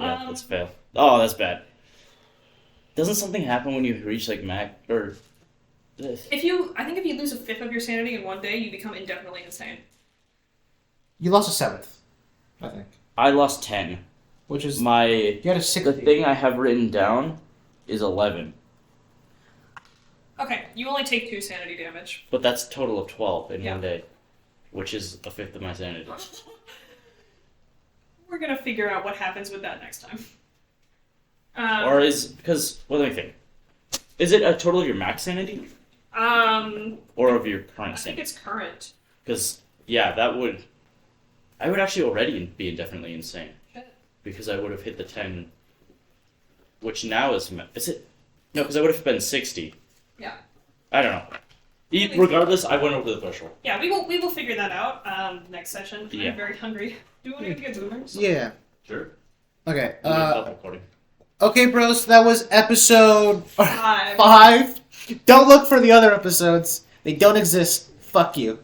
Yeah, that's Um, fail. Oh, that's bad. Doesn't something happen when you reach like max or? I think if you lose a fifth of your sanity in one day, you become indefinitely insane. You lost a seventh, I think, I lost 10. which is My you had a the 60. thing I have written down is 11, Okay, you only take 2 sanity damage. but that's a total of 12 in Yeah. one day, which is a fifth of my sanity. We're gonna figure out what happens with that next time. Or let me think. Is it a total of your max sanity or of your I current think sanity? it's current. Because yeah, I would actually already be indefinitely insane Shit. because I would have hit the 10, which now is it? No, because I would have been 60. Yeah. I don't know. Regardless, I went over the threshold. Yeah, we will figure that out next session. Yeah. I'm very hungry. Do you want to get boomers? Yeah. Sure. Okay. Recording. Okay, bros. That was episode 5. 5. Don't look for the other episodes. They don't exist. Fuck you.